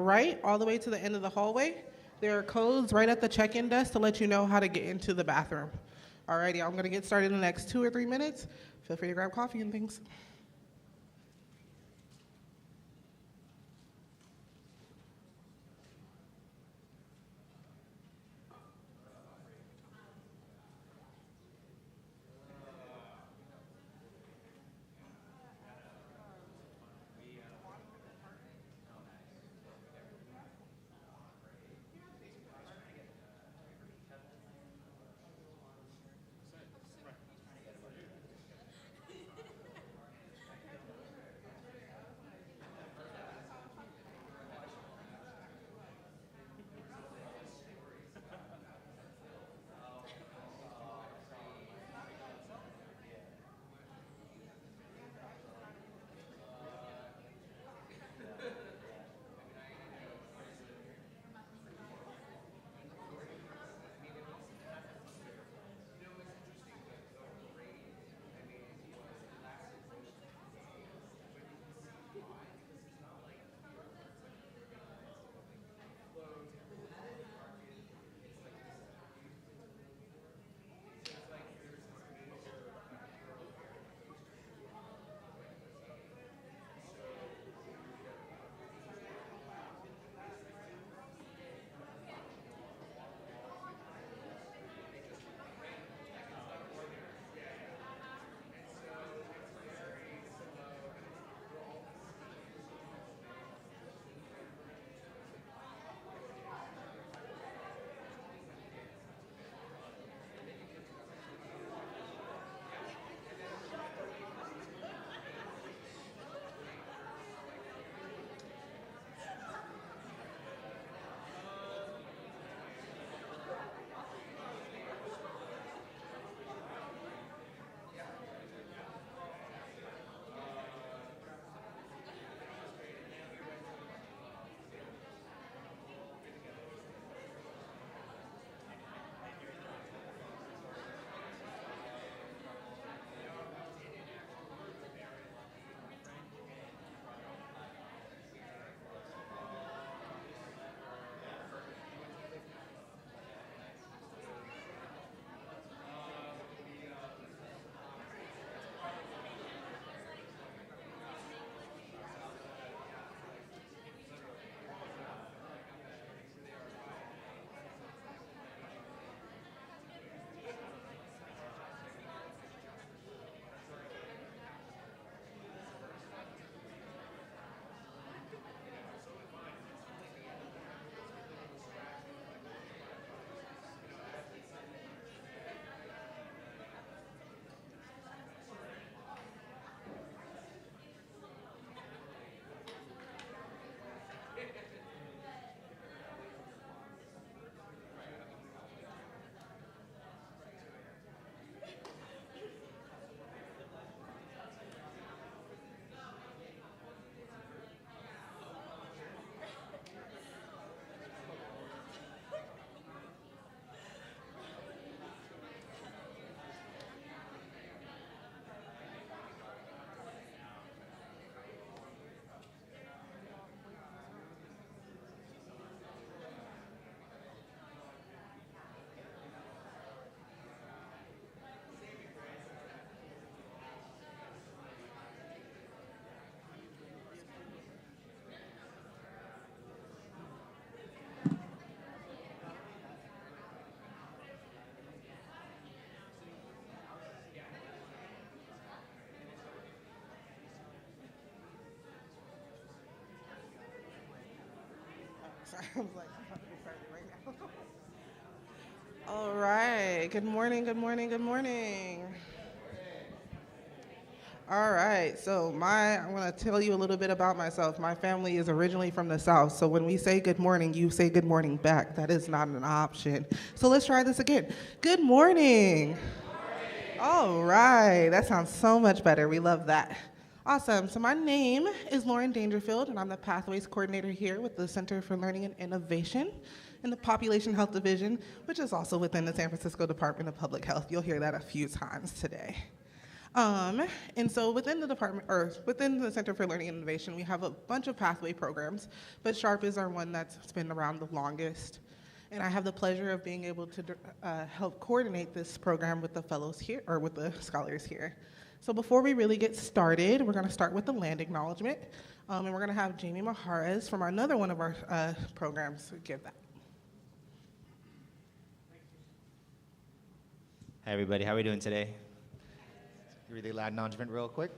right all the way to the end of the hallway. There are codes right at the check-in desk to let you know how to get into the bathroom. Alrighty, I'm gonna get started in the next 2 or 3 minutes. Feel free to grab coffee and things. Sorry, I was like, I'm about to get started right now. All right. Good morning, good morning, good morning. All right, so I want to tell you a little bit about myself. My family is originally from the South, so when we say good morning, you say good morning back. That is not an option. So let's try this again. Good morning. All right, that sounds so much better. We love that. Awesome. So my name is Lauren Dangerfield, and I'm the Pathways Coordinator here with the Center for Learning and Innovation in the Population Health Division, which is also within the San Francisco Department of Public Health. You'll hear that a few times today. And so within the department, or within the Center for Learning and Innovation, we have a bunch of pathway programs, but Sharp is our one that's been around the longest. And I have the pleasure of being able to help coordinate this program with the fellows here, or with the scholars here. So before we really get started, we're gonna start with the land acknowledgement, and we're gonna have Jamie Maharas from another one of our programs give that. Hi everybody, how are we doing today? Really land acknowledgement real quick.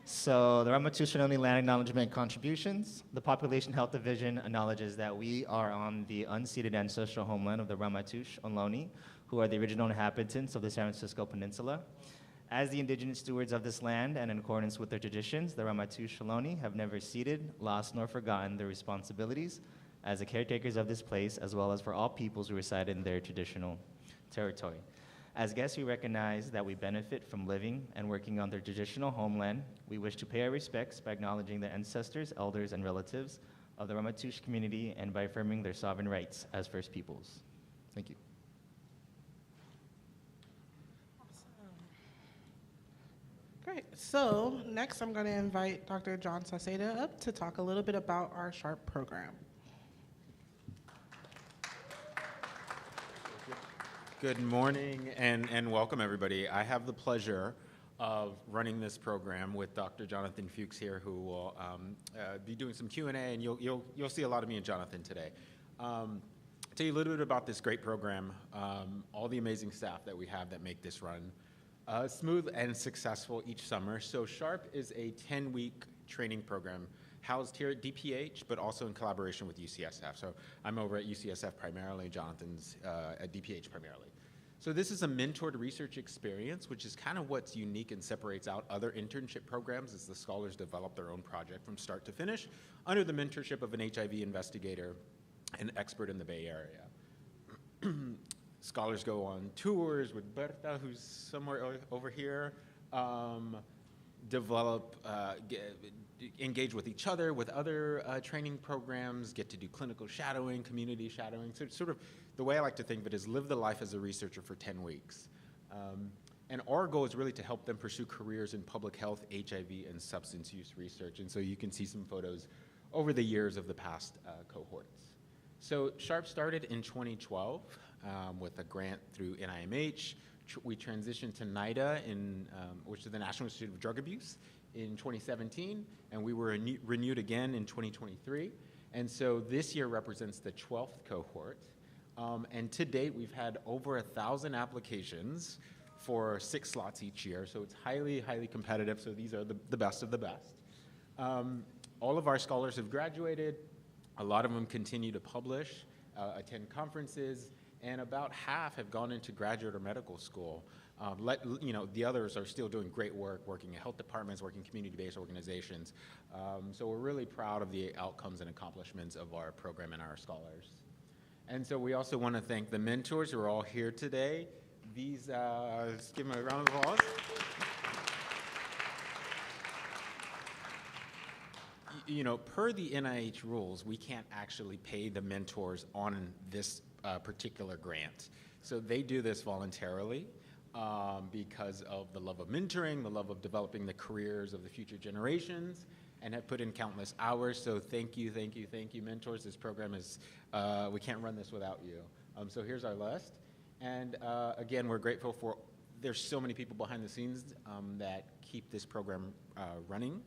So the Ramaytush Ohlone Land Acknowledgement Contributions. The Population Health Division acknowledges that we are on the unceded ancestral homeland of the Ramaytush Ohlone, who are the original inhabitants of the San Francisco Peninsula. As the indigenous stewards of this land and in accordance with their traditions, the Ramaytush Ohlone have never ceded, lost, nor forgotten their responsibilities as the caretakers of this place, as well as for all peoples who reside in their traditional territory. As guests, we recognize that we benefit from living and working on their traditional homeland. We wish to pay our respects by acknowledging the ancestors, elders, and relatives of the Ramaytush community and by affirming their sovereign rights as First Peoples. Thank you. Great. So next, I'm going to invite Dr. John Saceda up to talk a little bit about our SHARP program. Good morning and welcome everybody. I have the pleasure of running this program with Dr. Jonathan Fuchs here, who will be doing some Q&A, and you'll see a lot of me and Jonathan today. Tell you a little bit about this great program, all the amazing staff that we have that make this run smooth and successful each summer. So SHARP is a 10-week training program housed here at DPH, but also in collaboration with UCSF. So I'm over at UCSF primarily, Jonathan's at DPH primarily. So this is a mentored research experience, which is kind of what's unique and separates out other internship programs, as the scholars develop their own project from start to finish under the mentorship of an HIV investigator and expert in the Bay Area. Scholars go on tours with Berta, who's somewhere over here, engage with each other, with other training programs, get to do clinical shadowing, community shadowing. So it's sort of the way I like to think of it is live the life as a researcher for 10 weeks. And our goal is really to help them pursue careers in public health, HIV, and substance use research. And so you can see some photos over the years of the past cohorts. So SHARP started in 2012 with a grant through NIMH. We transitioned to NIDA, which is the National Institute of Drug Abuse, in 2017, and we were renewed again in 2023. And so this year represents the 12th cohort. And to date, we've had over 1,000 applications for 6 slots each year. So it's highly, highly competitive. So these are the best of the best. All of our scholars have graduated. A lot of them continue to publish, attend conferences, and about half have gone into graduate or medical school. The others are still doing great work, working in health departments, working in community-based organizations. So we're really proud of the outcomes and accomplishments of our program and our scholars. And so we also want to thank the mentors who are all here today. These, let's give them a round of applause. Per the NIH rules, we can't actually pay the mentors on this particular grant. So they do this voluntarily because of the love of mentoring, the love of developing the careers of the future generations, and have put in countless hours. So thank you, thank you, thank you, mentors. This program is, we can't run this without you. So here's our list. And again, we're grateful for, there's so many people behind the scenes that keep this program running.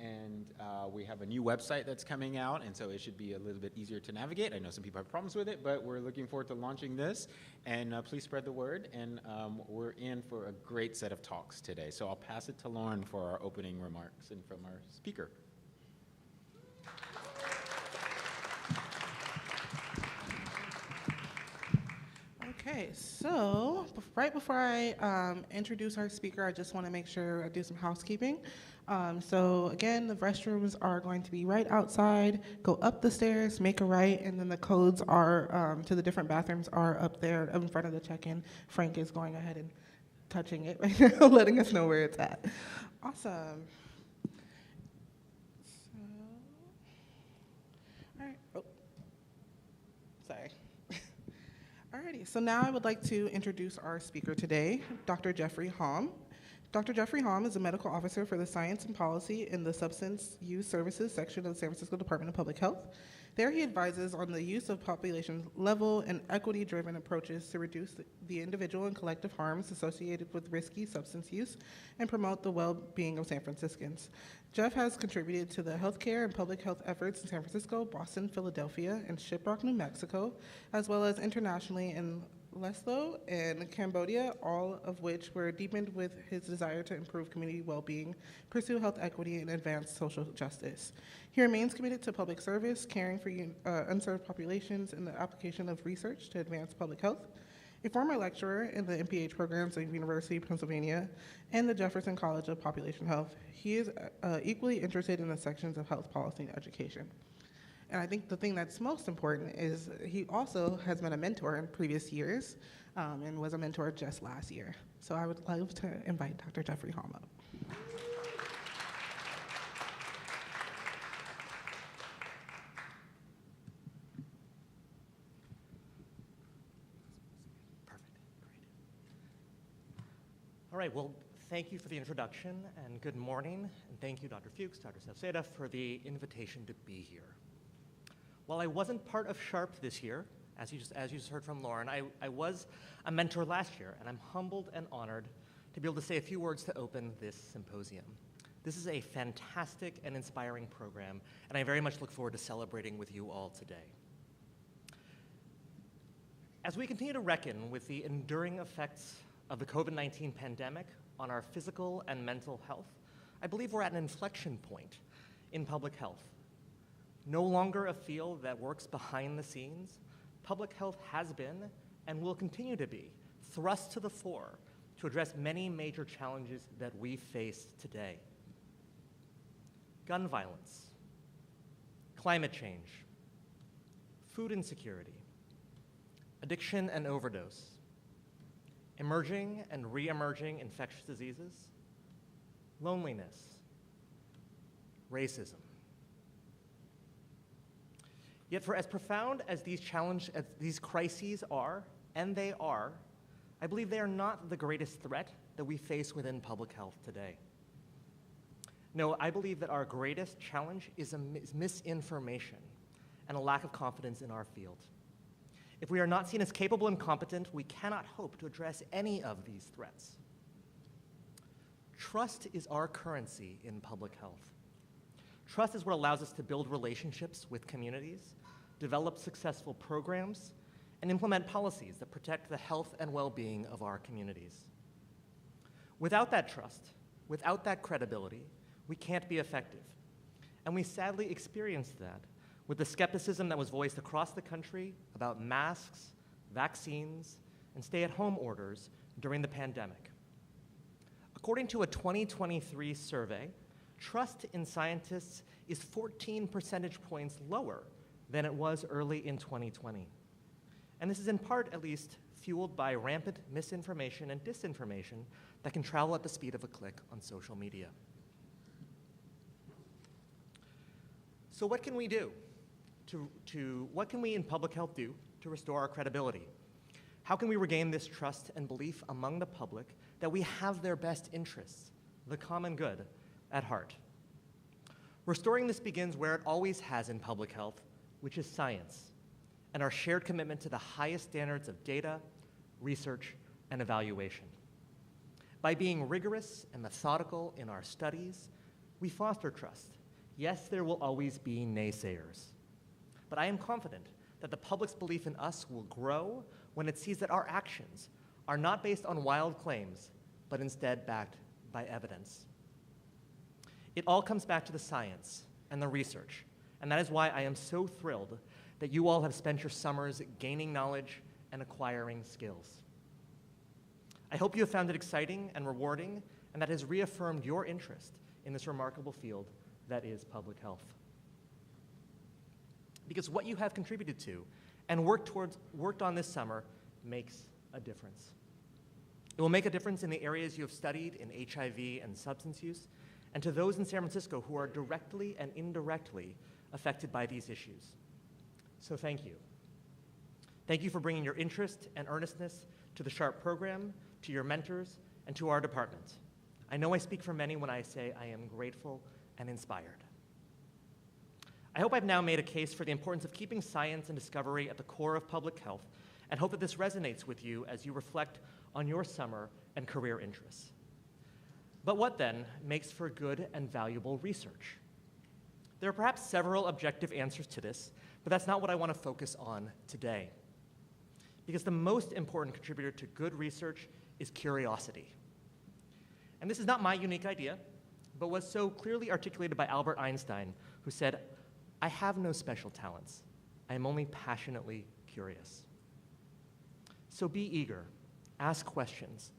And we have a new website that's coming out, and so it should be a little bit easier to navigate. I know some people have problems with it, but we're looking forward to launching this. And please spread the word, and we're in for a great set of talks today. So I'll pass it to Lauren for our opening remarks and from our speaker. Okay, so right before I introduce our speaker, I just want to make sure I do some housekeeping. So again, the restrooms are going to be right outside. Go up the stairs, make a right, and then the codes are to the different bathrooms are up there in front of the check-in. Frank is going ahead and touching it right now, letting us know where it's at. Awesome. So, all right. Oh, sorry. Alrighty, so now I would like to introduce our speaker today, Dr. Jeffrey Hom. Dr. Jeffrey Hom is a medical officer for the Science and Policy in the Substance Use Services section of the San Francisco Department of Public Health. There he advises on the use of population-level and equity-driven approaches to reduce the individual and collective harms associated with risky substance use and promote the well-being of San Franciscans. Jeff has contributed to the healthcare and public health efforts in San Francisco, Boston, Philadelphia, and Shiprock, New Mexico, as well as internationally in Leslo and Cambodia, all of which were deepened with his desire to improve community well-being, pursue health equity, and advance social justice. He remains committed to public service, caring for unserved populations, and the application of research to advance public health. A former lecturer in the MPH programs at University of Pennsylvania and the Jefferson College of Population Health, he is equally interested in the sections of health policy and education. And I think the thing that's most important is he also has been a mentor in previous years and was a mentor just last year. So I would love to invite Dr. Jeffrey Hom up. All right, well, thank you for the introduction, and good morning, and thank you, Dr. Fuchs, Dr. Savceda, for the invitation to be here. While I wasn't part of Sharp this year, as you just heard from Lauren, I was a mentor last year, and I'm humbled and honored to be able to say a few words to open this symposium. This is a fantastic and inspiring program, and I very much look forward to celebrating with you all today. As we continue to reckon with the enduring effects of the COVID-19 pandemic on our physical and mental health, I believe we're at an inflection point in public health. No longer a field that works behind the scenes, public health has been and will continue to be thrust to the fore to address many major challenges that we face today. Gun violence, climate change, food insecurity, addiction and overdose, emerging and re-emerging infectious diseases, loneliness, racism. Yet for as profound as these crises are, and they are, I believe they are not the greatest threat that we face within public health today. No, I believe that our greatest challenge is misinformation and a lack of confidence in our field. If we are not seen as capable and competent, we cannot hope to address any of these threats. Trust is our currency in public health. Trust is what allows us to build relationships with communities, develop successful programs, and implement policies that protect the health and well-being of our communities. Without that trust, without that credibility, we can't be effective. And we sadly experienced that with the skepticism that was voiced across the country about masks, vaccines, and stay-at-home orders during the pandemic. According to a 2023 survey, trust in scientists is 14 percentage points lower than it was early in 2020. And this is in part, at least, fueled by rampant misinformation and disinformation that can travel at the speed of a click on social media. So what can we do? What can we in public health do to restore our credibility? How can we regain this trust and belief among the public that we have their best interests, the common good, at heart? Restoring this begins where it always has in public health, which is science, and our shared commitment to the highest standards of data, research, and evaluation. By being rigorous and methodical in our studies, we foster trust. Yes, there will always be naysayers, but I am confident that the public's belief in us will grow when it sees that our actions are not based on wild claims, but instead backed by evidence. It all comes back to the science and the research, and that is why I am so thrilled that you all have spent your summers gaining knowledge and acquiring skills. I hope you have found it exciting and rewarding, and that has reaffirmed your interest in this remarkable field that is public health. Because what you have contributed to and worked on this summer makes a difference. It will make a difference in the areas you have studied in HIV and substance use, and to those in San Francisco who are directly and indirectly affected by these issues. So thank you. Thank you for bringing your interest and earnestness to the Sharp program, to your mentors, and to our department. I know I speak for many when I say I am grateful and inspired. I hope I've now made a case for the importance of keeping science and discovery at the core of public health, and hope that this resonates with you as you reflect on your summer and career interests. But what then makes for good and valuable research? There are perhaps several objective answers to this, but that's not what I want to focus on today. Because the most important contributor to good research is curiosity. And this is not my unique idea, but was so clearly articulated by Albert Einstein, who said, "I have no special talents. I am only passionately curious." So be eager, ask questions.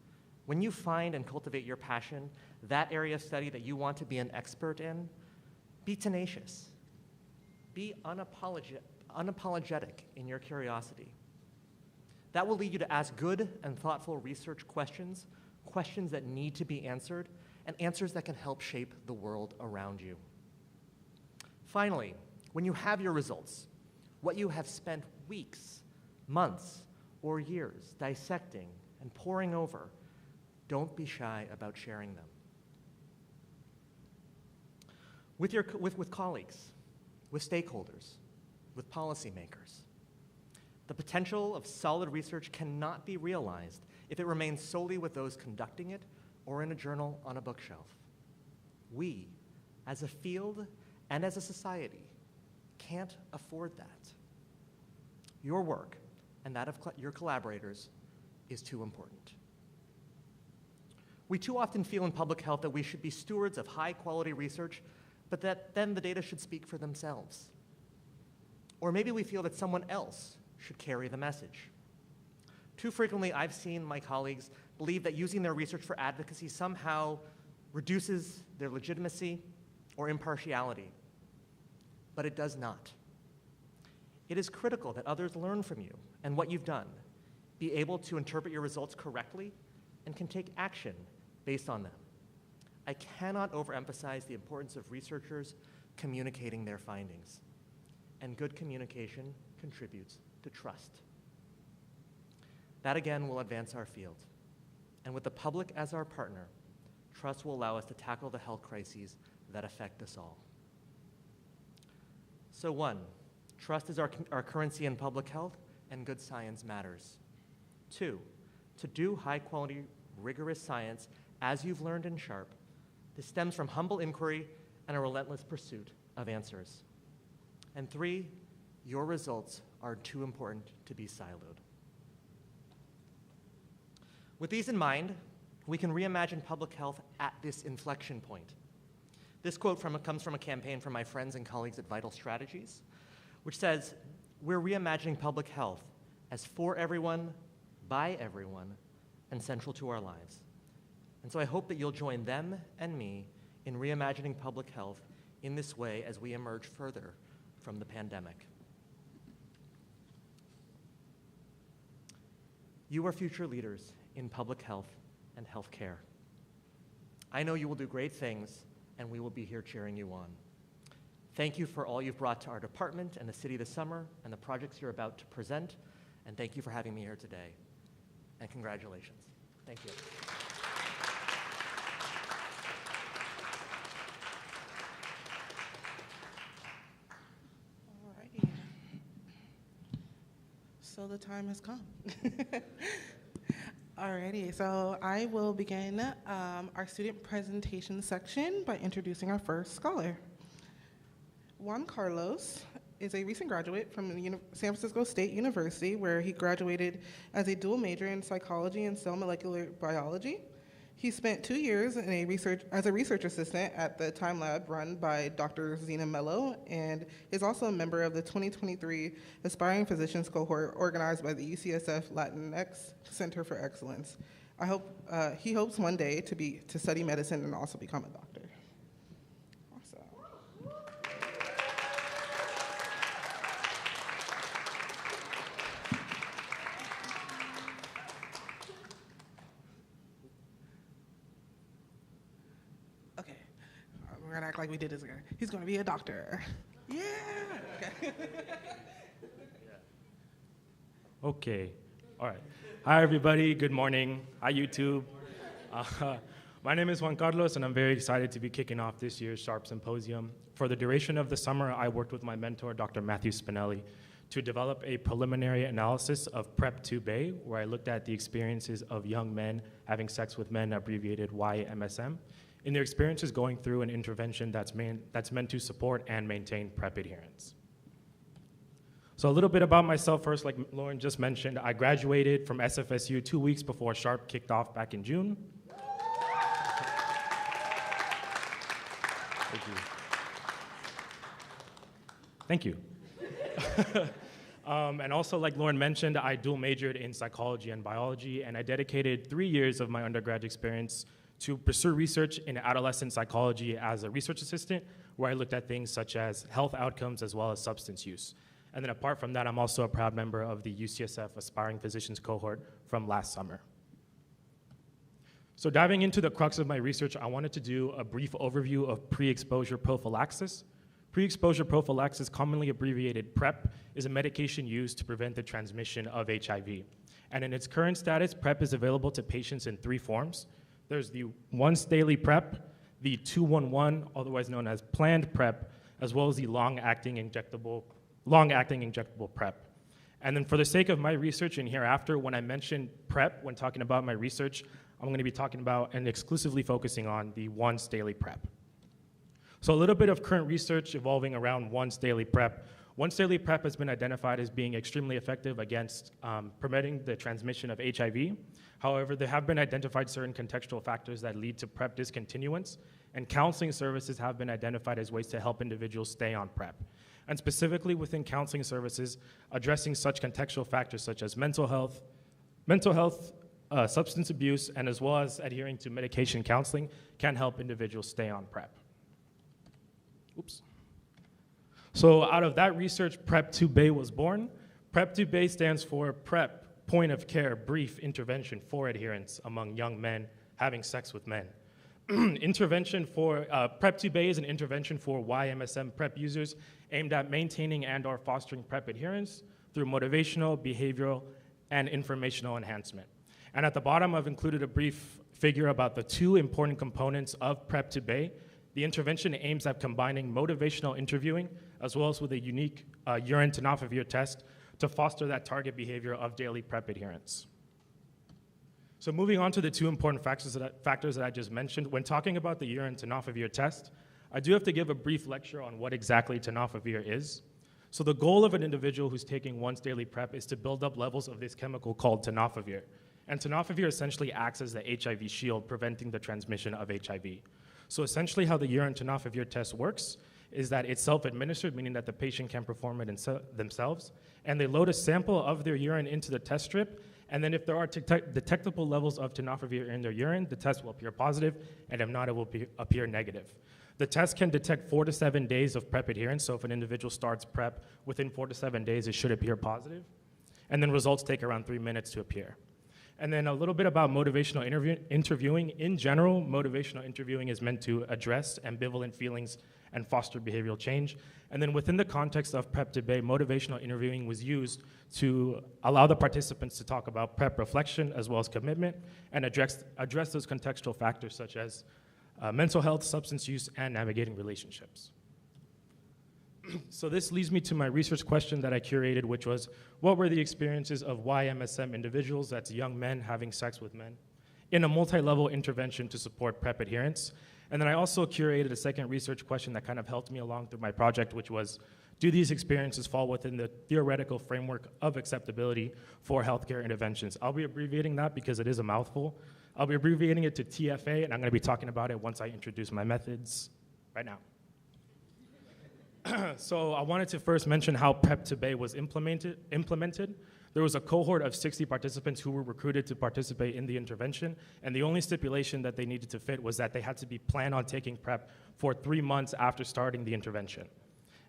When you find and cultivate your passion, that area of study that you want to be an expert in, be tenacious. Be unapologetic in your curiosity. That will lead you to ask good and thoughtful research questions, questions that need to be answered, and answers that can help shape the world around you. Finally, when you have your results, what you have spent weeks, months, or years dissecting and poring over, don't be shy about sharing them. With colleagues, with stakeholders, with policymakers. The potential of solid research cannot be realized if it remains solely with those conducting it or in a journal on a bookshelf. We, as a field and as a society, can't afford that. Your work and that of your collaborators is too important. We too often feel in public health that we should be stewards of high-quality research, but that then the data should speak for themselves. Or maybe we feel that someone else should carry the message. Too frequently, I've seen my colleagues believe that using their research for advocacy somehow reduces their legitimacy or impartiality, but it does not. It is critical that others learn from you and what you've done, be able to interpret your results correctly, and can take action based on them. I cannot overemphasize the importance of researchers communicating their findings, and good communication contributes to trust. That again will advance our field, and with the public as our partner, trust will allow us to tackle the health crises that affect us all. So 1, trust is our currency in public health, and good science matters. 2, to do high-quality, rigorous science, as you've learned in Sharp, this stems from humble inquiry and a relentless pursuit of answers. And 3, your results are too important to be siloed. With these in mind, we can reimagine public health at this inflection point. This quote comes from a campaign from my friends and colleagues at Vital Strategies, which says, "We're reimagining public health as for everyone, by everyone, and central to our lives." And so I hope that you'll join them and me in reimagining public health in this way as we emerge further from the pandemic. You are future leaders in public health and healthcare. I know you will do great things, and we will be here cheering you on. Thank you for all you've brought to our department and the city this summer and the projects you're about to present, and thank you for having me here today. And congratulations. Thank you. Alrighty. So the time has come. Alrighty, so I will begin our student presentation section by introducing our first scholar. Juan Carlos is a recent graduate from San Francisco State University, where he graduated as a dual major in psychology and cell molecular biology. He spent 2 years as a research assistant at the Time Lab run by Dr. Zena Mello, and is also a member of the 2023 Aspiring Physicians Cohort organized by the UCSF Latinx Center for Excellence. He hopes one day to study medicine and also become a doctor. Awesome. Okay, we're gonna act like we did this again. He's gonna be a doctor. Yeah. Okay. Okay, all right. Hi, everybody. Good morning. Hi, YouTube. My name is Juan Carlos, and I'm very excited to be kicking off this year's Sharp Symposium. For the duration of the summer, I worked with my mentor, Dr. Matthew Spinelli, to develop a preliminary analysis of PrEP 2B, where I looked at the experiences of young men having sex with men, abbreviated YMSM, in their experiences going through an intervention that's meant to support and maintain PrEP adherence. So a little bit about myself first, like Lauren just mentioned, I graduated from SFSU 2 weeks before Sharp kicked off back in June. Thank you. And also, like Lauren mentioned, I dual majored in psychology and biology, and I dedicated 3 years of my undergraduate experience to pursue research in adolescent psychology as a research assistant, where I looked at things such as health outcomes as well as substance use. And then apart from that, I'm also a proud member of the UCSF Aspiring Physicians cohort from last summer. So diving into the crux of my research, I wanted to do a brief overview of pre-exposure prophylaxis. Pre-exposure prophylaxis, commonly abbreviated PrEP, is a medication used to prevent the transmission of HIV. And in its current status, PrEP is available to patients in 3 forms. There's the once daily PrEP, the 211, otherwise known as planned PrEP, as well as the long-acting injectable PrEP. And then for the sake of my research and hereafter, when I mention PrEP, when talking about my research, I'm going to be talking about and exclusively focusing on the once daily PrEP. So a little bit of current research evolving around once daily PrEP. Once daily PrEP has been identified as being extremely effective against preventing the transmission of HIV. However, there have been identified certain contextual factors that lead to PrEP discontinuance, and counseling services have been identified as ways to help individuals stay on PrEP. And specifically within counseling services, addressing such contextual factors such as mental health, substance abuse, and as well as adhering to medication counseling can help individuals stay on PrEP. Oops. So out of that research, PrEP 2B was born. PrEP 2B stands for PrEP, Point of Care Brief Intervention for Adherence Among Young Men Having Sex with Men. Intervention for PrEP 2B is an intervention for YMSM PrEP users aimed at maintaining and/or fostering PrEP adherence through motivational, behavioral, and informational enhancement. And at the bottom, I've included a brief figure about the 2 important components of PrEP 2B. The intervention aims at combining motivational interviewing as well as with a unique urine tenofovir test to foster that target behavior of daily PrEP adherence. So moving on to the 2 important factors that I just mentioned, when talking about the urine tenofovir test, I do have to give a brief lecture on what exactly tenofovir is. So the goal of an individual who's taking once daily PrEP is to build up levels of this chemical called tenofovir. And tenofovir essentially acts as the HIV shield, preventing the transmission of HIV. So essentially how the urine tenofovir test works is that it's self-administered, meaning that the patient can perform it themselves, and they load a sample of their urine into the test strip, and then if there are detectable levels of tenofovir in their urine, the test will appear positive, and if not, it will appear negative. The test can detect 4 to 7 days of PrEP adherence, so if an individual starts PrEP, within 4 to 7 days, it should appear positive, and then results take around 3 minutes to appear. And then a little bit about motivational interviewing. In general, motivational interviewing is meant to address ambivalent feelings and foster behavioral change. And then within the context of PrEP 2B, motivational interviewing was used to allow the participants to talk about PrEP reflection as well as commitment and address those contextual factors such as mental health, substance use, and navigating relationships. So this leads me to my research question that I curated, which was, what were the experiences of YMSM individuals, that's young men having sex with men, in a multi-level intervention to support PrEP adherence? And then I also curated a second research question that kind of helped me along through my project, which was, do these experiences fall within the theoretical framework of acceptability for healthcare interventions? I'll be abbreviating that because it is a mouthful. I'll be abbreviating it to TFA, and I'm going to be talking about it once I introduce my methods right now. So I wanted to first mention how PrEP 2B was implemented. There was a cohort of 60 participants who were recruited to participate in the intervention, and the only stipulation that they needed to fit was that they had to be planned on taking PrEP for 3 months after starting the intervention.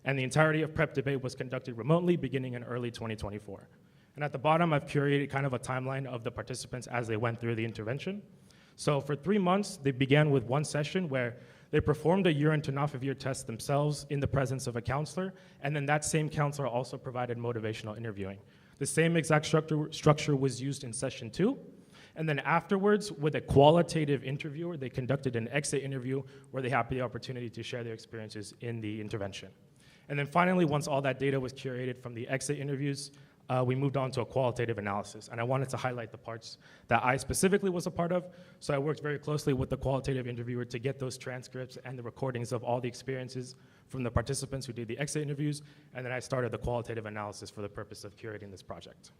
And the entirety of PrEP 2B was conducted remotely beginning in early 2024. And at the bottom, I've curated kind of a timeline of the participants as they went through the intervention. So for 3 months, they began with 1 session where they performed a urine tenofovir test themselves in the presence of a counselor, and then that same counselor also provided motivational interviewing. The same exact structure was used in session 2, And then afterwards, with a qualitative interviewer, they conducted an exit interview where they had the opportunity to share their experiences in the intervention. And then finally, once all that data was curated from the exit interviews, we moved on to a qualitative analysis. And I wanted to highlight the parts that I specifically was a part of. So I worked very closely with the qualitative interviewer to get those transcripts and the recordings of all the experiences from the participants who did the exit interviews. And then I started the qualitative analysis for the purpose of curating this project.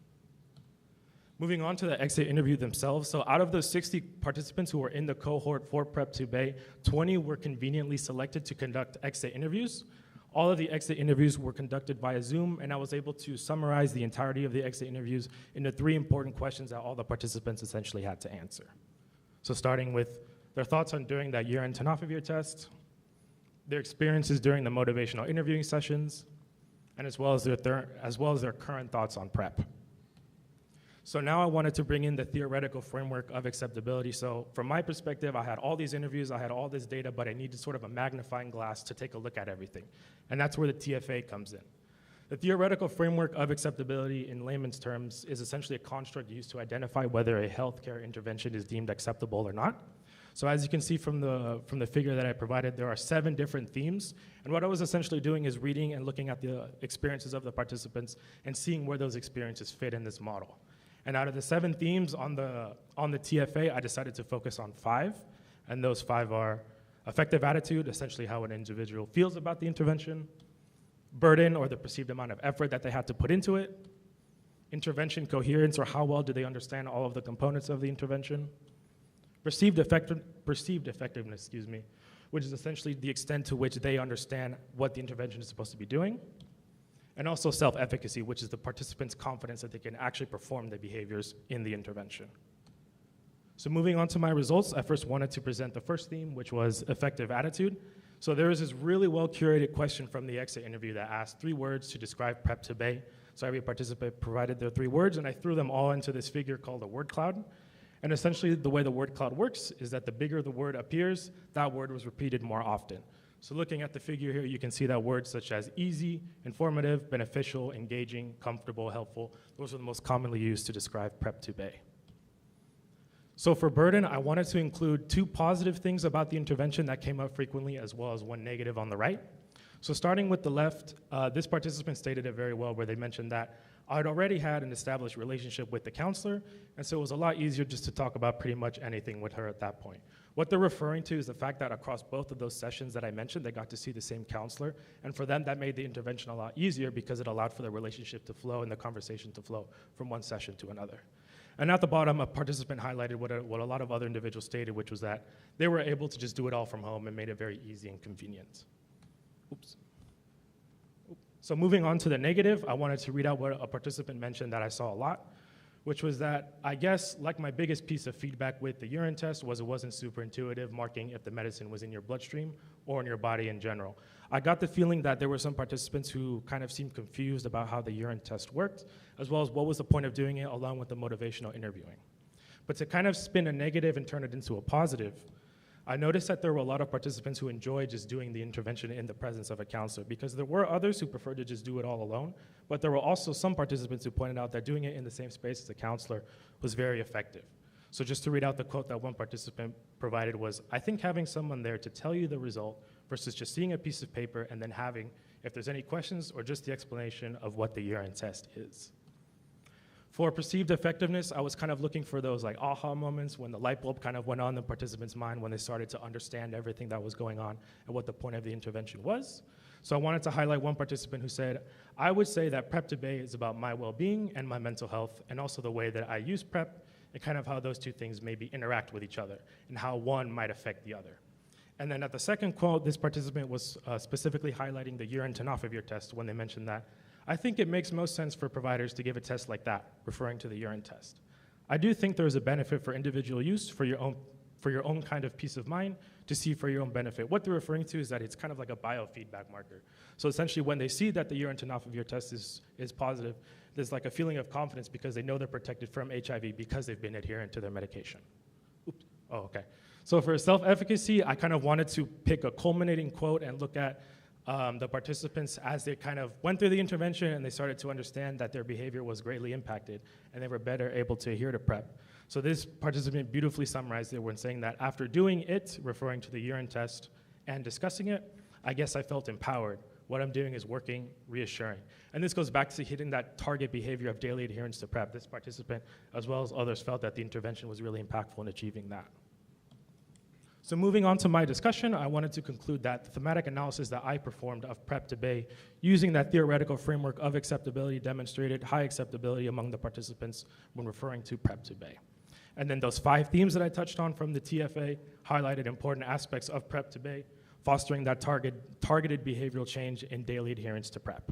Moving on to the exit interview themselves. So out of those 60 participants who were in the cohort for Prep 2Bay, 20 were conveniently selected to conduct exit interviews. All of the exit interviews were conducted via Zoom, and I was able to summarize the entirety of the exit interviews into 3 important questions that all the participants essentially had to answer. So starting with their thoughts on doing that urine tenofovir test, their experiences during the motivational interviewing sessions, and as well as their current thoughts on PrEP. So now I wanted to bring in the theoretical framework of acceptability. So from my perspective, I had all these interviews, I had all this data, but I needed sort of a magnifying glass to take a look at everything. And that's where the TFA comes in. The theoretical framework of acceptability in layman's terms is essentially a construct used to identify whether a healthcare intervention is deemed acceptable or not. So as you can see from the figure that I provided, there are 7 different themes. And what I was essentially doing is reading and looking at the experiences of the participants and seeing where those experiences fit in this model. And out of the 7 themes on the TFA, I decided to focus on 5. And those 5 are affective attitude, essentially how an individual feels about the intervention, burden or the perceived amount of effort that they had to put into it, intervention coherence or how well do they understand all of the components of the intervention, perceived effectiveness, which is essentially the extent to which they understand what the intervention is supposed to be doing, and also self-efficacy, which is the participant's confidence that they can actually perform the behaviors in the intervention. So moving on to my results, I first wanted to present the first theme, which was effective attitude. So there was this really well-curated question from the exit interview that asked 3 words to describe Prep 2Bay. So every participant provided their 3 words, and I threw them all into this figure called a word cloud. And essentially, the way the word cloud works is that the bigger the word appears, that word was repeated more often. So looking at the figure here, you can see that words such as easy, informative, beneficial, engaging, comfortable, helpful, those are the most commonly used to describe Prep 2Bay. So for burden, I wanted to include 2 positive things about the intervention that came up frequently, as well as 1 negative on the right. So starting with the left, this participant stated it very well, where they mentioned that I'd already had an established relationship with the counselor, and so it was a lot easier just to talk about pretty much anything with her at that point. What they're referring to is the fact that across both of those sessions that I mentioned, they got to see the same counselor, and for them, that made the intervention a lot easier because it allowed for the relationship to flow and the conversation to flow from one session to another. And at the bottom, a participant highlighted what a lot of other individuals stated, which was that they were able to just do it all from home and made it very easy and convenient. Oops. So moving on to the negative, I wanted to read out what a participant mentioned that I saw a lot, which was that I guess like my biggest piece of feedback with the urine test was it wasn't super intuitive, marking if the medicine was in your bloodstream or in your body in general. I got the feeling that there were some participants who kind of seemed confused about how the urine test worked, as well as what was the point of doing it along with the motivational interviewing. But to kind of spin a negative and turn it into a positive, I noticed that there were a lot of participants who enjoyed just doing the intervention in the presence of a counselor, because there were others who preferred to just do it all alone, but there were also some participants who pointed out that doing it in the same space as a counselor was very effective. So just to read out the quote that one participant provided was, I think having someone there to tell you the result versus just seeing a piece of paper and then having, if there's any questions or just the explanation of what the urine test is. For perceived effectiveness, I was kind of looking for those like aha moments when the light bulb kind of went on in the participant's mind when they started to understand everything that was going on and what the point of the intervention was. So I wanted to highlight one participant who said, I would say that Prep 2Bay is about my well-being and my mental health, and also the way that I use PrEP and kind of how those 2 things maybe interact with each other and how one might affect the other. And then at the second quote, this participant was specifically highlighting the urine tenofovir test when they mentioned that I think it makes most sense for providers to give a test like that, referring to the urine test. I do think there is a benefit for individual use for your own kind of peace of mind to see for your own benefit. What they're referring to is that it's kind of like a biofeedback marker. So essentially when they see that the urine tenofovir test is positive, there's like a feeling of confidence because they know they're protected from HIV because they've been adherent to their medication. Oops. Oh, okay. So for self-efficacy, I kind of wanted to pick a culminating quote and look at the participants, as they kind of went through the intervention and they started to understand that their behavior was greatly impacted and they were better able to adhere to PrEP. So this participant beautifully summarized it when saying that after doing it, referring to the urine test and discussing it, I guess I felt empowered. What I'm doing is working, reassuring. And this goes back to hitting that target behavior of daily adherence to PrEP. This participant, as well as others, felt that the intervention was really impactful in achieving that. So moving on to my discussion, I wanted to conclude that the thematic analysis that I performed of PrEP to BAE, using that theoretical framework of acceptability, demonstrated high acceptability among the participants when referring to PrEP to BAE. And then those 5 themes that I touched on from the TFA highlighted important aspects of PrEP to BAE, fostering that targeted behavioral change in daily adherence to PrEP.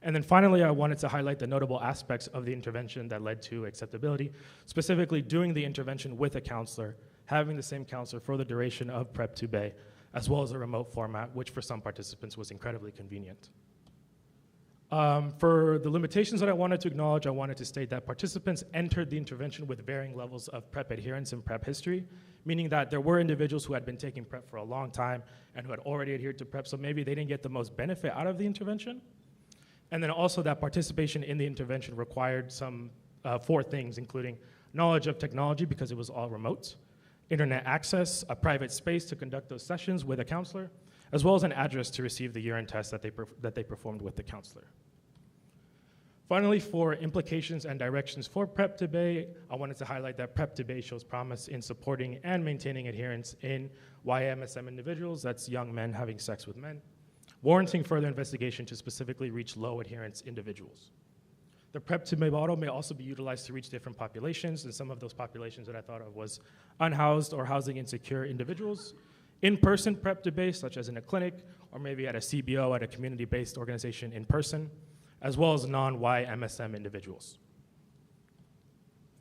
And then finally, I wanted to highlight the notable aspects of the intervention that led to acceptability, specifically doing the intervention with a counselor, having the same counselor for the duration of PrEP to BAE, as well as a remote format, which for some participants was incredibly convenient. For the limitations that I wanted to acknowledge, I wanted to state that participants entered the intervention with varying levels of PrEP adherence and PrEP history, meaning that there were individuals who had been taking PrEP for a long time and who had already adhered to PrEP, so maybe they didn't get the most benefit out of the intervention. And then also that participation in the intervention required some 4 things, including knowledge of technology because it was all remote, internet access, a private space to conduct those sessions with a counselor, as well as an address to receive the urine test that they performed with the counselor. Finally, for implications and directions for PrEP to BAE, I wanted to highlight that PrEP to BAE shows promise in supporting and maintaining adherence in YMSM individuals, that's young men having sex with men, warranting further investigation to specifically reach low adherence individuals. The PrEP to BAE model may also be utilized to reach different populations, and some of those populations that I thought of was unhoused or housing insecure individuals, in-person PrEP to BAE, such as in a clinic, or maybe at a CBO, at a community-based organization in person, as well as non-YMSM individuals.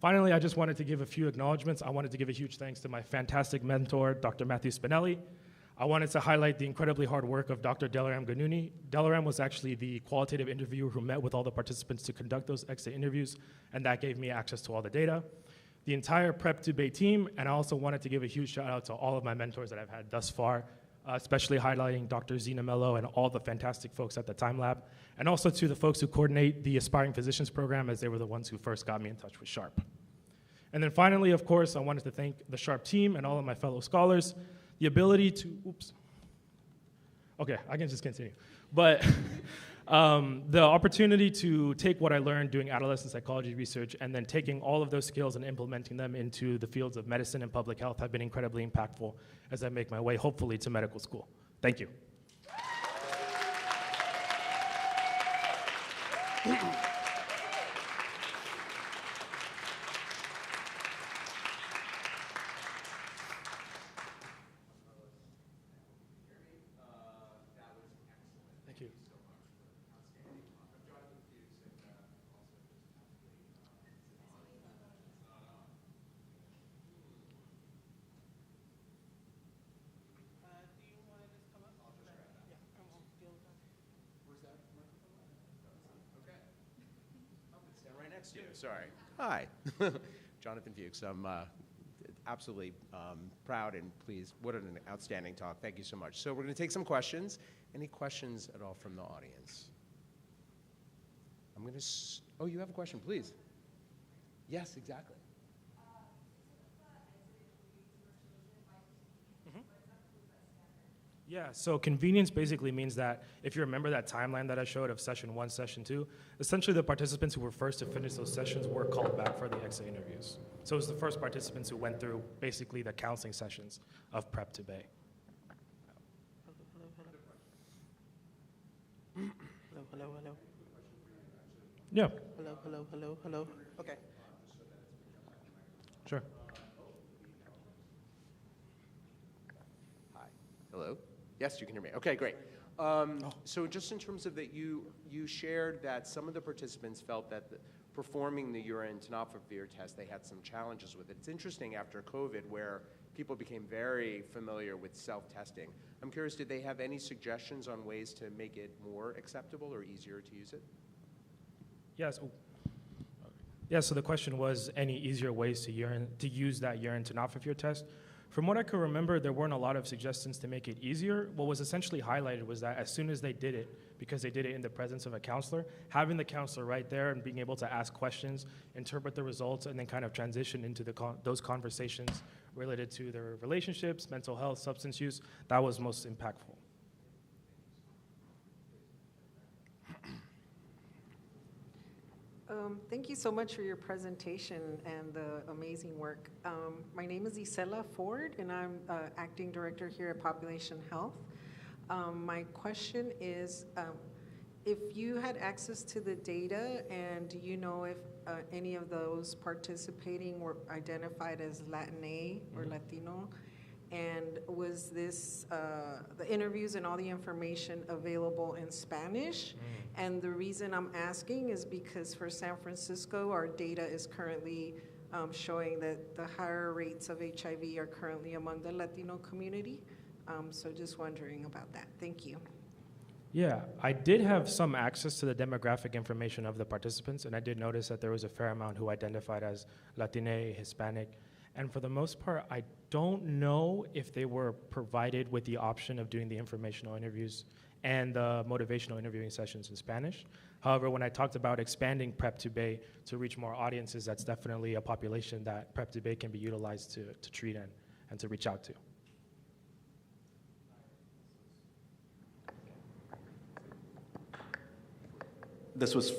Finally, I just wanted to give a few acknowledgements. I wanted to give a huge thanks to my fantastic mentor, Dr. Matthew Spinelli. I wanted to highlight the incredibly hard work of Dr. Delaram Ganouni. Delaram was actually the qualitative interviewer who met with all the participants to conduct those exit interviews, and that gave me access to all the data. The entire PrEP to BAE team, and I also wanted to give a huge shout out to all of my mentors that I've had thus far, especially highlighting Dr. Zena Mello and all the fantastic folks at the Time Lab, and also to the folks who coordinate the Aspiring Physicians program, as they were the ones who first got me in touch with Sharp. And then finally, of course, I wanted to thank the Sharp team and all of my fellow scholars. The ability to, okay, I can just continue. But the opportunity to take what I learned doing adolescent psychology research and then taking all of those skills and implementing them into the fields of medicine and public health have been incredibly impactful as I make my way, hopefully, to medical school. Thank you. Thank you. Stand right next to you. Sorry. Hi, Jonathan Fuchs. I'm absolutely proud and pleased. What an outstanding talk. Thank you so much. So we're going to take some questions. Any questions at all from the audience? I'm going to. Oh, you have a question, please. Yes, exactly. Yeah, so convenience basically means that if you remember that timeline that I showed of session 1, session 2, essentially the participants who were first to finish those sessions were called back for the exit interviews. So it was the first participants who went through basically the counseling sessions of PrEP to BAE. Hello. Yeah, Hello. Okay. sure. Hi. Hello. Yes, you can hear me. Okay, great. So just in terms of that, you shared that some of the participants felt that performing the urine tenofovir test, they had some challenges with it. It's interesting after COVID where people became very familiar with self-testing. I'm curious, did they have any suggestions on ways to make it more acceptable or easier to use it? Yes. Yeah, so the question was any easier ways to use that urine tenofovir test. From what I can remember, there weren't a lot of suggestions to make it easier. What was essentially highlighted was that as soon as they did it, because they did it in the presence of a counselor, having the counselor right there and being able to ask questions, interpret the results, and then kind of transition into those conversations related to their relationships, mental health, substance use, that was most impactful. Thank you so much for your presentation and the amazing work. My name is Isela Ford, and I'm Acting Director here at Population Health. My question is, if you had access to the data, and do you know if any of those participating were identified as Latina or Latino? And was this, the interviews and all the information available in Spanish? And the reason I'm asking is because for San Francisco, our data is currently showing that the higher rates of HIV are currently among the Latino community. So just wondering about that. Thank you. Yeah, I did have some access to the demographic information of the participants, and I did notice that there was a fair amount who identified as Latina, Hispanic. And for the most part, I don't know if they were provided with the option of doing the informational interviews and the motivational interviewing sessions in Spanish. However, when I talked about expanding Prep to Bay to reach more audiences, that's definitely a population that Prep to Bay can be utilized to treat and to reach out to. This was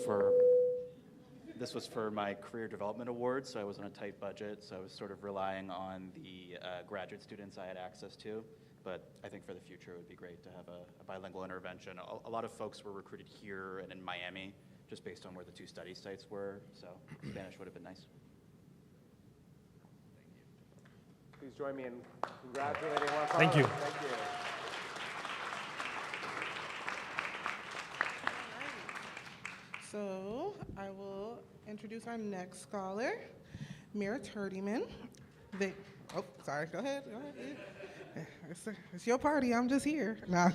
for my career development award, so I was on a tight budget, so I was sort of relying on the graduate students I had access to. But I think for the future, it would be great to have a bilingual intervention. A lot of folks were recruited here and in Miami, just based on where the two study sites were, so Spanish would have been nice. Please join me in congratulating one of Thank you. Thank you. So I will introduce our next scholar, Mira Turdyman. Oh, sorry, go ahead. It's your party, I'm just here. No.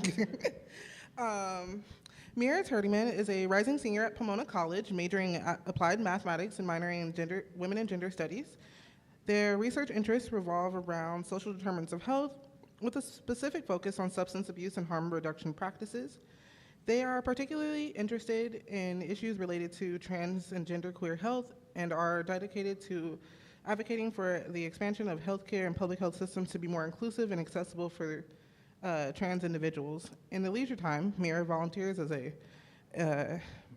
Mira Turdyman is a rising senior at Pomona College, majoring in applied mathematics and minoring in women and gender studies. Their research interests revolve around social determinants of health, with a specific focus on substance abuse and harm reduction practices. They are particularly interested in issues related to trans and genderqueer health and are dedicated to advocating for the expansion of healthcare and public health systems to be more inclusive and accessible for trans individuals. In the leisure time, Mira volunteers as a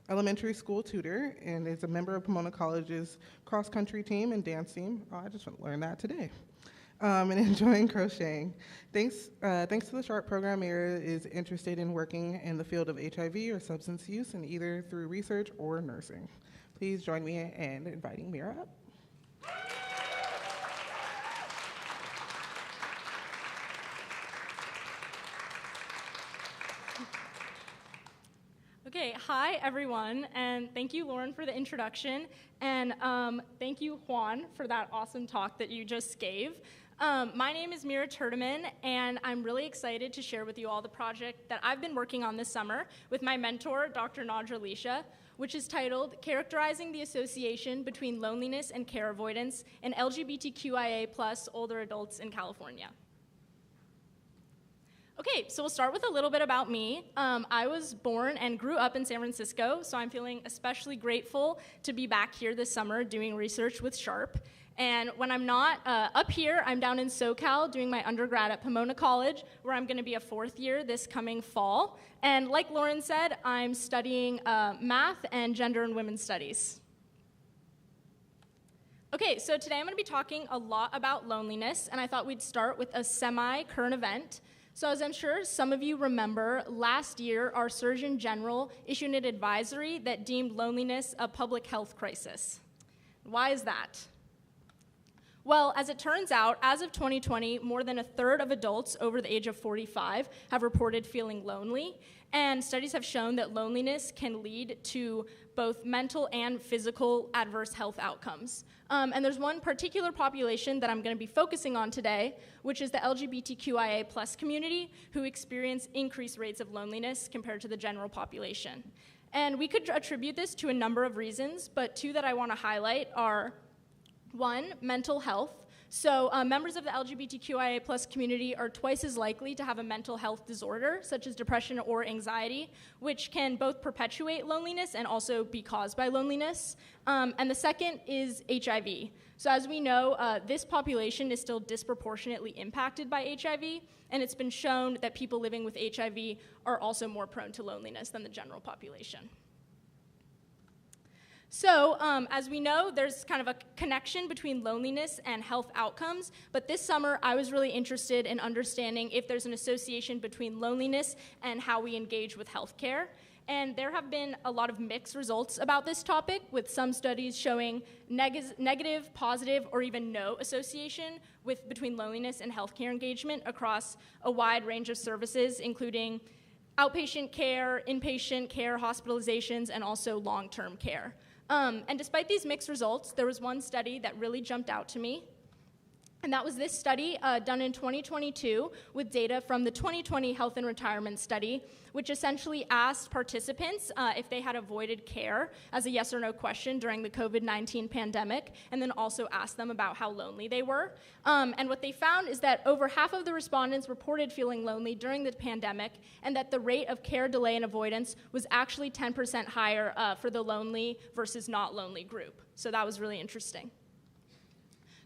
elementary school tutor and is a member of Pomona College's cross-country team and dance team. Oh, I just learned that today. And enjoying crocheting. Thanks to the Sharp program, Mira is interested in working in the field of HIV or substance use, and either through research or nursing. Please join me in inviting Mira up. Okay, hi everyone, and thank you, Lauren, for the introduction, and thank you, Juan, for that awesome talk that you just gave. My name is Mira Turdyman, and I'm really excited to share with you all the project that I've been working on this summer with my mentor, Dr. Nadra Lisha, which is titled Characterizing the Association Between Loneliness and Care Avoidance in LGBTQIA+ Older Adults in California. Okay, so we'll start with a little bit about me. I was born and grew up in San Francisco, so I'm feeling especially grateful to be back here this summer doing research with Sharp. And when I'm not up here, I'm down in SoCal doing my undergrad at Pomona College, where I'm gonna be a fourth year this coming fall. And like Lauren said, I'm studying math and gender and women's studies. Okay, so today I'm gonna be talking a lot about loneliness, and I thought we'd start with a semi-current event. So as I'm sure some of you remember, last year, our Surgeon General issued an advisory that deemed loneliness a public health crisis. Why is that? Well, as it turns out, as of 2020, more than a third of adults over the age of 45 have reported feeling lonely, and studies have shown that loneliness can lead to both mental and physical adverse health outcomes. And there's one particular population that I'm going to be focusing on today, which is the LGBTQIA+ community, who experience increased rates of loneliness compared to the general population. And we could attribute this to a number of reasons, but two that I want to highlight are: one, mental health. So members of the LGBTQIA plus community are twice as likely to have a mental health disorder, such as depression or anxiety, which can both perpetuate loneliness and also be caused by loneliness. And the second is HIV. So as we know, this population is still disproportionately impacted by HIV, and it's been shown that people living with HIV are also more prone to loneliness than the general population. So, as we know, there's kind of a connection between loneliness and health outcomes, but this summer I was really interested in understanding if there's an association between loneliness and how we engage with healthcare. And there have been a lot of mixed results about this topic, with some studies showing negative, positive, or even no association between loneliness and healthcare engagement across a wide range of services, including outpatient care, inpatient care, hospitalizations, and also long-term care. And despite these mixed results, there was one study that really jumped out to me, and that was this study done in 2022 with data from the 2020 Health and Retirement Study, which essentially asked participants if they had avoided care as a yes or no question during the COVID-19 pandemic, and then also asked them about how lonely they were. And what they found is that over half of the respondents reported feeling lonely during the pandemic, and that the rate of care delay and avoidance was actually 10% higher for the lonely versus not lonely group. So that was really interesting.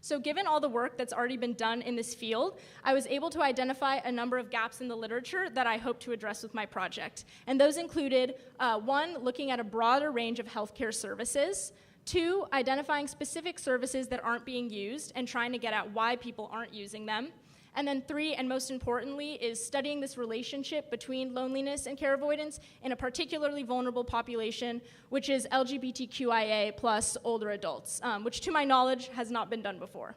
So given all the work that's already been done in this field, I was able to identify a number of gaps in the literature that I hope to address with my project. And those included, one, looking at a broader range of healthcare services, two, identifying specific services that aren't being used and trying to get at why people aren't using them, and then three, and most importantly, is studying this relationship between loneliness and care avoidance in a particularly vulnerable population, which is LGBTQIA plus older adults, which to my knowledge has not been done before.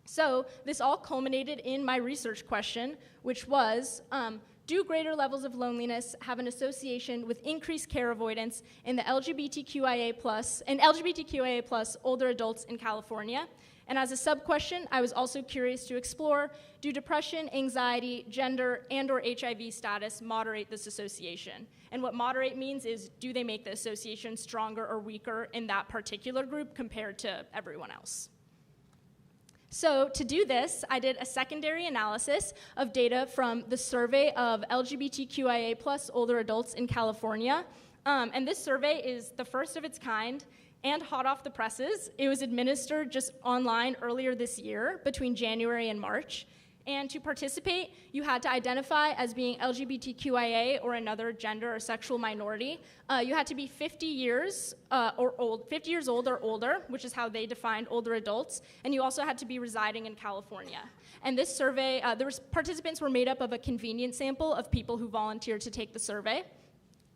So this all culminated in my research question, which was, do greater levels of loneliness have an association with increased care avoidance in the LGBTQIA plus older adults in California? And as a sub-question, I was also curious to explore, do depression, anxiety, gender, and/or HIV status moderate this association? And what moderate means is, do they make the association stronger or weaker in that particular group compared to everyone else? So to do this, I did a secondary analysis of data from the survey of LGBTQIA plus older adults in California. And this survey is the first of its kind and hot off the presses. It was administered just online earlier this year, between January and March. And to participate, you had to identify as being LGBTQIA or another gender or sexual minority. You had to be 50 years old or older, which is how they defined older adults. And you also had to be residing in California. And this survey, participants were made up of a convenient sample of people who volunteered to take the survey.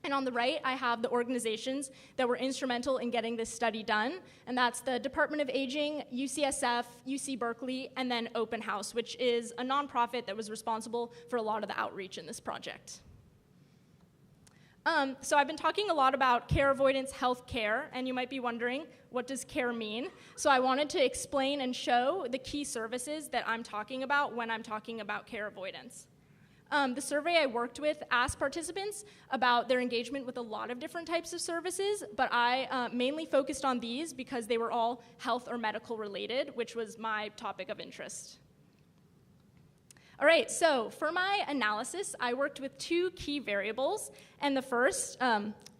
And on the right, I have the organizations that were instrumental in getting this study done, and that's the Department of Aging, UCSF, UC Berkeley, and then Open House, which is a nonprofit that was responsible for a lot of the outreach in this project. So I've been talking a lot about care avoidance health care, and you might be wondering, what does care mean? So I wanted to explain and show the key services that I'm talking about when I'm talking about care avoidance. The survey I worked with asked participants about their engagement with a lot of different types of services, but I mainly focused on these because they were all health or medical related, which was my topic of interest. All right, so for my analysis, I worked with two key variables, and the first,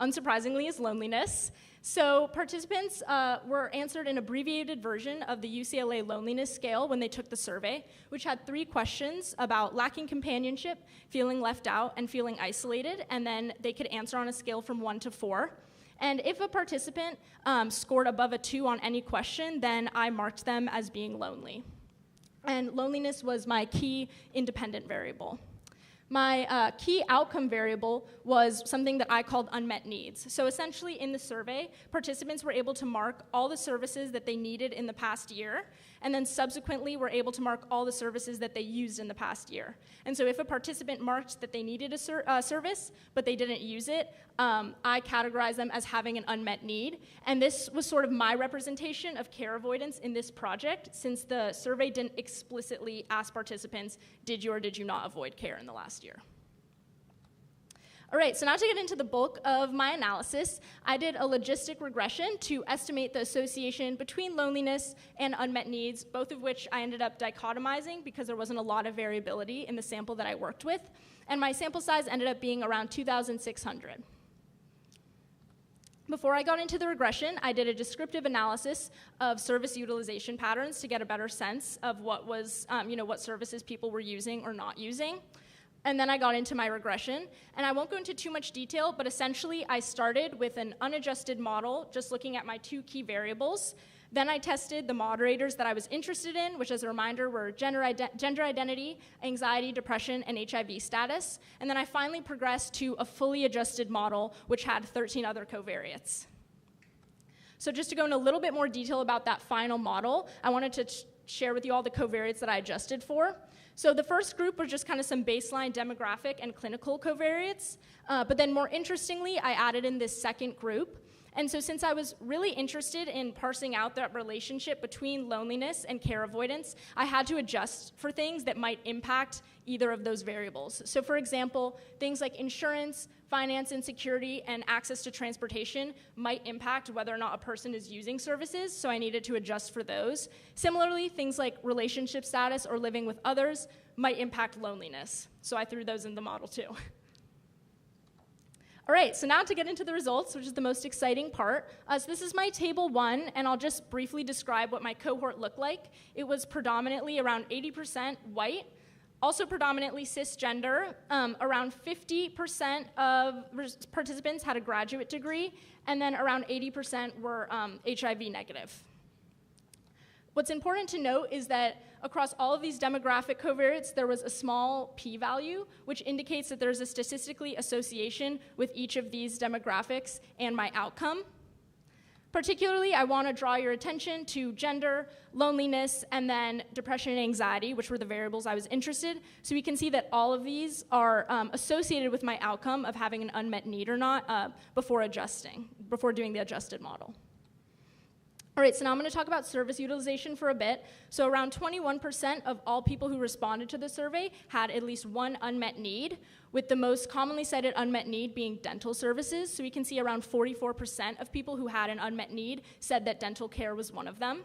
unsurprisingly, is loneliness. So participants were answered an abbreviated version of the UCLA loneliness scale when they took the survey, which had 3 questions about lacking companionship, feeling left out, and feeling isolated, and then they could answer on a scale from 1 to 4. And if a participant scored above a 2 on any question, then I marked them as being lonely. And loneliness was my key independent variable. My key outcome variable was something that I called unmet needs. So essentially in the survey, participants were able to mark all the services that they needed in the past year, and then subsequently were able to mark all the services that they used in the past year. And so if a participant marked that they needed a service, but they didn't use it, I categorized them as having an unmet need. And this was sort of my representation of care avoidance in this project, since the survey didn't explicitly ask participants, did you or did you not avoid care in the last year? All right, so now to get into the bulk of my analysis, I did a logistic regression to estimate the association between loneliness and unmet needs, both of which I ended up dichotomizing because there wasn't a lot of variability in the sample that I worked with, and my sample size ended up being around 2,600. Before I got into the regression, I did a descriptive analysis of service utilization patterns to get a better sense of what was, what services people were using or not using. And then I got into my regression, and I won't go into too much detail, but essentially I started with an unadjusted model, just looking at my two key variables. Then I tested the moderators that I was interested in, which as a reminder were gender identity, anxiety, depression, and HIV status. And then I finally progressed to a fully adjusted model, which had 13 other covariates. So just to go in a little bit more detail about that final model, I wanted to share with you all the covariates that I adjusted for. So the first group were just kind of some baseline demographic and clinical covariates, but then more interestingly, I added in this second group. And so since I was really interested in parsing out that relationship between loneliness and care avoidance, I had to adjust for things that might impact either of those variables. So for example, things like insurance, finance insecurity, and access to transportation might impact whether or not a person is using services, so I needed to adjust for those. Similarly, things like relationship status or living with others might impact loneliness, so I threw those in the model too. All right, so now to get into the results, which is the most exciting part. So this is my table 1, and I'll just briefly describe what my cohort looked like. It was predominantly around 80% white, also predominantly cisgender. Around 50% of participants had a graduate degree, and then around 80% were HIV negative. What's important to note is that across all of these demographic covariates, there was a small p-value, which indicates that there's a statistically association with each of these demographics and my outcome. Particularly, I want to draw your attention to gender, loneliness, and then depression and anxiety, which were the variables I was interested. So we can see that all of these are associated with my outcome of having an unmet need or not before doing the adjusted model. All right, so now I'm going to talk about service utilization for a bit. So around 21% of all people who responded to the survey had at least one unmet need, with the most commonly cited unmet need being dental services. So we can see around 44% of people who had an unmet need said that dental care was one of them.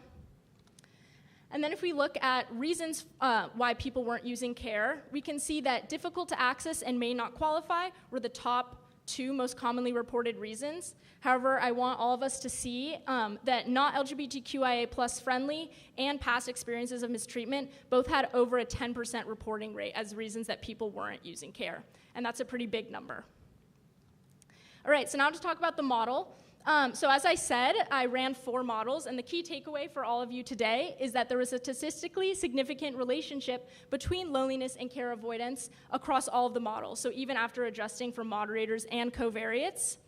And then if we look at reasons why people weren't using care, we can see that difficult to access and may not qualify were the top 2 most commonly reported reasons. However, I want all of us to see that not LGBTQIA+ friendly and past experiences of mistreatment both had over a 10% reporting rate as reasons that people weren't using care. And that's a pretty big number. All right, so now to talk about the model. So as I said, I ran 4 models, and the key takeaway for all of you today is that there was a statistically significant relationship between loneliness and care avoidance across all of the models, so even after adjusting for moderators and covariates.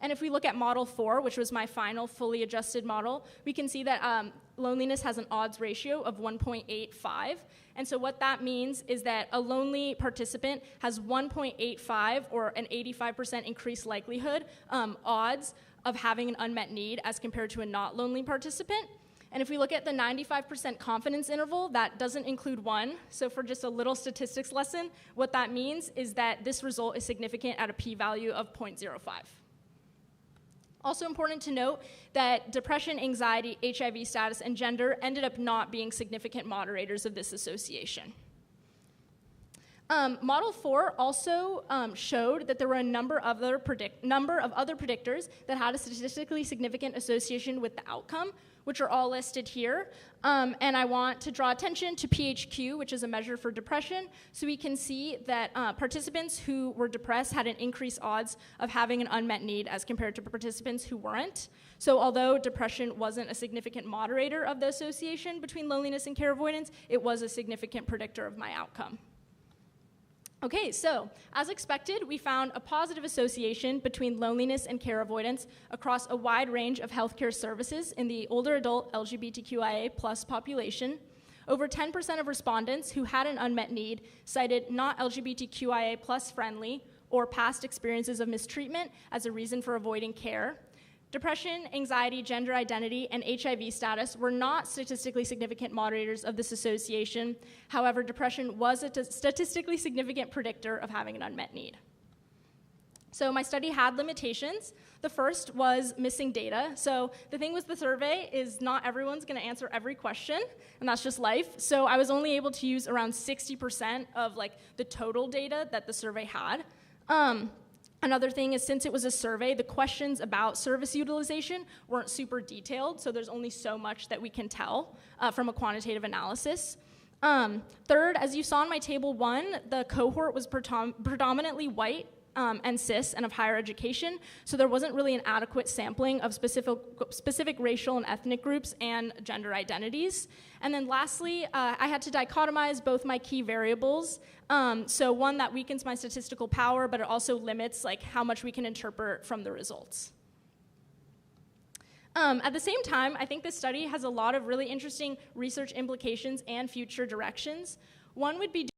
And if we look at model 4, which was my final fully adjusted model, we can see that loneliness has an odds ratio of 1.85. And so what that means is that a lonely participant has 1.85, or an 85% increased likelihood odds of having an unmet need as compared to a not lonely participant. And if we look at the 95% confidence interval, that doesn't include 1. So for just a little statistics lesson, what that means is that this result is significant at a p-value of 0.05. Also important to note that depression, anxiety, HIV status, and gender ended up not being significant moderators of this association. Model 4 also showed that there were a number of other predictors that had a statistically significant association with the outcome, which are all listed here. And I want to draw attention to PHQ, which is a measure for depression, so we can see that participants who were depressed had an increased odds of having an unmet need as compared to participants who weren't. So although depression wasn't a significant moderator of the association between loneliness and care avoidance, it was a significant predictor of my outcome. Okay, so as expected, we found a positive association between loneliness and care avoidance across a wide range of healthcare services in the older adult LGBTQIA+ population. Over 10% of respondents who had an unmet need cited not LGBTQIA+ friendly or past experiences of mistreatment as a reason for avoiding care. Depression, anxiety, gender identity, and HIV status were not statistically significant moderators of this association. However, depression was a statistically significant predictor of having an unmet need. So my study had limitations. The first was missing data. So the thing with the survey is not everyone's going to answer every question, and that's just life. So I was only able to use around 60% of like the total data that the survey had. Another thing is, since it was a survey, the questions about service utilization weren't super detailed, so there's only so much that we can tell from a quantitative analysis. Third, as you saw in my table 1, the cohort was predominantly white and cis and of higher education, so there wasn't really an adequate sampling of specific racial and ethnic groups and gender identities. And then lastly, I had to dichotomize both my key variables. So one that weakens my statistical power, but it also limits like how much we can interpret from the results. At the same time, I think this study has a lot of really interesting research implications and future directions. One would be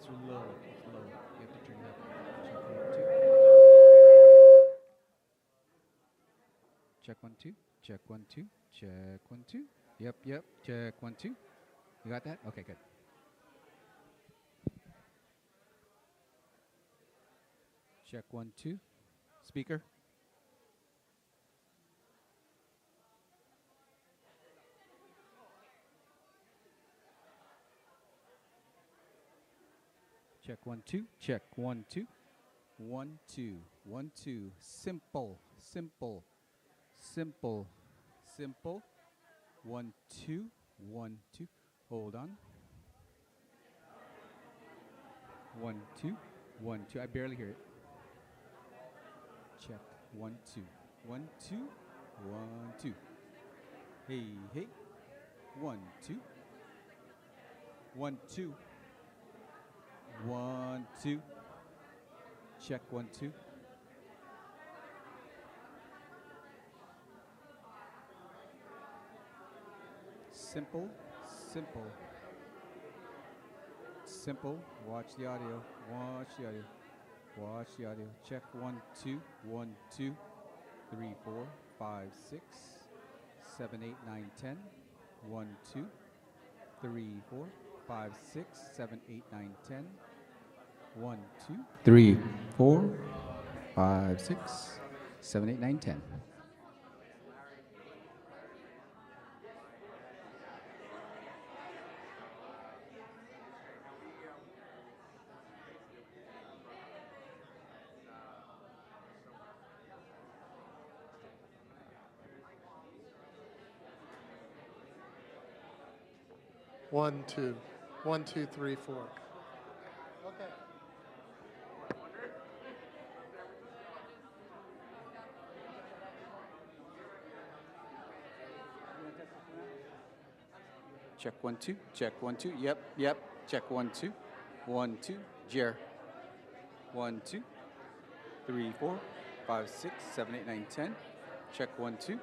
It's low. It's low. You have to turn it up. Check 1 2. Check 1 2. Check 1 2. Yep, yep. Check 1 2. You got that? Okay, good. Check 1 2. Speaker. Check 1 2. Check 1 2. 1 2. 1 2. Simple. Simple. Simple. Simple. 1 2. 1 2. Hold on. 1 2. 1 2. I barely hear it. Check. 1 2. 1 2. 1 2. Hey, hey. 1 2. 1 2. 1 2. Check 1 2. Simple, simple, simple. Watch the audio. Watch the audio. Watch the audio. Check 1 2. 1 2. 3 4 5 6 7 8 9 10. 1 2. 3 4 5 6 7 8 9 10. 1 2 3 4 5 6 7 8 9 10. One, two. 1 2 3 4. Okay. Check 1 2. Check 1 2. Yep, yep. Check 1 2. 1 2. Jer. 1 2. 3 4 5 6 7 8 9 10. Check 1 2.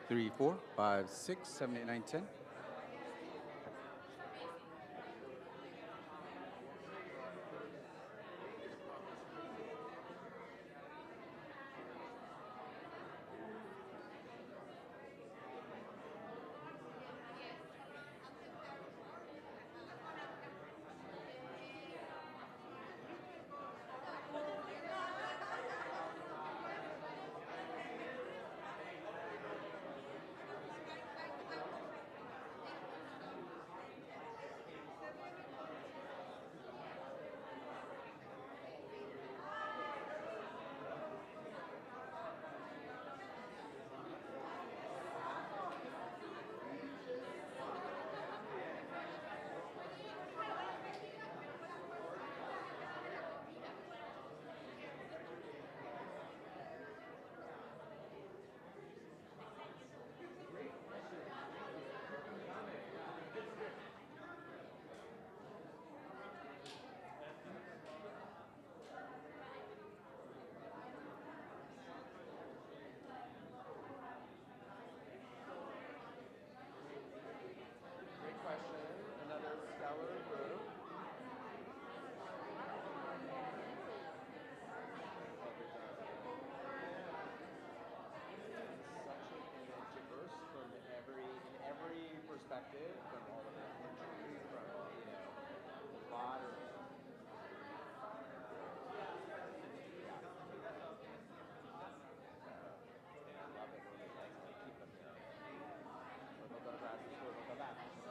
3 4 5 6 7 8 9 10.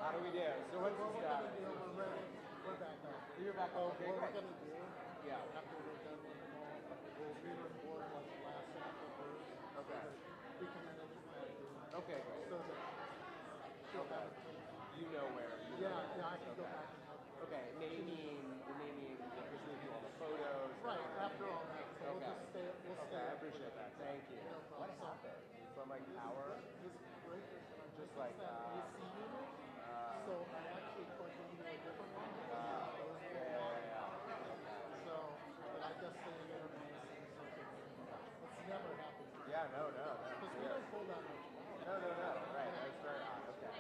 How do we do? So what's the status? We're back on. You're back on. Okay, What we're great. going to do, Yeah. after we're done with them all, we'll re-record like the last sample first. Okay. We can edit it after. Okay, great. So that she'll have it. You know where. Yeah, I can go back and help. Okay, naming, just review all the photos. Right, after all that. So we'll Okay. just stay, we'll Okay, stay. I appreciate that. Thank you. No What problem. happened? From like power? This breaker, Just like, that AC unit. So I actually plugged into a different one. So, but I guess they intermixed and something. It's never happened. Yeah, no. Because we don't pull that much. No. Right, that's very odd. Okay.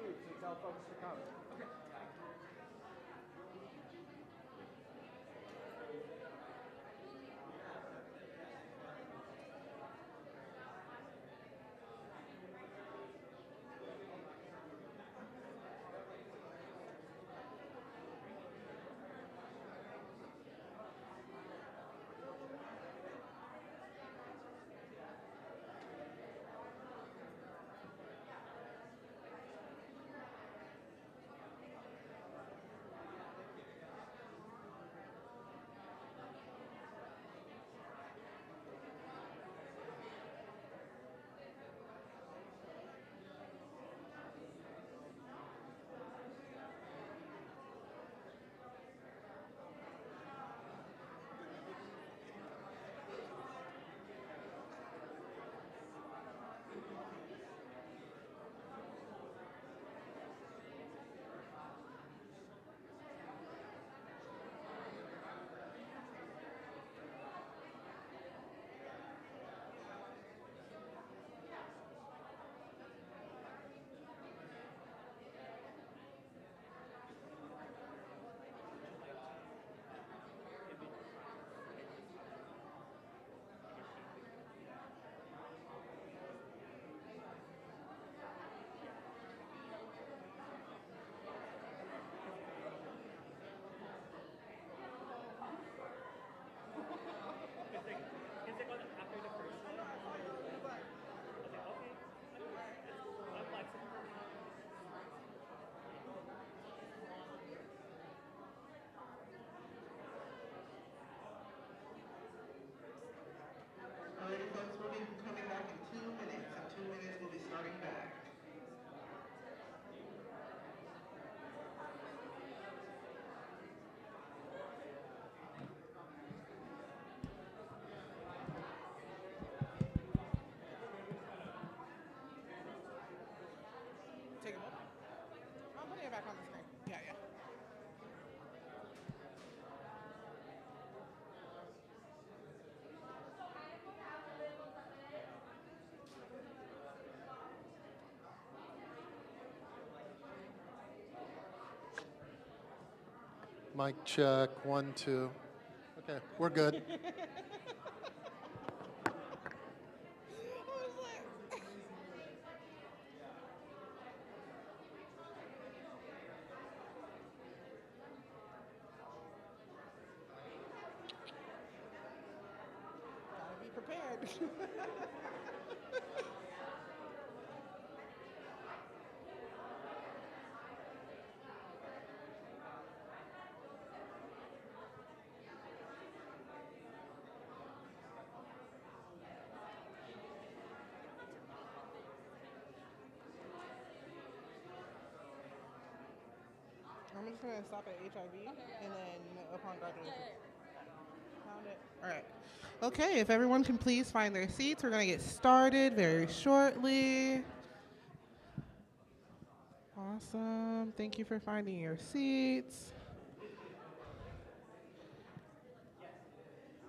food, so tell folks to come. Alrighty, folks, we'll be coming back in 2 minutes. In 2 minutes, we'll be starting back. Take them up. I'm putting it back on the screen. Yeah, yeah. Mic check, 1, 2. Okay, we're good. Gotta be prepared. I'm just gonna stop at HIV and then upon graduation. Found it. All right. Okay, if everyone can please find their seats, we're gonna get started very shortly. Awesome. Thank you for finding your seats.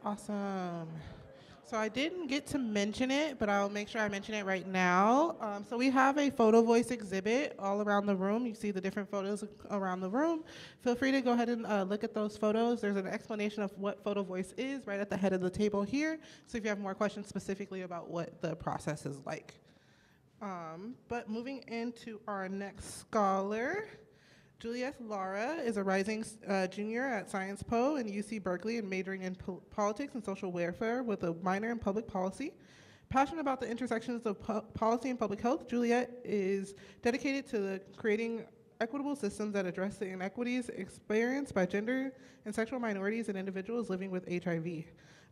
Awesome. So I didn't get to mention it, but I'll make sure I mention it right now. So we have a photo voice exhibit all around the room. You see the different photos around the room. Feel free to go ahead and look at those photos. There's an explanation of what photo voice is right at the head of the table here. So if you have more questions specifically about what the process is like. But moving into our next scholar, Juliette Lara is a rising junior at Science Po in UC Berkeley and majoring in politics and social welfare with a minor in public policy. Passionate about the intersections of policy and public health, Juliette is dedicated to creating equitable systems that address the inequities experienced by gender and sexual minorities and individuals living with HIV.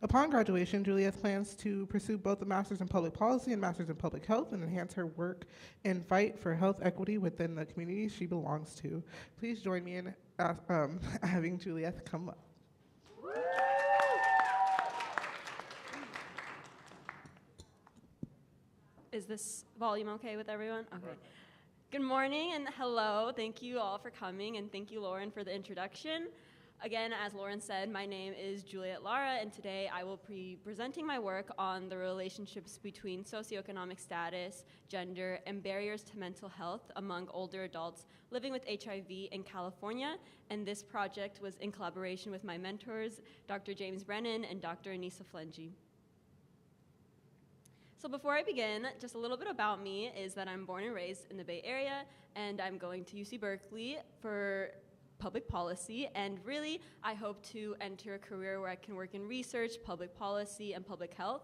Upon graduation, Juliette plans to pursue both a master's in public policy and master's in public health and enhance her work and fight for health equity within the communities she belongs to. Please join me in having Juliette come up. Is this volume okay with everyone? Okay. Good morning and hello. Thank you all for coming, and thank you, Lauren, for the introduction. Again, as Lauren said, my name is Juliet Lara, and today I will be presenting my work on the relationships between socioeconomic status, gender, and barriers to mental health among older adults living with HIV in California. And this project was in collaboration with my mentors, Dr. James Brennan and Dr. Anissa Flengy. So before I begin, just a little bit about me is that I'm born and raised in the Bay Area, and I'm going to UC Berkeley for public policy, and really I hope to enter a career where I can work in research, public policy, and public health,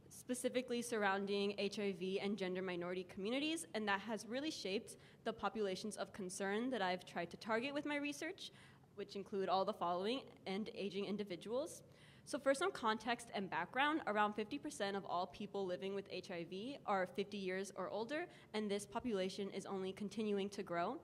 specifically surrounding HIV and gender minority communities, and that has really shaped the populations of concern that I've tried to target with my research, which include all the following: and aging individuals. So for some context and background, around 50% of all people living with HIV are 50 years or older, and this population is only continuing to grow.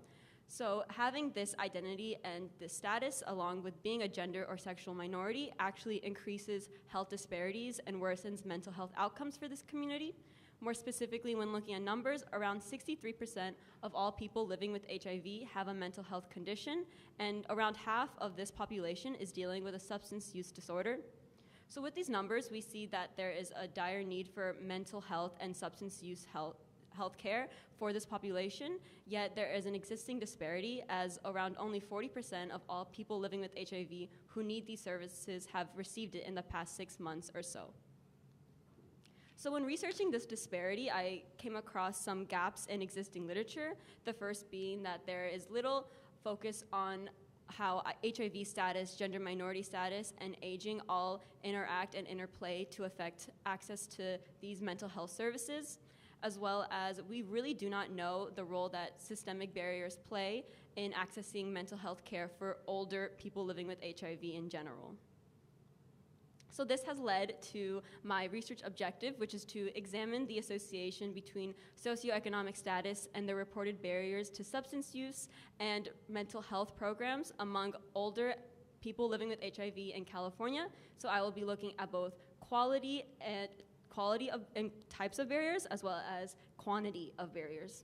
So having this identity and this status, along with being a gender or sexual minority, actually increases health disparities and worsens mental health outcomes for this community. More specifically, when looking at numbers, around 63% of all people living with HIV have a mental health condition, and around half of this population is dealing with a substance use disorder. So with these numbers, we see that there is a dire need for mental health and substance use health care for this population, yet there is an existing disparity, as around only 40% of all people living with HIV who need these services have received it in the past 6 months or so. So when researching this disparity, I came across some gaps in existing literature, the first being that there is little focus on how HIV status, gender minority status, and aging all interact and interplay to affect access to these mental health services, as well as we really do not know the role that systemic barriers play in accessing mental health care for older people living with HIV in general. So this has led to my research objective, which is to examine the association between socioeconomic status and the reported barriers to substance use and mental health programs among older people living with HIV in California. So I will be looking at both quality and types of barriers, as well as quantity of barriers.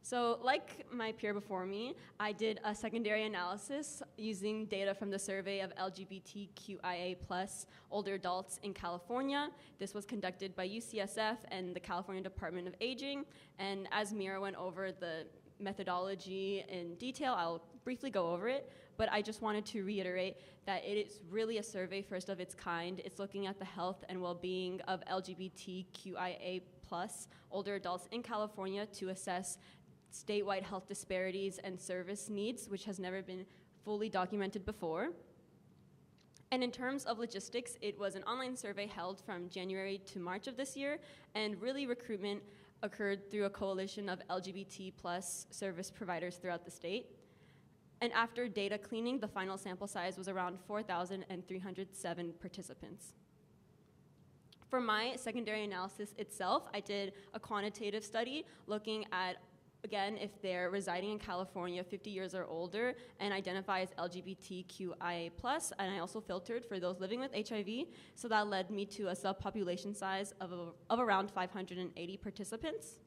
So like my peer before me, I did a secondary analysis using data from the survey of LGBTQIA+ older adults in California. This was conducted by UCSF and the California Department of Aging. And as Mira went over the methodology in detail, I'll briefly go over it, but I just wanted to reiterate that it is really a survey first of its kind. It's looking at the health and well-being of LGBTQIA+ older adults in California to assess statewide health disparities and service needs, which has never been fully documented before. And in terms of logistics, it was an online survey held from January to March of this year, and really recruitment occurred through a coalition of LGBT+ service providers throughout the state. And after data cleaning, the final sample size was around 4,307 participants. For my secondary analysis itself, I did a quantitative study looking at, again, if they're residing in California 50 years or older and identify as LGBTQIA+, and I also filtered for those living with HIV, so that led me to a subpopulation size of around 580 participants.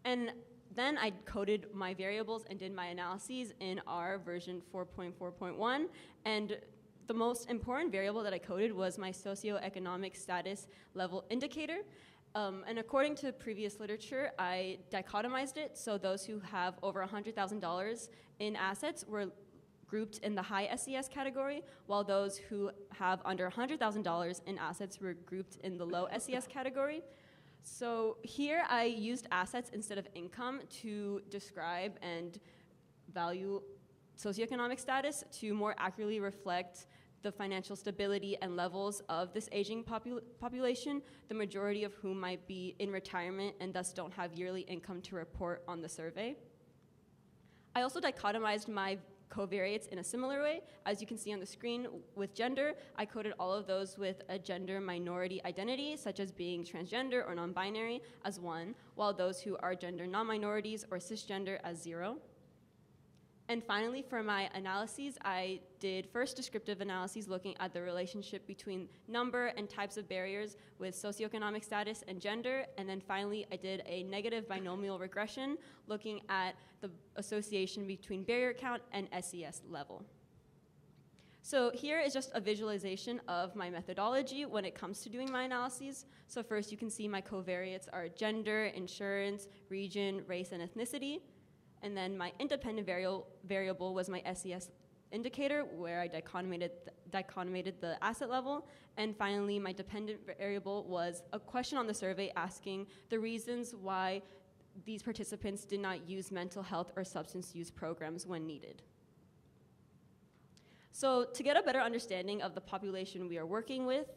And then I coded my variables and did my analyses in R version 4.4.1, and the most important variable that I coded was my socioeconomic status level indicator. And according to previous literature, I dichotomized it, so those who have over $100,000 in assets were grouped in the high SES category, while those who have under $100,000 in assets were grouped in the low SES category. So here I used assets instead of income to describe and value socioeconomic status to more accurately reflect the financial stability and levels of this aging population, the majority of whom might be in retirement and thus don't have yearly income to report on the survey. I also dichotomized my covariates in a similar way. As you can see on the screen with gender, I coded all of those with a gender minority identity, such as being transgender or non-binary, as 1, while those who are gender non-minorities or cisgender as 0. And finally, for my analyses, I did first descriptive analyses looking at the relationship between number and types of barriers with socioeconomic status and gender. And then finally, I did a negative binomial regression looking at the association between barrier count and SES level. So here is just a visualization of my methodology when it comes to doing my analyses. So first you can see my covariates are gender, insurance, region, race, and ethnicity. And then my independent variable was my SES indicator, where I dichotomated the asset level. And finally, my dependent variable was a question on the survey asking the reasons why these participants did not use mental health or substance use programs when needed. So to get a better understanding of the population we are working with,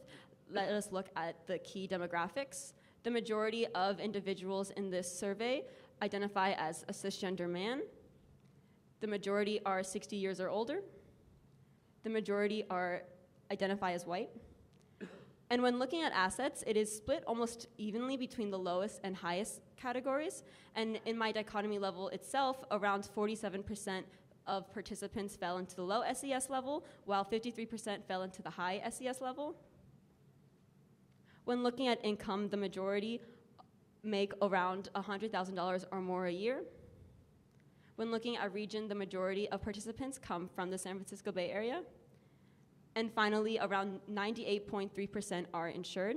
let us look at the key demographics. The majority of individuals in this survey identify as a cisgender man. The majority are 60 years or older. The majority identify as white. And when looking at assets, it is split almost evenly between the lowest and highest categories. And in my dichotomy level itself, around 47% of participants fell into the low SES level, while 53% fell into the high SES level. When looking at income, the majority make around $100,000 or more a year. When looking at region, the majority of participants come from the San Francisco Bay Area. And finally, around 98.3% are insured.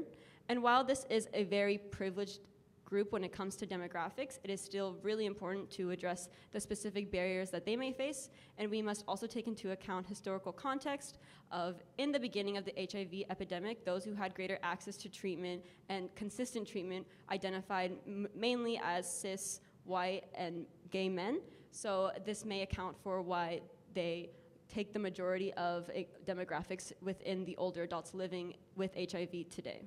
And while this is a very privileged group when it comes to demographics, it is still really important to address the specific barriers that they may face, and we must also take into account historical context of, in the beginning of the HIV epidemic, those who had greater access to treatment and consistent treatment identified mainly as cis, white, and gay men. So this may account for why they take the majority of demographics within the older adults living with HIV today.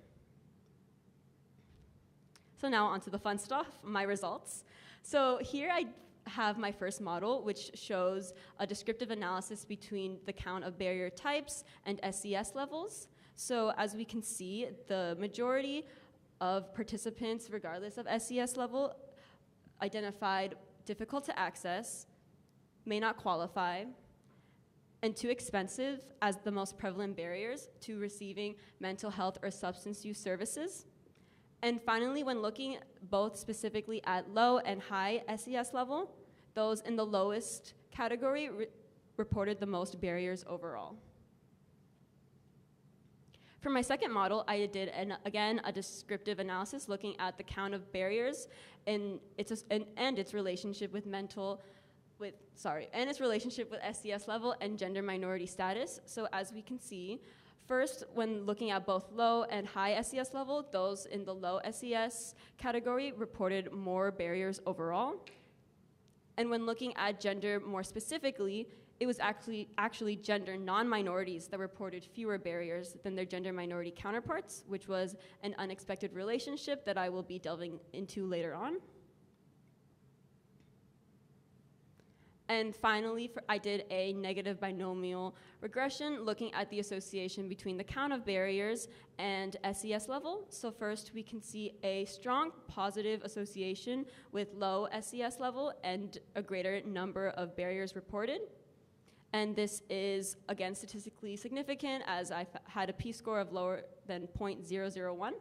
So now onto the fun stuff, my results. So here I have my first model, which shows a descriptive analysis between the count of barrier types and SES levels. So as we can see, the majority of participants, regardless of SES level, identified difficult to access, may not qualify, and too expensive as the most prevalent barriers to receiving mental health or substance use services. And finally, when looking both specifically at low and high SES level, those in the lowest category reported the most barriers overall. For my second model, I did, again, a descriptive analysis looking at the count of barriers and its relationship with its relationship with SES level and gender minority status. So as we can see, first, when looking at both low and high SES level, those in the low SES category reported more barriers overall. And when looking at gender more specifically, it was actually gender non-minorities that reported fewer barriers than their gender minority counterparts, which was an unexpected relationship that I will be delving into later on. And finally, I did a negative binomial regression looking at the association between the count of barriers and SES level. So first, we can see a strong positive association with low SES level and a greater number of barriers reported. And this is, again, statistically significant, as I had a p-score of lower than 0.001.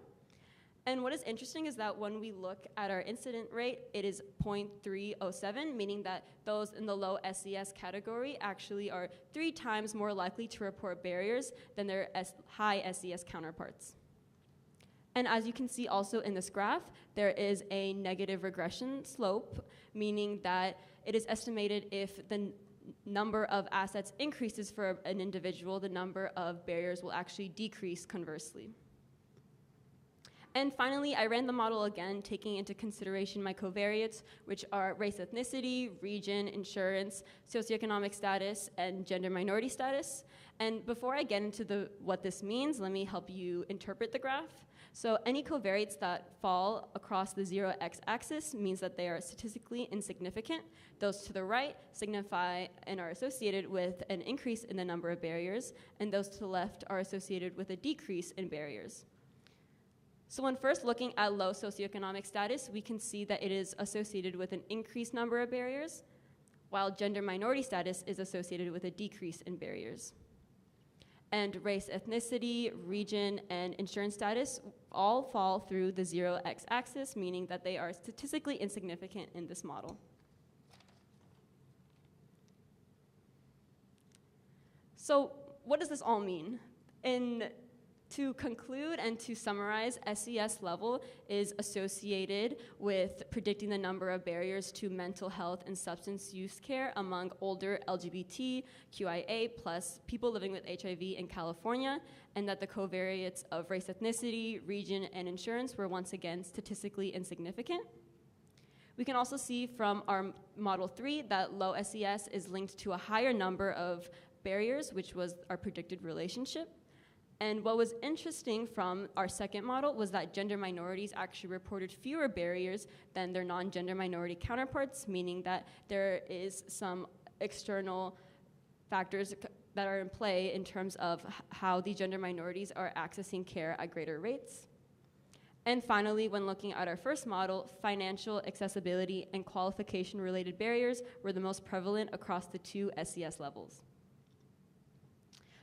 And what is interesting is that when we look at our incident rate, it is 0.307, meaning that those in the low SES category actually are 3 times more likely to report barriers than their high SES counterparts. And as you can see also in this graph, there is a negative regression slope, meaning that it is estimated if the number of assets increases for an individual, the number of barriers will actually decrease conversely. And finally, I ran the model again, taking into consideration my covariates, which are race, ethnicity, region, insurance, socioeconomic status, and gender minority status. And before I get into what this means, let me help you interpret the graph. So any covariates that fall across the 0 x-axis means that they are statistically insignificant. Those to the right signify and are associated with an increase in the number of barriers, and those to the left are associated with a decrease in barriers. So when first looking at low socioeconomic status, we can see that it is associated with an increased number of barriers, while gender minority status is associated with a decrease in barriers. And race, ethnicity, region, and insurance status all fall through the 0 x-axis, meaning that they are statistically insignificant in this model. So what does this all mean? To conclude and to summarize, SES level is associated with predicting the number of barriers to mental health and substance use care among older LGBTQIA plus people living with HIV in California, and that the covariates of race, ethnicity, region, and insurance were once again statistically insignificant. We can also see from our Model 3 that low SES is linked to a higher number of barriers, which was our predicted relationship. And what was interesting from our second model was that gender minorities actually reported fewer barriers than their non-gender minority counterparts, meaning that there is some external factors that are in play in terms of how the gender minorities are accessing care at greater rates. And finally, when looking at our first model, financial accessibility and qualification-related barriers were the most prevalent across the two SES levels.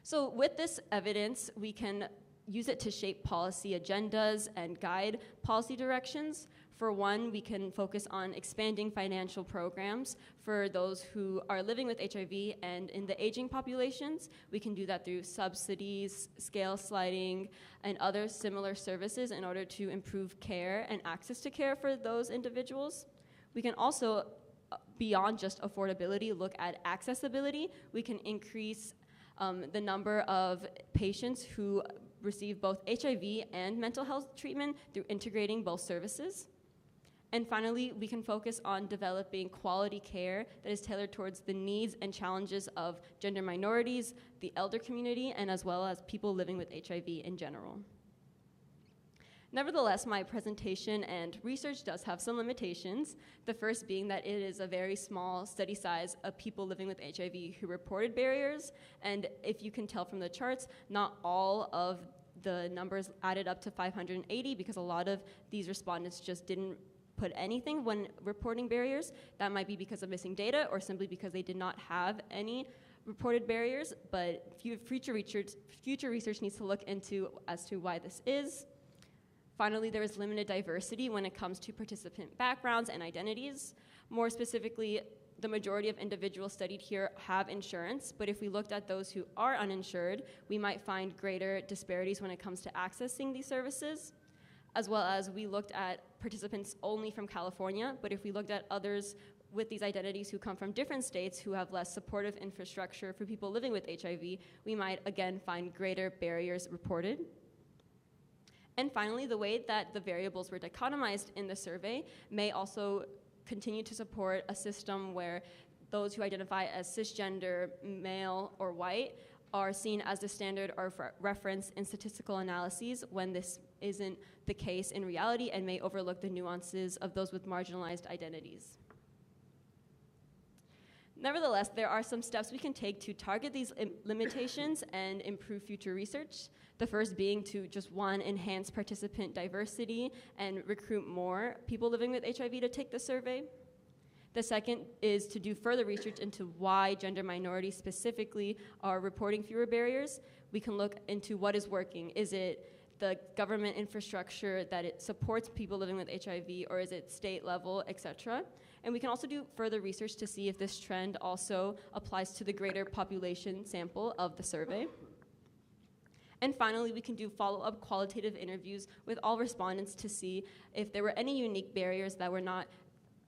So with this evidence, we can use it to shape policy agendas and guide policy directions. For one, we can focus on expanding financial programs for those who are living with HIV, and in the aging populations, we can do that through subsidies, scale sliding, and other similar services in order to improve care and access to care for those individuals. We can also, beyond just affordability, look at accessibility. We can increase the number of patients who receive both HIV and mental health treatment through integrating both services. And finally, we can focus on developing quality care that is tailored towards the needs and challenges of gender minorities, the elder community, and as well as people living with HIV in general. Nevertheless, my presentation and research does have some limitations, the first being that it is a very small study size of people living with HIV who reported barriers, and if you can tell from the charts, not all of the numbers added up to 580 because a lot of these respondents just didn't put anything when reporting barriers. That might be because of missing data or simply because they did not have any reported barriers, but future research needs to look into as to why this is. Finally, there is limited diversity when it comes to participant backgrounds and identities. More specifically, the majority of individuals studied here have insurance, but if we looked at those who are uninsured, we might find greater disparities when it comes to accessing these services, as well as we looked at participants only from California, but if we looked at others with these identities who come from different states who have less supportive infrastructure for people living with HIV, we might again find greater barriers reported. And finally, the way that the variables were dichotomized in the survey may also continue to support a system where those who identify as cisgender, male, or white are seen as the standard or reference in statistical analyses when this isn't the case in reality and may overlook the nuances of those with marginalized identities. Nevertheless, there are some steps we can take to target these limitations and improve future research. The first being to just one, enhance participant diversity and recruit more people living with HIV to take the survey. The second is to do further research into why gender minorities specifically are reporting fewer barriers. We can look into what is working. Is it the government infrastructure that it supports people living with HIV, or is it state level, et cetera? And we can also do further research to see if this trend also applies to the greater population sample of the survey. And finally, we can do follow-up qualitative interviews with all respondents to see if there were any unique barriers that were not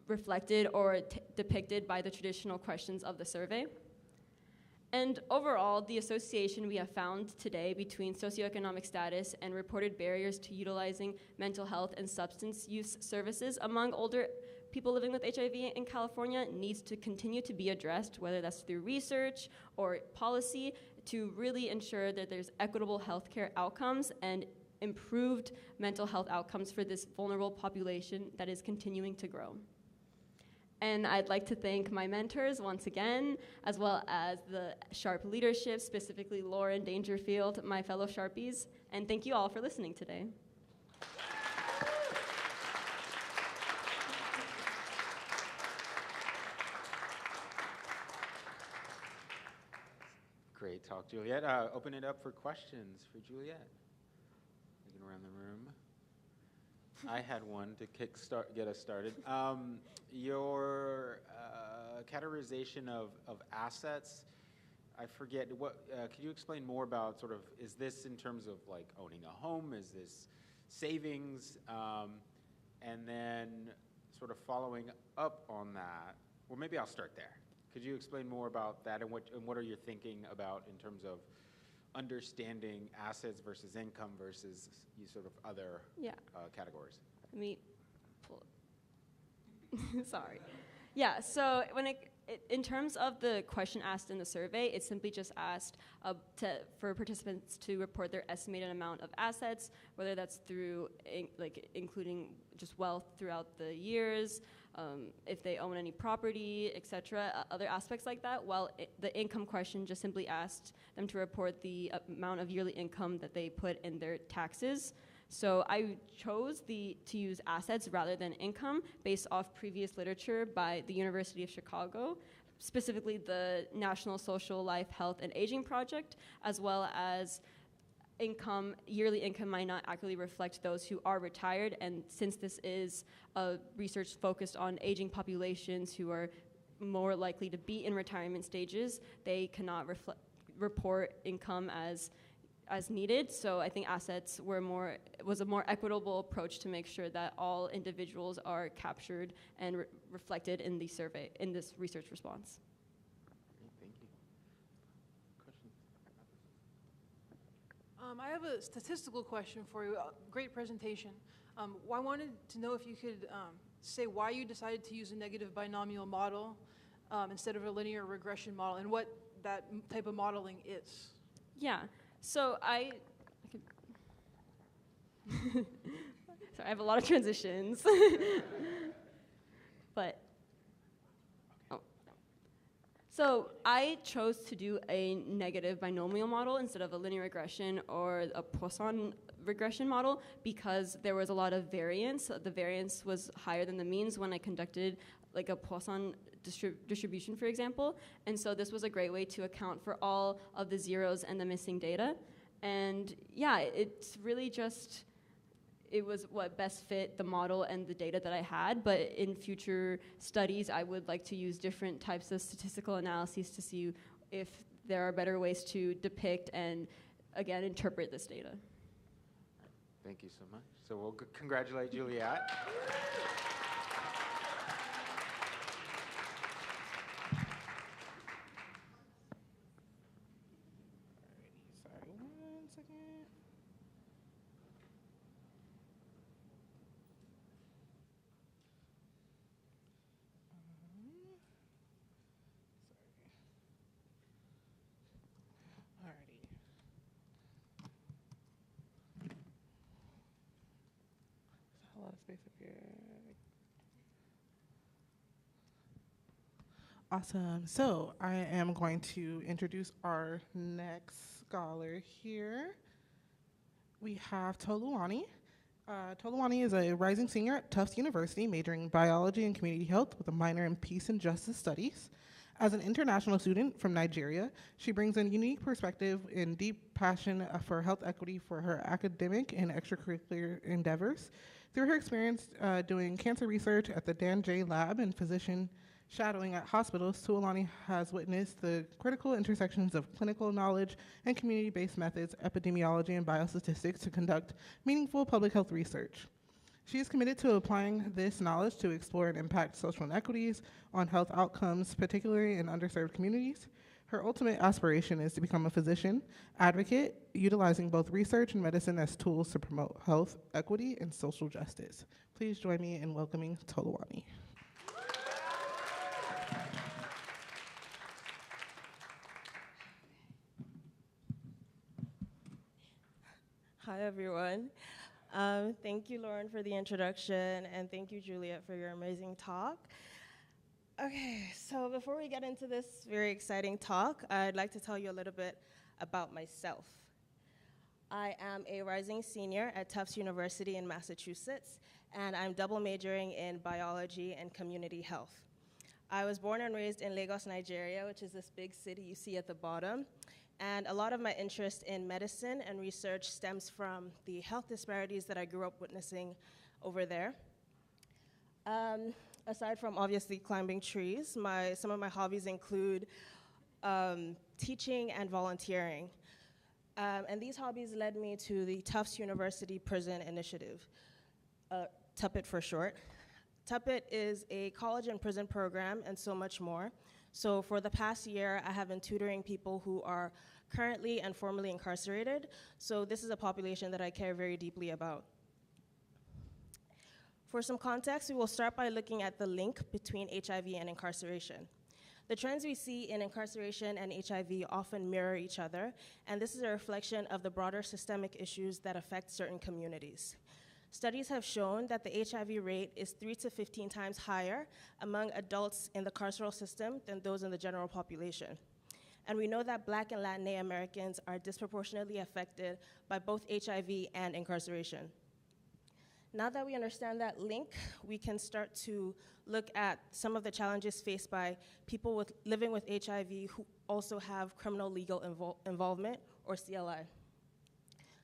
reflected or depicted by the traditional questions of the survey. And overall, the association we have found today between socioeconomic status and reported barriers to utilizing mental health and substance use services among older people living with HIV in California needs to continue to be addressed, whether that's through research or policy, to really ensure that there's equitable healthcare outcomes and improved mental health outcomes for this vulnerable population that is continuing to grow. And I'd like to thank my mentors once again, as well as the Sharp leadership, specifically Lauren Dangerfield, my fellow Sharpies, and thank you all for listening today. Great talk, Juliet. Open it up for questions for Juliet. Looking around the room. I had one to get us started. Your categorization of assets I forget, could you explain more about sort of, is this in terms of like owning a home? Is this savings? And then sort of following up on that, well, maybe I'll start there. Could you explain more about that and what are you thinking about in terms of understanding assets versus income versus you sort of other categories? Let me pull it. Sorry. Yeah, so in terms of the question asked in the survey, it simply just asked for participants to report their estimated amount of assets, whether that's through including just wealth throughout the years, if they own any property, etc., other aspects like that. While the income question just simply asked them to report the amount of yearly income that they put in their taxes. So I chose to use assets rather than income based off previous literature by the University of Chicago, specifically the National Social Life, Health, and Aging Project, as well as yearly income might not accurately reflect those who are retired. And since this is research focused on aging populations who are more likely to be in retirement stages, they cannot report income as needed. So I think assets was a more equitable approach to make sure that all individuals are captured and reflected in the survey, in this research response. Thank you. Question? I have a statistical question for you. Great presentation. I wanted to know if you could say why you decided to use a negative binomial model instead of a linear regression model, and what that type of modeling is. Yeah. So I have a lot of transitions, but so I chose to do a negative binomial model instead of a linear regression or a Poisson regression model because there was a lot of variance. The variance was higher than the means when I conducted like a Poisson distribution, for example. And so this was a great way to account for all of the zeros and the missing data. And yeah, it's really just, it was what best fit the model and the data that I had. But in future studies, I would like to use different types of statistical analyses to see if there are better ways to depict and, again, interpret this data. Thank you so much. So we'll congratulate Juliet. A lot of space up here. Awesome. So I am going to introduce our next scholar here. We have Toluwani. Toluwani is a rising senior at Tufts University, majoring in biology and community health with a minor in peace and justice studies. As an international student from Nigeria, she brings a unique perspective and deep passion for health equity for her academic and extracurricular endeavors. Through her experience doing cancer research at the Dan J Lab and physician shadowing at hospitals, Toluwani has witnessed the critical intersections of clinical knowledge and community-based methods, epidemiology, and biostatistics to conduct meaningful public health research. She is committed to applying this knowledge to explore and impact social inequities on health outcomes, particularly in underserved communities. Her ultimate aspiration is to become a physician advocate, utilizing both research and medicine as tools to promote health equity and social justice. Please join me in welcoming Toluwani. Hi, everyone. Thank you, Lauren, for the introduction, and thank you, Juliet, for your amazing talk. Okay, so before we get into this very exciting talk, I'd like to tell you a little bit about myself. I am a rising senior at Tufts University in Massachusetts, and I'm double majoring in biology and community health. I was born and raised in Lagos, Nigeria, which is this big city you see at the bottom. And a lot of my interest in medicine and research stems from the health disparities that I grew up witnessing over there. Aside from obviously climbing trees, some of my hobbies include teaching, and volunteering. And these hobbies led me to the Tufts University Prison Initiative, TUPIT for short. TUPIT is a college and prison program and so much more. So for the past year, I have been tutoring people who are currently and formerly incarcerated. So this is a population that I care very deeply about. For some context, we will start by looking at the link between HIV and incarceration. The trends we see in incarceration and HIV often mirror each other, and this is a reflection of the broader systemic issues that affect certain communities. Studies have shown that the HIV rate is 3 to 15 times higher among adults in the carceral system than those in the general population. And we know that Black and Latinx Americans are disproportionately affected by both HIV and incarceration. Now that we understand that link, we can start to look at some of the challenges faced by people living with HIV who also have criminal legal involvement, or CLI.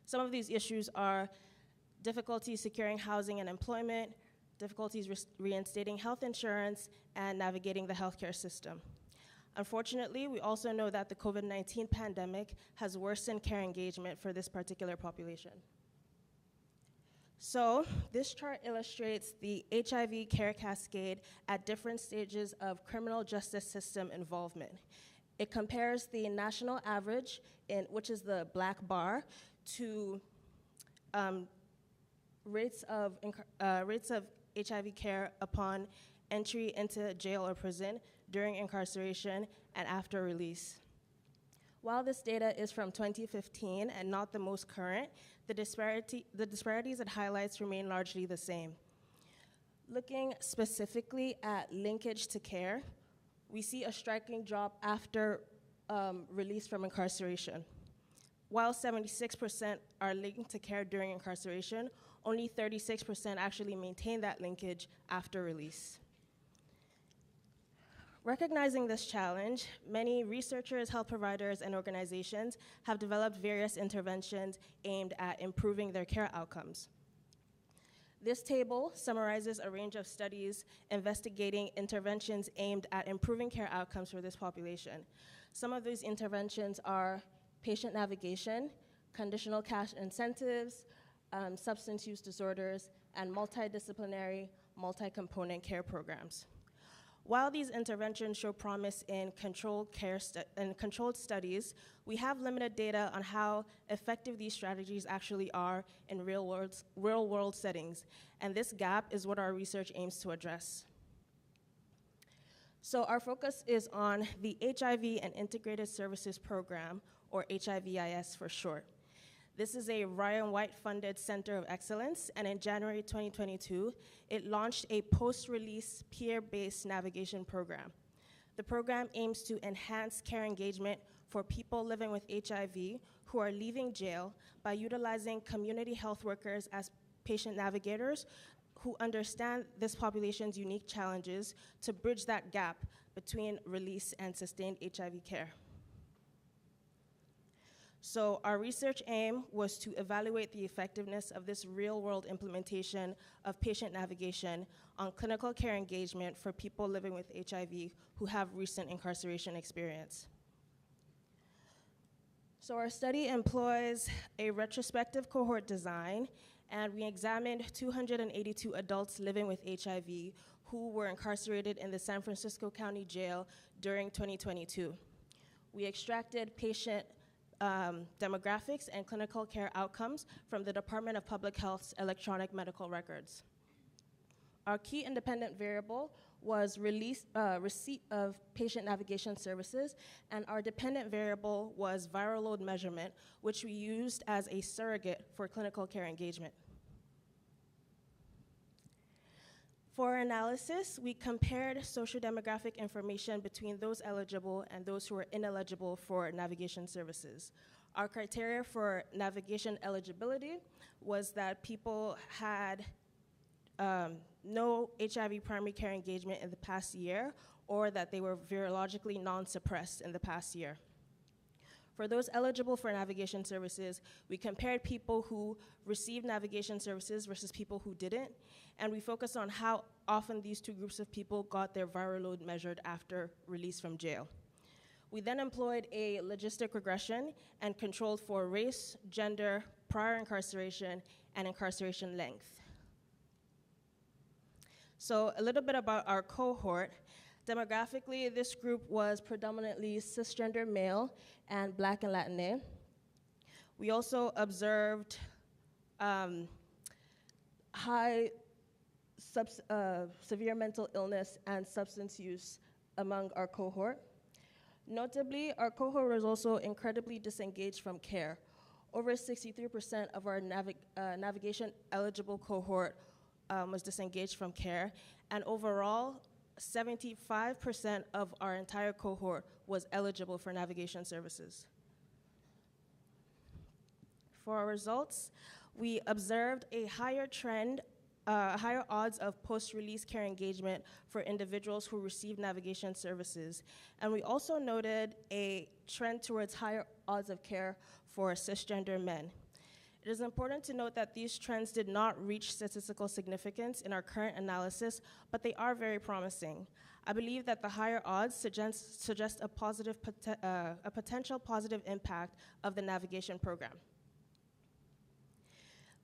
Some of these issues are difficulties securing housing and employment, difficulties reinstating health insurance, and navigating the healthcare system. Unfortunately, we also know that the COVID-19 pandemic has worsened care engagement for this particular population. So this chart illustrates the HIV care cascade at different stages of criminal justice system involvement. It compares the national average, which is the black bar, to rates of HIV care upon entry into jail or prison during incarceration and after release. While this data is from 2015 and not the most current, the disparities it highlights remain largely the same. Looking specifically at linkage to care, we see a striking drop after release from incarceration. While 76% are linked to care during incarceration, only 36% actually maintain that linkage after release. Recognizing this challenge, many researchers, health providers, and organizations have developed various interventions aimed at improving their care outcomes. This table summarizes a range of studies investigating interventions aimed at improving care outcomes for this population. Some of these interventions are patient navigation, conditional cash incentives, substance use disorders, and multidisciplinary, multi-component care programs. While these interventions show promise in controlled studies, we have limited data on how effective these strategies actually are in real-world settings, and this gap is what our research aims to address. So our focus is on the HIV and Integrated Services Program, or HIVIS for short. This is a Ryan White-funded Center of Excellence, and in January 2022, it launched a post-release peer-based navigation program. The program aims to enhance care engagement for people living with HIV who are leaving jail by utilizing community health workers as patient navigators who understand this population's unique challenges to bridge that gap between release and sustained HIV care. So our research aim was to evaluate the effectiveness of this real-world implementation of patient navigation on clinical care engagement for people living with HIV who have recent incarceration experience. So our study employs a retrospective cohort design, and we examined 282 adults living with HIV who were incarcerated in the San Francisco County Jail during 2022. We extracted patient demographics and clinical care outcomes from the Department of Public Health's electronic medical records. Our key independent variable was receipt of patient navigation services, and our dependent variable was viral load measurement, which we used as a surrogate for clinical care engagement. For our analysis, we compared sociodemographic information between those eligible and those who were ineligible for navigation services. Our criteria for navigation eligibility was that people had no HIV primary care engagement in the past year, or that they were virologically non-suppressed in the past year. For those eligible for navigation services, we compared people who received navigation services versus people who didn't, and we focused on how often these two groups of people got their viral load measured after release from jail. We then employed a logistic regression and controlled for race, gender, prior incarceration, and incarceration length. So a little bit about our cohort. Demographically, this group was predominantly cisgender male and Black and Latina. We also observed high severe mental illness and substance use among our cohort. Notably, our cohort was also incredibly disengaged from care. Over 63% of our navigation-eligible cohort was disengaged from care, and overall, 75% of our entire cohort was eligible for navigation services. For our results, we observed a higher trend, higher odds of post-release care engagement for individuals who received navigation services. And we also noted a trend towards higher odds of care for cisgender men. It is important to note that these trends did not reach statistical significance in our current analysis, but they are very promising. I believe that the higher odds suggest a potential positive impact of the navigation program.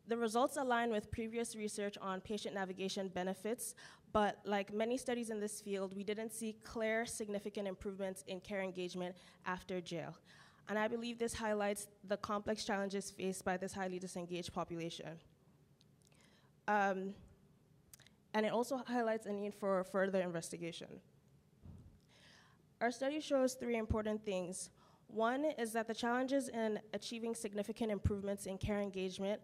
The results align with previous research on patient navigation benefits, but like many studies in this field, we didn't see clear, significant improvements in care engagement after jail. And I believe this highlights the complex challenges faced by this highly disengaged population. And it also highlights a need for further investigation. Our study shows three important things. One is that the challenges in achieving significant improvements in care engagement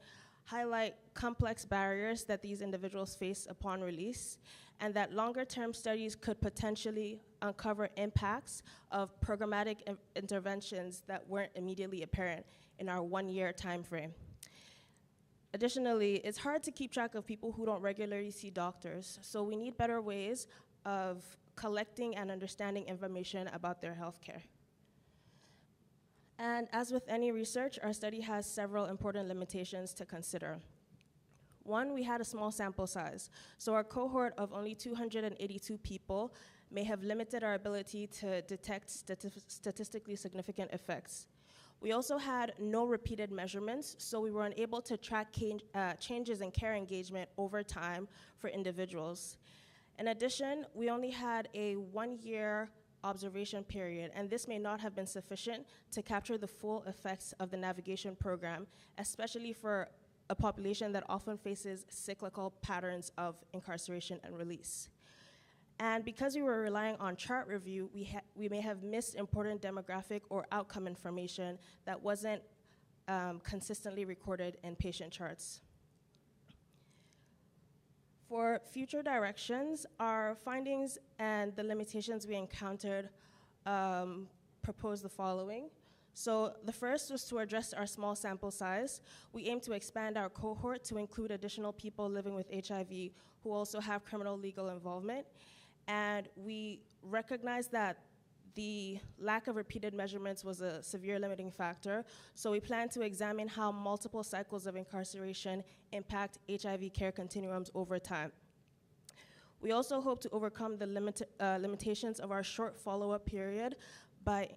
highlight complex barriers that these individuals face upon release, and that longer-term studies could potentially uncover impacts of programmatic interventions that weren't immediately apparent in our one-year time frame. Additionally, it's hard to keep track of people who don't regularly see doctors, so we need better ways of collecting and understanding information about their health care. And as with any research, our study has several important limitations to consider. One, we had a small sample size, so our cohort of only 282 people may have limited our ability to detect statistically significant effects. We also had no repeated measurements, so we were unable to track changes in care engagement over time for individuals. In addition, we only had a one-year observation period, and this may not have been sufficient to capture the full effects of the navigation program, especially for a population that often faces cyclical patterns of incarceration and release. And because we were relying on chart review, we may have missed important demographic or outcome information that wasn't consistently recorded in patient charts. For future directions, our findings and the limitations we encountered propose the following. So the first was to address our small sample size. We aim to expand our cohort to include additional people living with HIV who also have criminal legal involvement. And we recognize that the lack of repeated measurements was a severe limiting factor, so we plan to examine how multiple cycles of incarceration impact HIV care continuums over time. We also hope to overcome the limitations of our short follow-up period by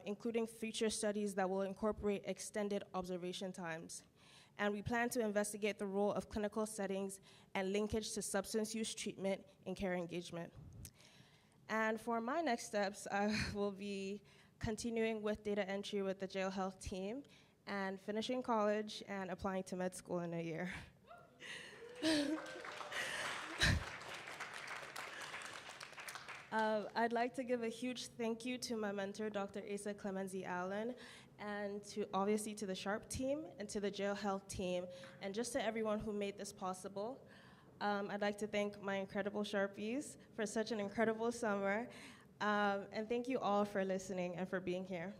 including future studies that will incorporate extended observation times. And we plan to investigate the role of clinical settings and linkage to substance use treatment in care engagement. And for my next steps, I will be continuing with data entry with the jail health team and finishing college and applying to med school in a year. I'd like to give a huge thank you to my mentor, Dr. Asa Clemenzi Allen, and obviously to the Sharp team and to the jail health team, and just to everyone who made this possible. I'd like to thank my incredible Sharpies for such an incredible summer, and thank you all for listening and for being here.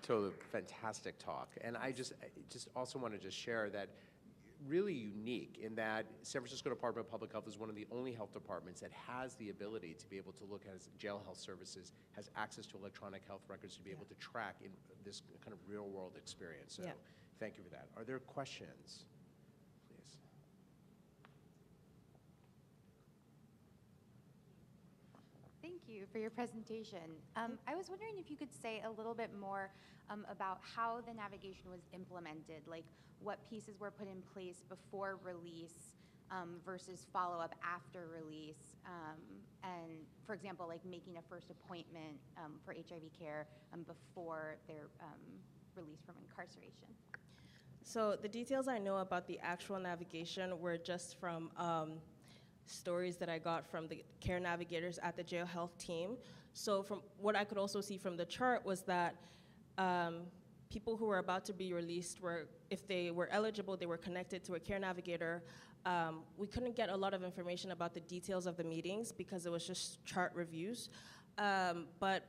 So fantastic talk, and I just also want to just share that really unique in that San Francisco Department of Public Health is one of the only health departments that has the ability to be able to look at jail health services, has access to electronic health records to be able to track in this kind of real world experience. So thank you for that. Are there questions, please? you for your presentation. I was wondering if you could say a little bit more about how the navigation was implemented, like what pieces were put in place before release versus follow-up after release, and for example, like making a first appointment for HIV care before they're released from incarceration. So the details I know about the actual navigation were just from stories that I got from the care navigators at the jail health team. So from what I could also see from the chart was that people who were about to be released were, if they were eligible, they were connected to a care navigator. We couldn't get a lot of information about the details of the meetings because it was just chart reviews. But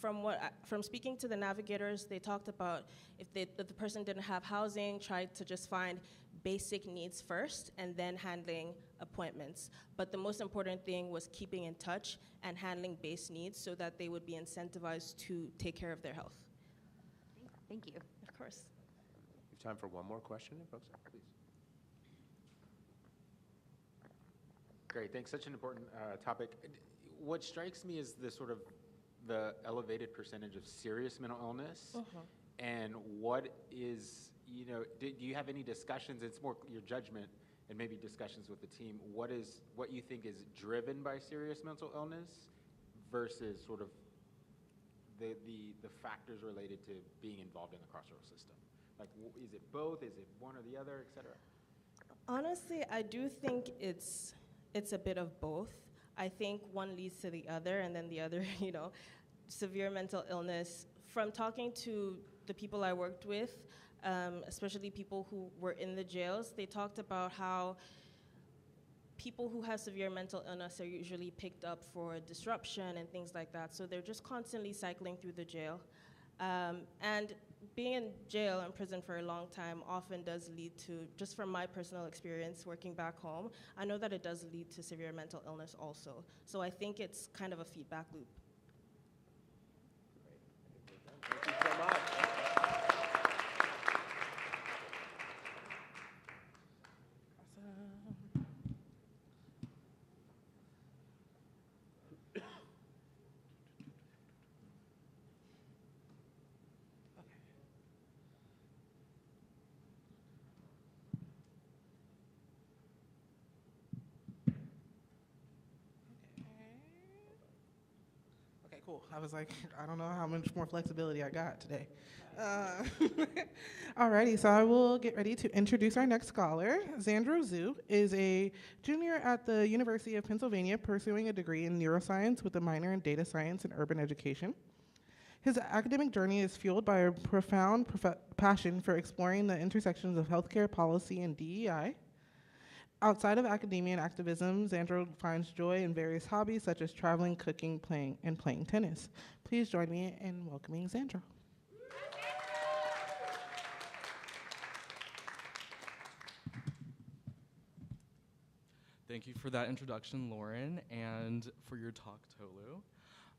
from speaking to the navigators, they talked about if the person didn't have housing, tried to just find basic needs first and then handling appointments. But the most important thing was keeping in touch and handling base needs so that they would be incentivized to take care of their health. Thank you. Of course. We have time for one more question, folks, please. Great, thanks. Such an important topic. What strikes me is the elevated percentage of serious mental illness, and what is, do you have any discussions? It's more your judgment and maybe discussions with the team. What you think is driven by serious mental illness versus sort of the factors related to being involved in the carceral system? Like, is it both? Is it one or the other, et cetera? Honestly, I do think it's a bit of both. I think one leads to the other, and then the other, severe mental illness. From talking to the people I worked with, especially people who were in the jails, they talked about how people who have severe mental illness are usually picked up for disruption and things like that. So they're just constantly cycling through the jail. And being in jail and prison for a long time often does lead to, just from my personal experience working back home, I know that it does lead to severe mental illness also. So I think it's kind of a feedback loop. Thank you so much. Okay, cool. I was like, I don't know how much more flexibility I got today. Alrighty, so I will get ready to introduce our next scholar. Xandro Zhu is a junior at the University of Pennsylvania pursuing a degree in neuroscience with a minor in data science and urban education. His academic journey is fueled by a profound passion for exploring the intersections of healthcare policy and DEI. Outside of academia and activism, Xandro finds joy in various hobbies such as traveling, cooking, playing tennis. Please join me in welcoming Xandro. Thank you for that introduction, Lauren, and for your talk, Tolu.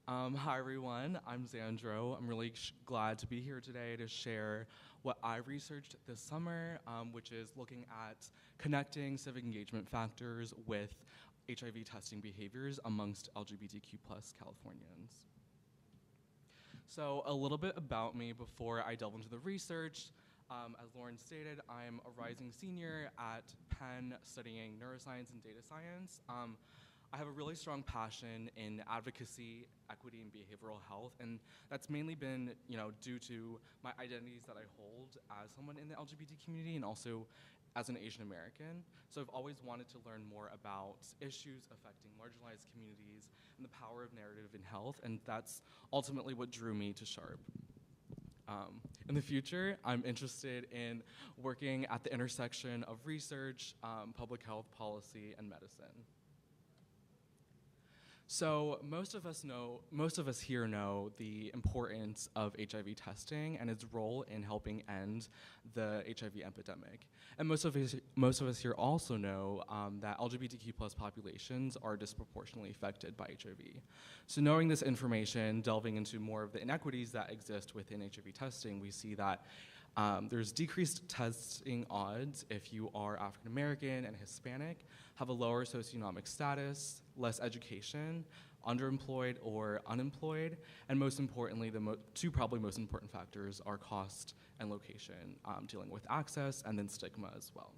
Hi, everyone. I'm Xandro. I'm really glad to be here today to share what I researched this summer, which is looking at connecting civic engagement factors with HIV testing behaviors amongst LGBTQ+ Californians. So a little bit about me before I delve into the research. As Lauren stated, I'm a rising senior at Penn studying neuroscience and data science. I have a really strong passion in advocacy, equity, and behavioral health, and that's mainly been, due to my identities that I hold as someone in the LGBT community and also as an Asian American. So I've always wanted to learn more about issues affecting marginalized communities and the power of narrative in health, and that's ultimately what drew me to Sharp. In the future, I'm interested in working at the intersection of research, public health policy, and medicine. So most of us here know the importance of HIV testing and its role in helping end the HIV epidemic. And most of us here also know that LGBTQ+ populations are disproportionately affected by HIV. So knowing this information, delving into more of the inequities that exist within HIV testing, we see that there's decreased testing odds if you are African American and Hispanic, have a lower socioeconomic status, less education, underemployed or unemployed, and most importantly, the two probably most important factors are cost and location, dealing with access and then stigma as well.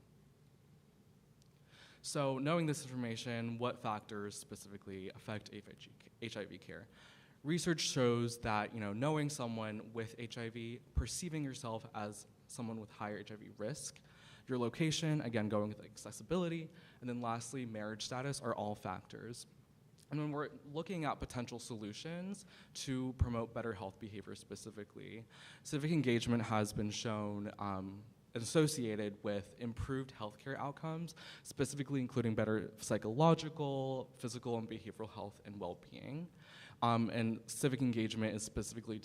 So knowing this information, what factors specifically affect HIV care? Research shows that knowing someone with HIV, perceiving yourself as someone with higher HIV risk, your location, again going with accessibility, and then lastly marriage status are all factors. And when we're looking at potential solutions to promote better health behavior specifically, civic engagement has been shown associated with improved healthcare outcomes, specifically including better psychological, physical, and behavioral health and well-being. And civic engagement is specifically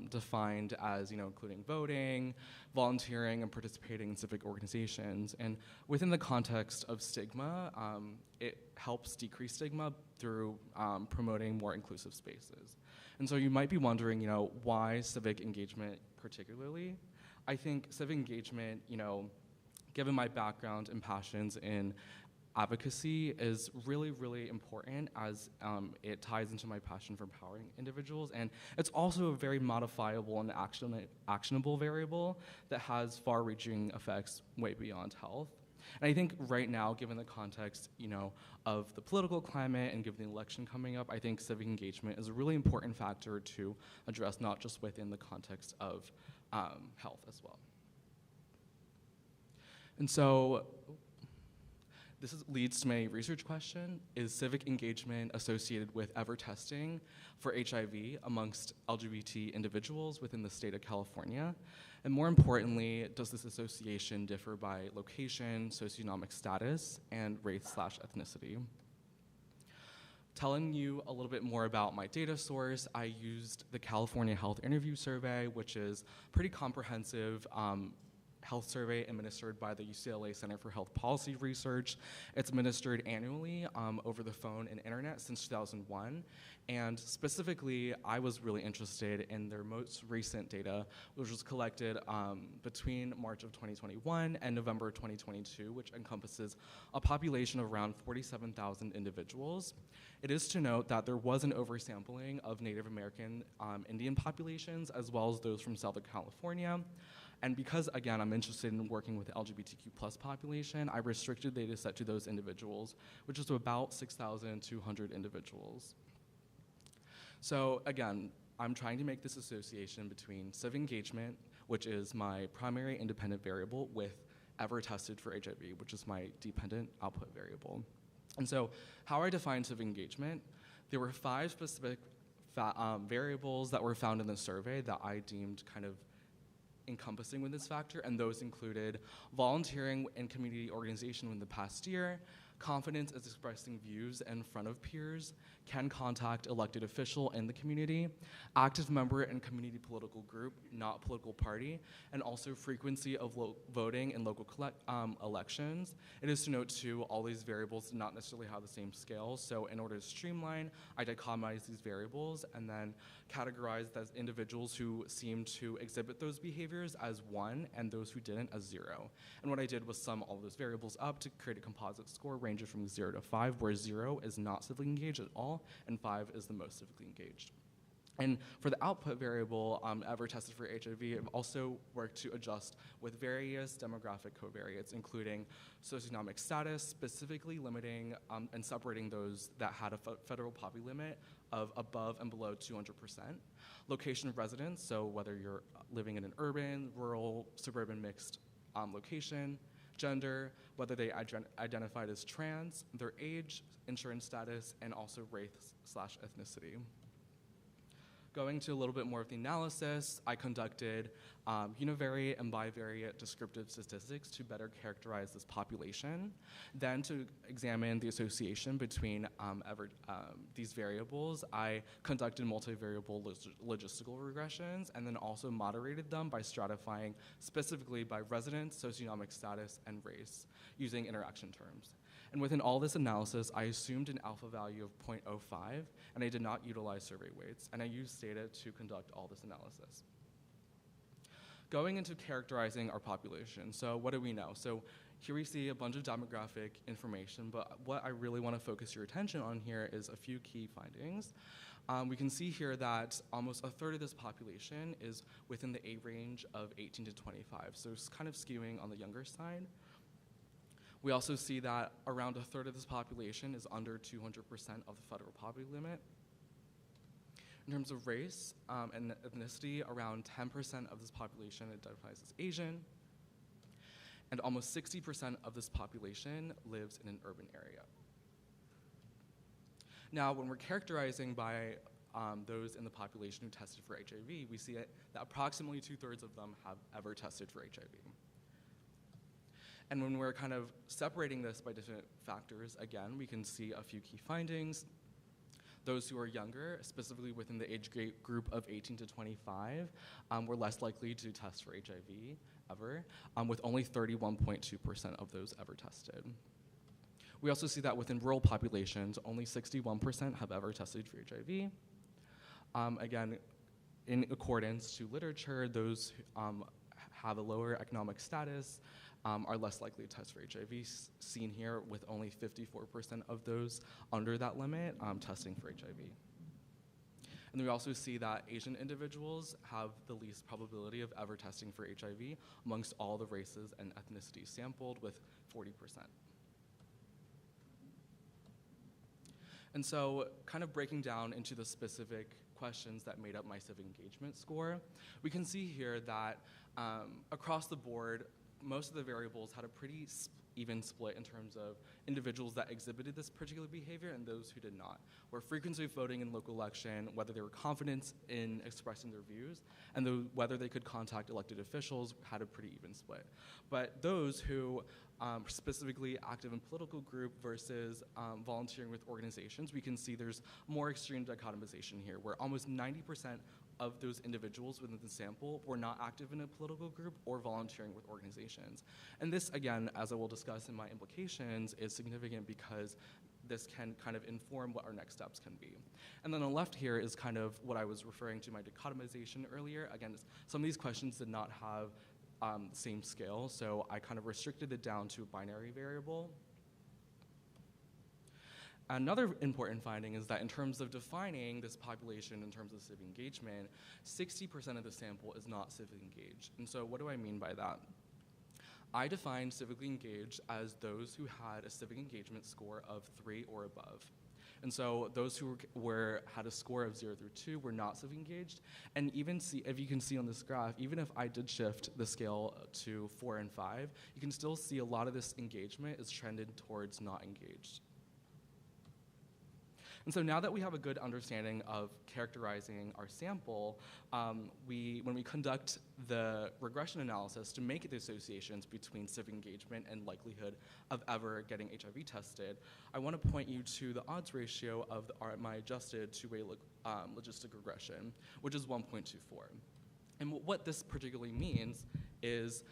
defined as including voting, volunteering, and participating in civic organizations. And within the context of stigma, it helps decrease stigma through promoting more inclusive spaces. And so you might be wondering, why civic engagement particularly? I think civic engagement, given my background and passions in advocacy, is really, really important as it ties into my passion for empowering individuals. And it's also a very modifiable and actionable variable that has far-reaching effects way beyond health. And I think right now, given the context, of the political climate and given the election coming up, I think civic engagement is a really important factor to address, not just within the context of health as well. And so this leads to my research question: is civic engagement associated with ever testing for HIV amongst LGBT individuals within the state of California? And more importantly, does this association differ by location, socioeconomic status, and race/ethnicity? Telling you a little bit more about my data source, I used the California Health Interview Survey, which is pretty comprehensive health survey administered by the UCLA Center for Health Policy Research. It's administered annually over the phone and internet since 2001. And specifically, I was really interested in their most recent data, which was collected between March of 2021 and November 2022, which encompasses a population of around 47,000 individuals. It is to note that there was an oversampling of Native American Indian populations, as well as those from Southern California. And because, again, I'm interested in working with the LGBTQ+ population, I restricted the data set to those individuals, which is about 6,200 individuals. So again, I'm trying to make this association between civic engagement, which is my primary independent variable, with ever tested for HIV, which is my dependent output variable. And so how I define civic engagement, there were 5 specific variables that were found in the survey that I deemed kind of encompassing with this factor, and those included volunteering in community organization in the past year, confidence as expressing views in front of peers, can contact elected official in the community, active member in community political group, not political party, and also frequency of voting in local elections. It is to note too, all these variables do not necessarily have the same scale, so in order to streamline, I dichotomized these variables and then categorized as individuals who seemed to exhibit those behaviors as 1 and those who didn't as 0. And what I did was sum all those variables up to create a composite score ranging from 0 to 5, where 0 is not civically engaged at all, and 5 is the most civically engaged. And for the output variable, ever tested for HIV, I've also worked to adjust with various demographic covariates, including socioeconomic status, specifically limiting and separating those that had a federal poverty limit of above and below 200%. Location of residence, so whether you're living in an urban, rural, suburban mixed location, gender, whether they identified as trans, their age, insurance status, and also race/ethnicity. Going to a little bit more of the analysis, I conducted univariate and bivariate descriptive statistics to better characterize this population. Then to examine the association between these variables, I conducted multivariable logistical regressions and then also moderated them by stratifying specifically by residence, socioeconomic status, and race using interaction terms. And within all this analysis, I assumed an alpha value of 0.05, and I did not utilize survey weights, and I used data to conduct all this analysis. Going into characterizing our population, so what do we know? So Here we see a bunch of demographic information, but what I really want to focus your attention on here is a few key findings. We can see here that almost a third of this population is within the age range of 18 to 25, so it's kind of skewing on the younger side. We also see that around a third of this population is under 200% of the federal poverty limit. In terms of race and ethnicity, around 10% of this population identifies as Asian, and almost 60% of this population lives in an urban area. Now, when we're characterizing by those in the population who tested for HIV, we see that approximately 2/3 of them have ever tested for HIV. And when we're kind of separating this by different factors, again, we can see a few key findings. Those who are younger, specifically within the age group of 18 to 25, were less likely to test for HIV ever, with only 31.2% of those ever tested. We also see that within rural populations, only 61% have ever tested for HIV. Again, in accordance to literature, those who have a lower economic status are less likely to test for HIV, seen here with only 54% of those under that limit testing for HIV. And we also see that Asian individuals have the least probability of ever testing for HIV amongst all the races and ethnicities sampled, with 40%. And so, kind of breaking down into the specific questions that made up my civic engagement score, we can see here that across the board, most of the variables had a pretty even split in terms of individuals that exhibited this particular behavior and those who did not, where frequency of voting in local election, whether they were confident in expressing their views, and whether they could contact elected officials had a pretty even split. But those who specifically active in political group versus volunteering with organizations, we can see there's more extreme dichotomization here, where almost 90% of those individuals within the sample were not active in a political group or volunteering with organizations. And this, again, as I will discuss in my implications, is significant because this can kind of inform what our next steps can be. And then on the left here is kind of what I was referring to my dichotomization earlier. Again, some of these questions did not have the same scale, so I kind of restricted it down to a binary variable. Another important finding is that in terms of defining this population in terms of civic engagement, 60% of the sample is not civically engaged. And so what do I mean by that? I defined civically engaged as those who had a civic engagement score of 3 or above. And so those who had a score of 0 through 2 were not civically engaged. And even if you can see on this graph, even if I did shift the scale to 4 and 5, you can still see a lot of this engagement is trended towards not engaged. And so now that we have a good understanding of characterizing our sample, when we conduct the regression analysis to make the associations between civic engagement and likelihood of ever getting HIV tested, I want to point you to the odds ratio of my adjusted two-way logistic regression, which is 1.24. And what this particularly means is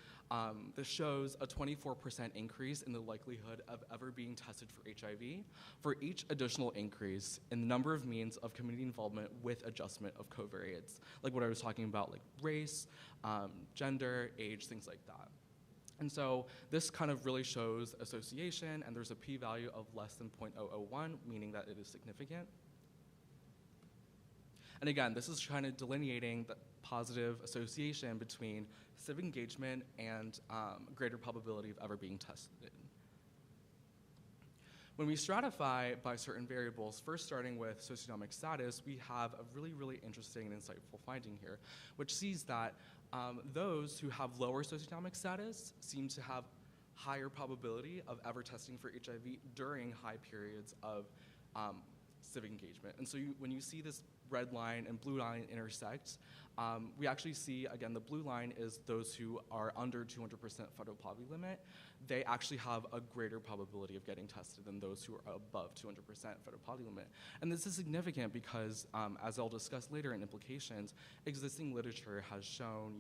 this shows a 24% increase in the likelihood of ever being tested for HIV for each additional increase in the number of means of community involvement with adjustment of covariates, like what I was talking about, like race, gender, age, things like that. And so this kind of really shows association, and there's a p-value of less than 0.001, meaning that it is significant. And again, this is kind of delineating the positive association between civic engagement and greater probability of ever being tested. When we stratify by certain variables, first starting with socioeconomic status, we have a really, really interesting and insightful finding here, which sees that those who have lower socioeconomic status seem to have higher probability of ever testing for HIV during high periods of civic engagement. And so when you see this red line and blue line intersect, we actually see, again, the blue line is those who are under 200% federal poverty limit. They actually have a greater probability of getting tested than those who are above 200% federal poverty limit. And this is significant because, as I'll discuss later in implications, existing literature has shown,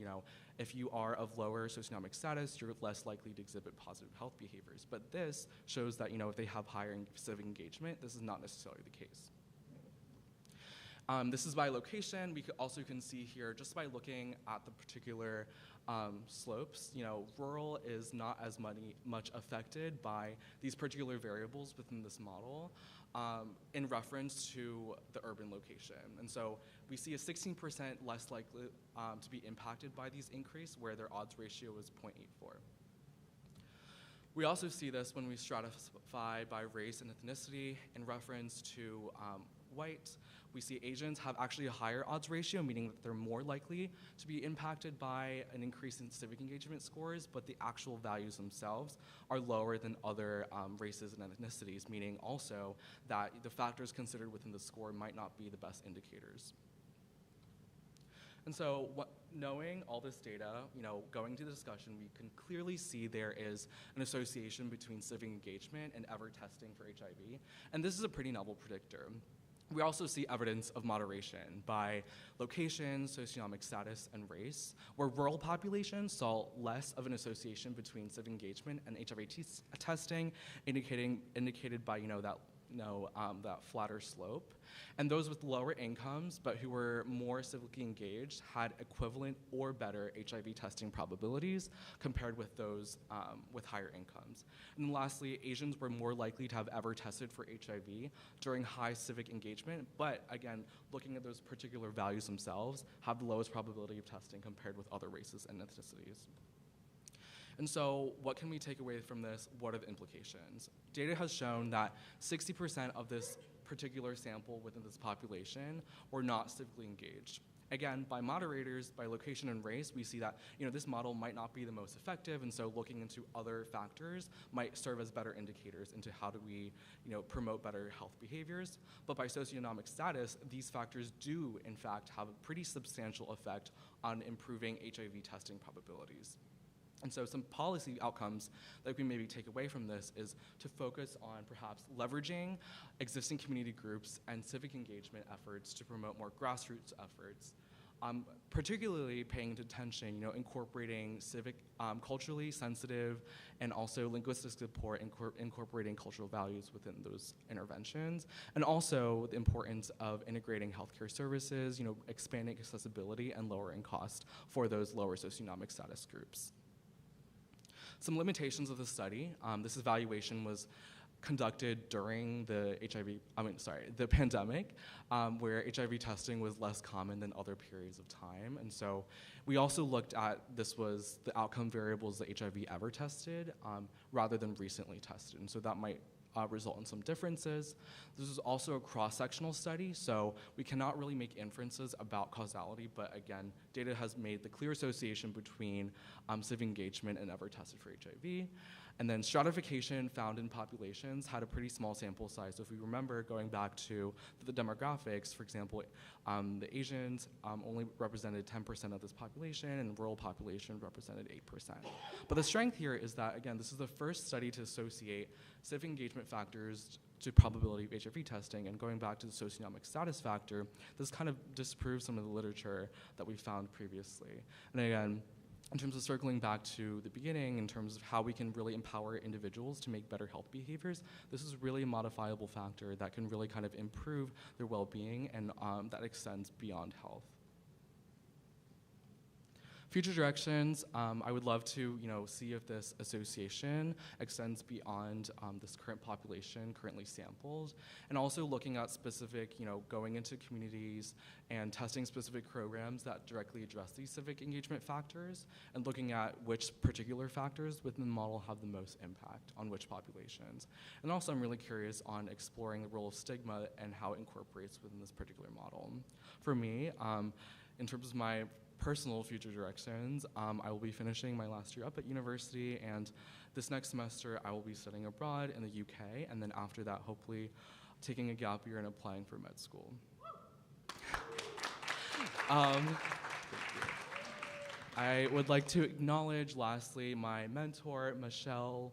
if you are of lower socioeconomic status, you're less likely to exhibit positive health behaviors. But this shows that, if they have higher civic engagement, this is not necessarily the case. This is by location. We also can see here, just by looking at the particular slopes, rural is not as much affected by these particular variables within this model in reference to the urban location. And so we see a 16% less likely to be impacted by these increase, where their odds ratio is 0.84. We also see this when we stratify by race and ethnicity in reference to white. We see Asians have actually a higher odds ratio, meaning that they're more likely to be impacted by an increase in civic engagement scores, but the actual values themselves are lower than other races and ethnicities, meaning also that the factors considered within the score might not be the best indicators. And so knowing all this data, going to the discussion, we can clearly see there is an association between civic engagement and ever testing for HIV. And this is a pretty novel predictor. We also see evidence of moderation by location, socioeconomic status, and race, where rural populations saw less of an association between civic engagement and HIV testing, indicated by that flatter slope. And those with lower incomes, but who were more civically engaged, had equivalent or better HIV testing probabilities compared with those with higher incomes. And lastly, Asians were more likely to have ever tested for HIV during high civic engagement, but again, looking at those particular values themselves, have the lowest probability of testing compared with other races and ethnicities. And so what can we take away from this? What are the implications? Data has shown that 60% of this particular sample within this population were not civically engaged. Again, by moderators, by location and race, we see that this model might not be the most effective, and so looking into other factors might serve as better indicators into how do we promote better health behaviors. But by socioeconomic status, these factors do, in fact, have a pretty substantial effect on improving HIV testing probabilities. And so some policy outcomes that we maybe take away from this is to focus on perhaps leveraging existing community groups and civic engagement efforts to promote more grassroots efforts, particularly paying attention, incorporating civic, culturally sensitive, and also linguistic support, incorporating cultural values within those interventions, and also the importance of integrating healthcare services, expanding accessibility and lowering cost for those lower socioeconomic status groups. Some limitations of the study. This evaluation was conducted during the pandemic, where HIV testing was less common than other periods of time. And so we also looked at the outcome variables that HIV ever tested rather than recently tested. And so that might result in some differences. This is also a cross-sectional study, so we cannot really make inferences about causality, but again, data has made the clear association between civic engagement and ever tested for HIV. And then stratification found in populations had a pretty small sample size. So if we remember going back to the demographics, for example, the Asians only represented 10% of this population, and rural population represented 8%. But the strength here is that, again, this is the first study to associate civic engagement factors to probability of HIV testing, and going back to the socioeconomic status factor, this kind of disproves some of the literature that we found previously. And again, in terms of circling back to the beginning, in terms of how we can really empower individuals to make better health behaviors, this is really a modifiable factor that can really kind of improve their well-being, and that extends beyond health. Future directions, I would love to see if this association extends beyond this current population currently sampled, and also looking at specific, going into communities and testing specific programs that directly address these civic engagement factors, and looking at which particular factors within the model have the most impact on which populations. And also I'm really curious on exploring the role of stigma and how it incorporates within this particular model. For me, in terms of my personal future directions, I will be finishing my last year up at university, and this next semester I will be studying abroad in the UK, and then after that hopefully taking a gap year and applying for med school. I would like to acknowledge lastly my mentor, Michelle,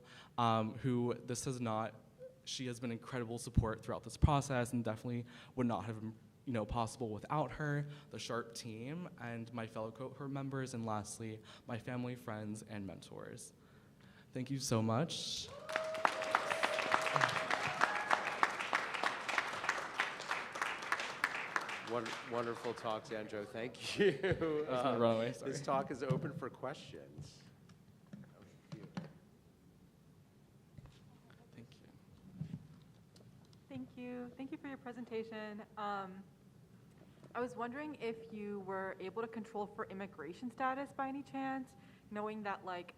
who she has been incredible support throughout this process, and definitely would not have possible without her, the Sharp team, and my fellow cohort members, and lastly, my family, friends, and mentors. Thank you so much. Wonderful talk, Sandro. Thank you. This talk is open for questions. Thank you. Thank you. Thank you for your presentation. I was wondering if you were able to control for immigration status by any chance, knowing that like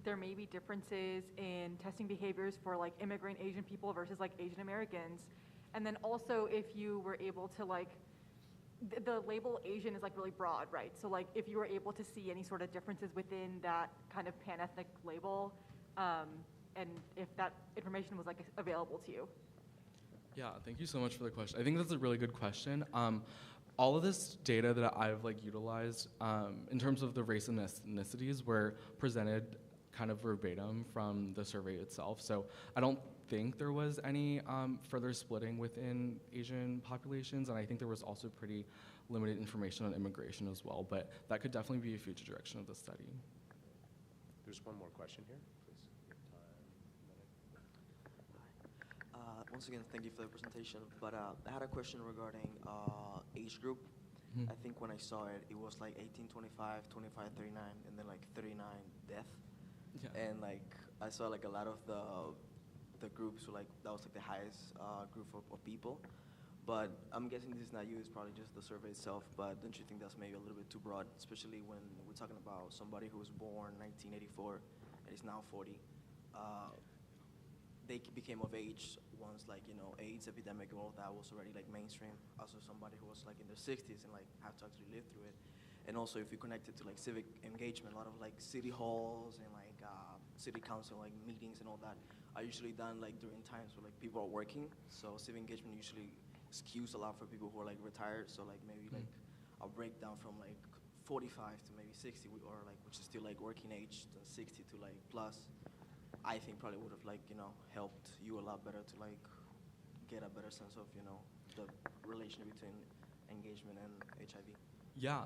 there may be differences in testing behaviors for like immigrant Asian people versus like Asian Americans. And then also if you were able to like, the label Asian is like really broad, right? So like if you were able to see any sort of differences within that kind of pan-ethnic label, and if that information was like available to you. Yeah, thank you so much for the question. I think that's a really good question. All of this data that I've like utilized in terms of the race and ethnicities were presented kind of verbatim from the survey itself. So I don't think there was any further splitting within Asian populations, and I think there was also pretty limited information on immigration as well, but that could definitely be a future direction of the study. There's one more question here, please. Once again, thank you for the presentation, but I had a question regarding age group. Mhm. I think when I saw it, it was like 18, 25, 25, 39, and then like 39 death. Yeah. And like I saw like a lot of the groups were like, that was like the highest group of people. But I'm guessing this is not you, it's probably just the survey itself, but don't you think that's maybe a little bit too broad, especially when we're talking about somebody who was born 1984 and is now 40. They became of age once like, you know, AIDS epidemic and all that was already like mainstream. Also somebody who was like in their 60s and like have to actually live through it. And also if you connect it to like civic engagement, a lot of like city halls and like city council like meetings and all that are usually done like during times where like people are working. So civic engagement usually skews a lot for people who are like retired. So like maybe like a breakdown from like 45 to maybe 60 or like, which is still like working age, to 60 to like plus. I think probably would have like, you know, helped you a lot better to like get a better sense of, you know, the relation between engagement and HIV. Yeah,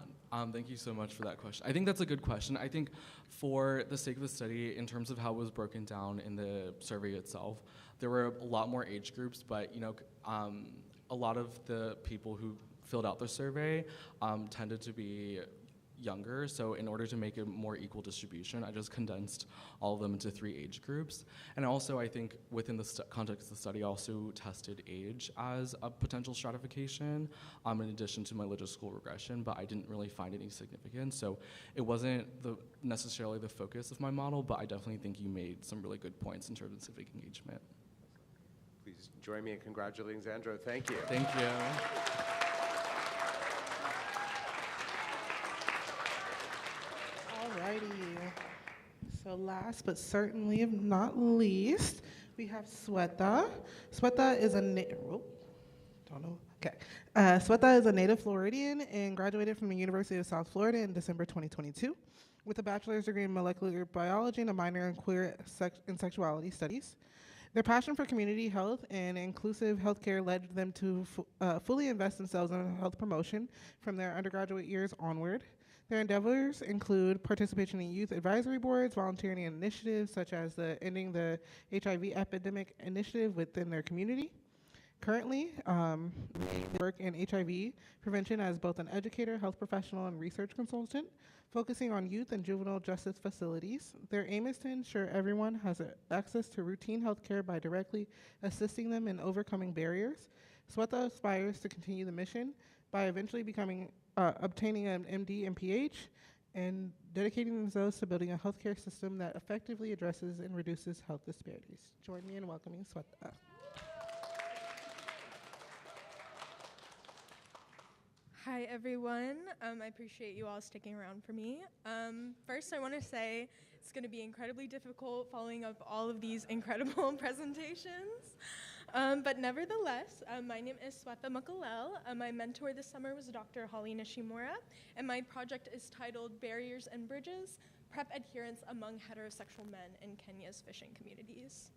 thank you so much for that question. I think that's a good question. I think for the sake of the study, in terms of how it was broken down in the survey itself, there were a lot more age groups, but you know, a lot of the people who filled out the survey tended to be younger, so in order to make a more equal distribution, I just condensed all of them into 3 age groups. And also, I think within the context of the study, I also tested age as a potential stratification, in addition to my logistical regression, but I didn't really find any significance. So it wasn't necessarily the focus of my model, but I definitely think you made some really good points in terms of civic engagement. Please join me in congratulating Sandro. Thank you. Thank you. Alrighty. So last but certainly not least, we have Sweta. Sweta is a Sweta is a native Floridian and graduated from the University of South Florida in December 2022 with a bachelor's degree in molecular biology and a minor in queer and sexuality studies. Their passion for community health and inclusive healthcare led them to fully invest themselves in health promotion from their undergraduate years onward. Their endeavors include participation in youth advisory boards, volunteering in initiatives such as the Ending the HIV Epidemic initiative within their community. Currently, they work in HIV prevention as both an educator, health professional, and research consultant, focusing on youth and juvenile justice facilities. Their aim is to ensure everyone has access to routine health care by directly assisting them in overcoming barriers. Sweta aspires to continue the mission by eventually obtaining an MD and PH and dedicating themselves to building a healthcare system that effectively addresses and reduces health disparities. Join me in welcoming Sweta. Hi, everyone. I appreciate you all sticking around for me. First, I want to say it's going to be incredibly difficult following up all of these incredible presentations. But nevertheless, my name is Sweta Makalel. My mentor this summer was Dr. Holly Nishimura, and my project is titled Barriers and Bridges, PrEP Adherence Among Heterosexual Men in Kenya's Fishing Communities.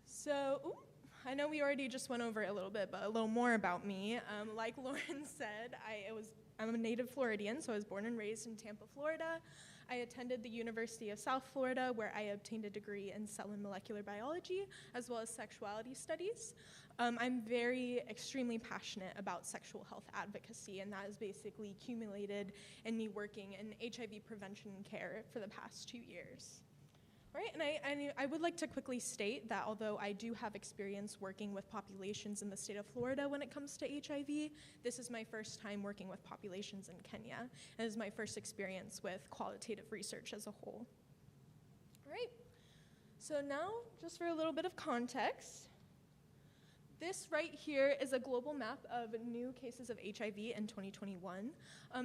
So, I know we already just went over it a little bit, but a little more about me. Like Lauren said, I'm a native Floridian, so I was born and raised in Tampa, Florida. I attended the University of South Florida, where I obtained a degree in cell and molecular biology, as well as sexuality studies. I'm extremely passionate about sexual health advocacy, and that is basically accumulated in me working in HIV prevention and care for the past 2 years. Right, and I would like to quickly state that although I do have experience working with populations in the state of Florida when it comes to HIV, this is my first time working with populations in Kenya, and it is my first experience with qualitative research as a whole. All right, so now just for a little bit of context, this right here is a global map of new cases of HIV in 2021.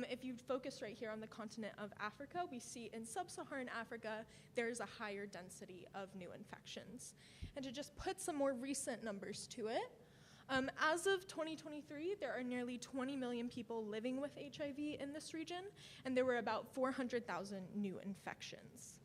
If you focus right here on the continent of Africa, we see in sub-Saharan Africa, there's a higher density of new infections. And to just put some more recent numbers to it, as of 2023, there are nearly 20 million people living with HIV in this region, and there were about 400,000 new infections.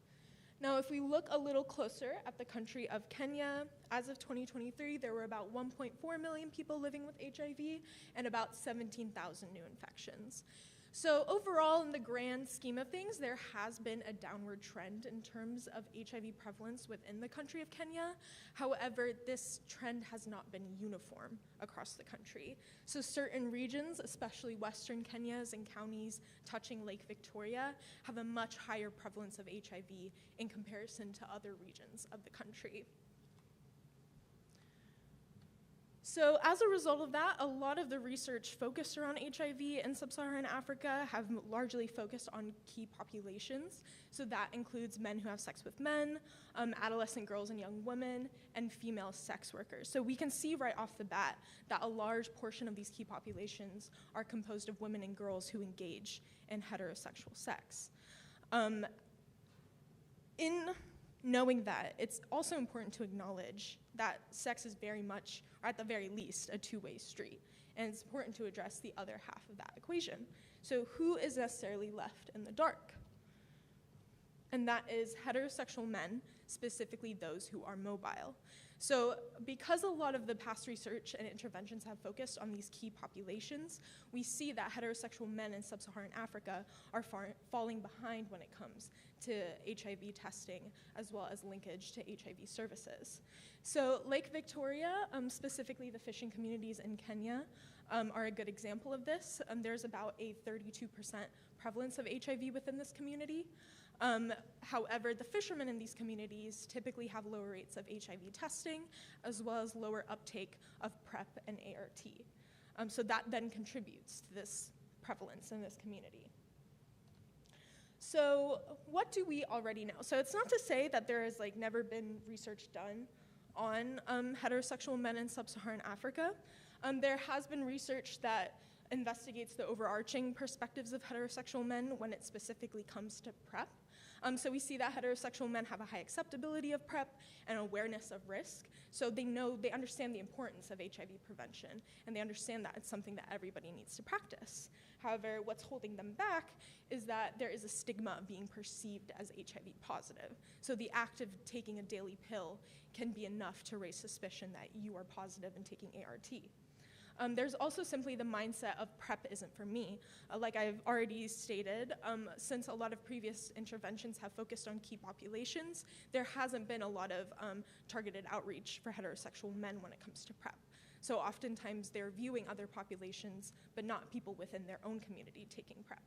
Now, if we look a little closer at the country of Kenya, as of 2023, there were about 1.4 million people living with HIV and about 17,000 new infections. So overall, in the grand scheme of things, there has been a downward trend in terms of HIV prevalence within the country of Kenya. However, this trend has not been uniform across the country. So certain regions, especially Western Kenyas and counties touching Lake Victoria, have a much higher prevalence of HIV in comparison to other regions of the country. So as a result of that, a lot of the research focused around HIV in sub-Saharan Africa have largely focused on key populations. So that includes men who have sex with men, adolescent girls and young women, and female sex workers. So we can see right off the bat that a large portion of these key populations are composed of women and girls who engage in heterosexual sex. In knowing that, it's also important to acknowledge that sex is very much, or at the very least, a two-way street. And it's important to address the other half of that equation. So who is necessarily left in the dark? And that is heterosexual men, specifically those who are mobile. So because a lot of the past research and interventions have focused on these key populations, we see that heterosexual men in sub-Saharan Africa are falling behind when it comes to HIV testing, as well as linkage to HIV services. So Lake Victoria, specifically the fishing communities in Kenya, are a good example of this. There's about a 32% prevalence of HIV within this community. However, the fishermen in these communities typically have lower rates of HIV testing, as well as lower uptake of PrEP and ART. So that then contributes to this prevalence in this community. So what do we already know? So it's not to say that there has never been research done on heterosexual men in sub-Saharan Africa. There has been research that investigates the overarching perspectives of heterosexual men when it specifically comes to PrEP. So we see that heterosexual men have a high acceptability of PrEP and awareness of risk. So they understand the importance of HIV prevention, and they understand that it's something that everybody needs to practice. However, what's holding them back is that there is a stigma of being perceived as HIV positive. So the act of taking a daily pill can be enough to raise suspicion that you are positive and taking ART. There's also simply the mindset of PrEP isn't for me. Like I've already stated, since a lot of previous interventions have focused on key populations, there hasn't been a lot of targeted outreach for heterosexual men when it comes to PrEP. So oftentimes they're viewing other populations, but not people within their own community taking PrEP.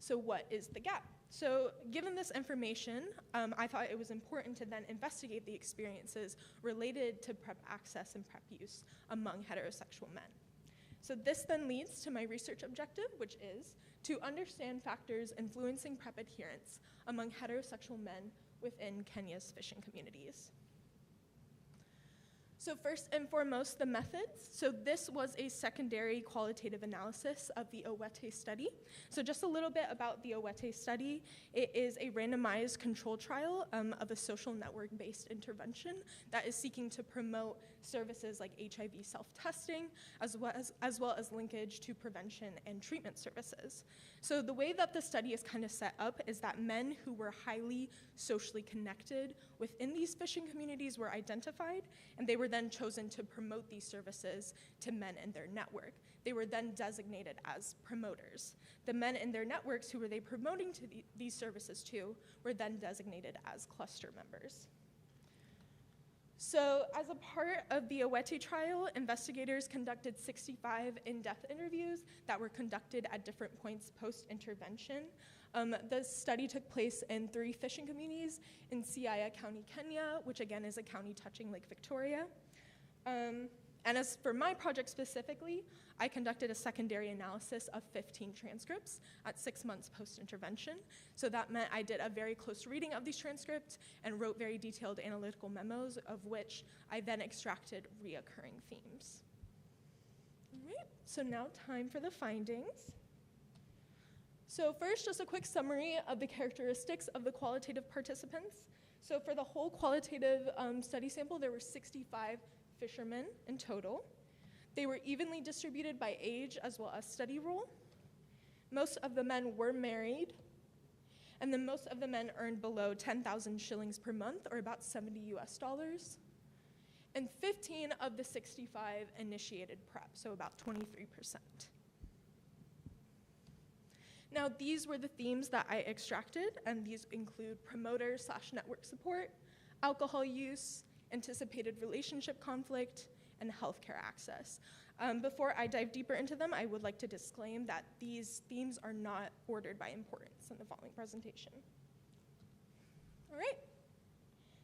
So what is the gap? So given this information, I thought it was important to then investigate the experiences related to PrEP access and PrEP use among heterosexual men. So this then leads to my research objective, which is to understand factors influencing PrEP adherence among heterosexual men within Kenya's fishing communities. So first and foremost, the methods. So this was a secondary qualitative analysis of the Owete study. So just a little bit about the Owete study. It is a randomized control trial of a social network-based intervention that is seeking to promote services like HIV self-testing, as well as linkage to prevention and treatment services. So the way that the study is kind of set up is that men who were highly socially connected within these fishing communities were identified, and they were then chosen to promote these services to men in their network. they were then designated as promoters. The men in their networks who were they promoting to these services to were then designated as cluster members. So as a part of the Owete trial, investigators conducted 65 in-depth interviews that were conducted at different points post-intervention. The study took place in 3 fishing communities in Siaya County, Kenya, which again is a county touching Lake Victoria. And as for my project specifically, I conducted a secondary analysis of 15 transcripts at 6 months post-intervention. So that meant I did a very close reading of these transcripts and wrote very detailed analytical memos, of which I then extracted reoccurring themes. All right, so now time for the findings. So first, just a quick summary of the characteristics of the qualitative participants. So for the whole qualitative study sample, there were 65 fishermen in total. They were evenly distributed by age as well as study role. Most of the men were married, and then most of the men earned below 10,000 shillings per month, or about $70 US. And 15 of the 65 initiated PrEP, so about 23%. Now, these were the themes that I extracted, and these include promoter/network support, alcohol use, anticipated relationship conflict, and healthcare access. Before I dive deeper into them, I would like to disclaim that these themes are not ordered by importance in the following presentation. All right.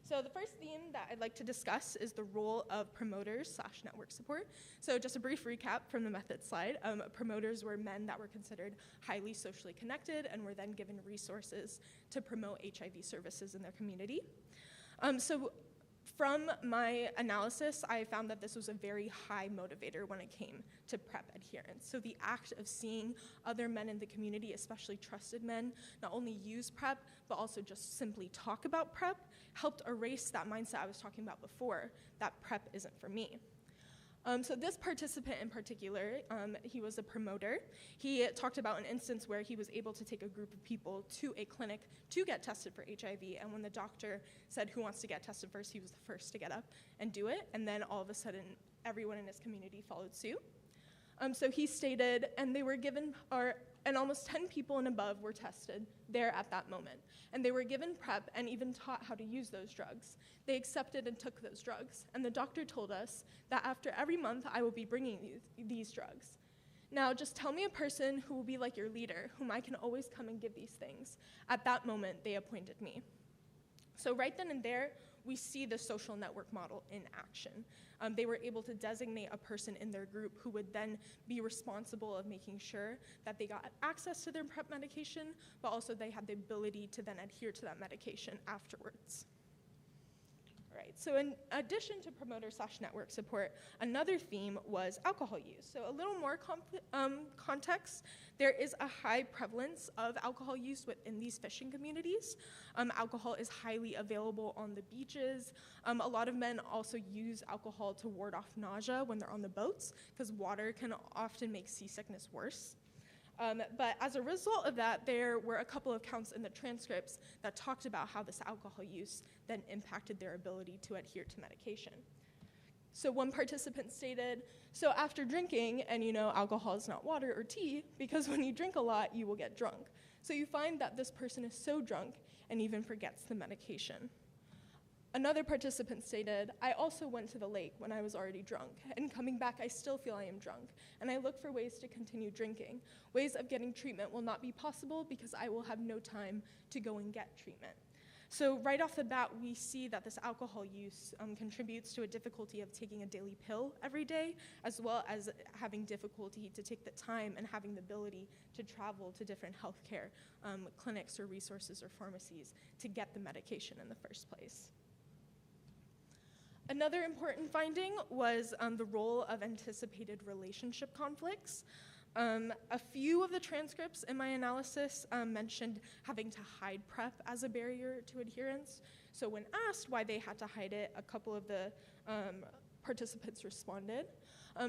So the first theme that I'd like to discuss is the role of promoters/network support. So just a brief recap from the method slide. Promoters were men that were considered highly socially connected and were then given resources to promote HIV services in their community. So from my analysis, I found that this was a very high motivator when it came to PrEP adherence. So the act of seeing other men in the community, especially trusted men, not only use PrEP, but also just simply talk about PrEP, helped erase that mindset I was talking about before, that PrEP isn't for me. So this participant in particular, he was a promoter. He talked about an instance where he was able to take a group of people to a clinic to get tested for HIV, and when the doctor said who wants to get tested first, he was the first to get up and do it, and then all of a sudden, everyone in his community followed suit. So he stated, and they were given, and almost 10 people and above were tested there at that moment. And they were given PrEP and even taught how to use those drugs. They accepted and took those drugs. And the doctor told us that after every month, I will be bringing these drugs. Now, just tell me a person who will be like your leader, whom I can always come and give these things. At that moment, they appointed me. So right then and there, we see the social network model in action. They were able to designate a person in their group who would then be responsible of making sure that they got access to their PrEP medication, but also they had the ability to then adhere to that medication afterwards. All right, so in addition to promoter/network support, another theme was alcohol use. So a little more context, there is a high prevalence of alcohol use within these fishing communities. Alcohol is highly available on the beaches. A lot of men also use alcohol to ward off nausea when they're on the boats, because water can often make seasickness worse. But as a result of that, there were a couple of counts in the transcripts that talked about how this alcohol use then impacted their ability to adhere to medication. So one participant stated, so after drinking, and you know alcohol is not water or tea, because when you drink a lot, you will get drunk. So you find that this person is so drunk and even forgets the medication. Another participant stated, I also went to the lake when I was already drunk, and coming back I still feel I am drunk, and I look for ways to continue drinking. Ways of getting treatment will not be possible because I will have no time to go and get treatment. So right off the bat, we see that this alcohol use contributes to a difficulty of taking a daily pill every day, as well as having difficulty to take the time and having the ability to travel to different healthcare clinics or resources or pharmacies to get the medication in the first place. Another important finding was the role of anticipated relationship conflicts. A few of the transcripts in my analysis mentioned having to hide PrEP as a barrier to adherence. So when asked why they had to hide it, a couple of the participants responded.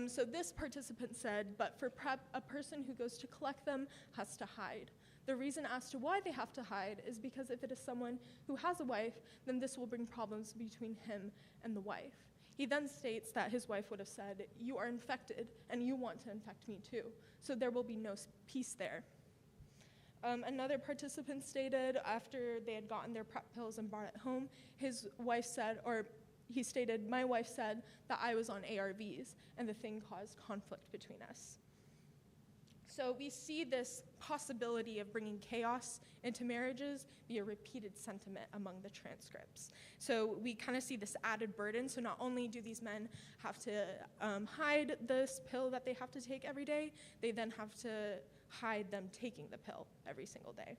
So this participant said, but for PrEP, a person who goes to collect them has to hide. The reason as to why they have to hide is because if it is someone who has a wife, then this will bring problems between him and the wife. He then states that his wife would have said, "You are infected, and you want to infect me too, so there will be no peace there." Another participant stated after they had gotten their PrEP pills and brought it home, his wife said, or he stated, "My wife said that I was on ARVs, and the thing caused conflict between us." So we see this possibility of bringing chaos into marriages via repeated sentiment among the transcripts. So we kind of see this added burden. So not only do these men have to hide this pill that they have to take every day, they then have to hide them taking the pill every single day.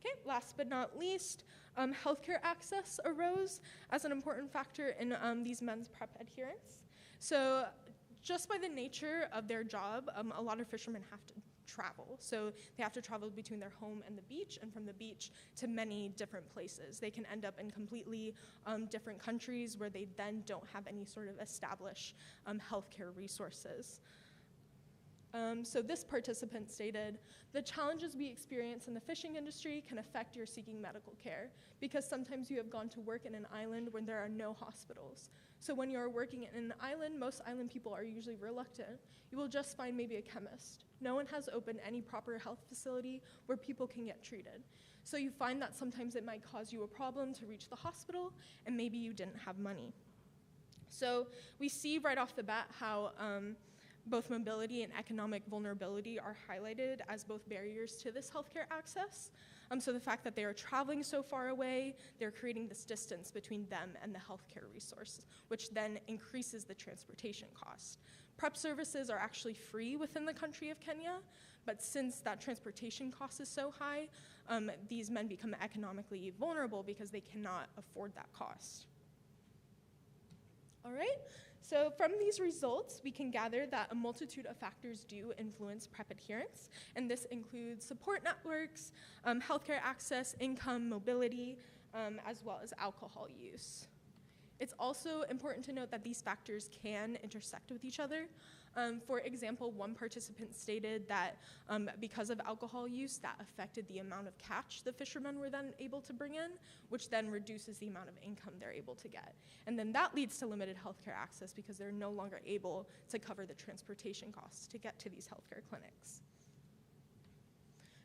Okay, last but not least, healthcare access arose as an important factor in these men's PrEP adherence. So just by the nature of their job, a lot of fishermen have to travel. So they have to travel between their home and the beach, and from the beach to many different places. They can end up in completely different countries where they then don't have any sort of established healthcare resources. So this participant stated, "The challenges we experience in the fishing industry can affect your seeking medical care, because sometimes you have gone to work in an island where there are no hospitals. So when you're working in an island, most island people are usually reluctant. You will just find maybe a chemist. No one has opened any proper health facility where people can get treated. So you find that sometimes it might cause you a problem to reach the hospital, and maybe you didn't have money." So we see right off the bat how both mobility and economic vulnerability are highlighted as both barriers to this healthcare access. So the fact that they are traveling so far away, they're creating this distance between them and the healthcare resource, which then increases the transportation cost. PrEP services are actually free within the country of Kenya, but since that transportation cost is so high, these men become economically vulnerable because they cannot afford that cost. All right, so from these results, we can gather that a multitude of factors do influence PrEP adherence, and this includes support networks, healthcare access, income, mobility, as well as alcohol use. It's also important to note that these factors can intersect with each other. For example, one participant stated that because of alcohol use, that affected the amount of catch the fishermen were then able to bring in, which then reduces the amount of income they're able to get. And then that leads to limited healthcare access because they're no longer able to cover the transportation costs to get to these healthcare clinics.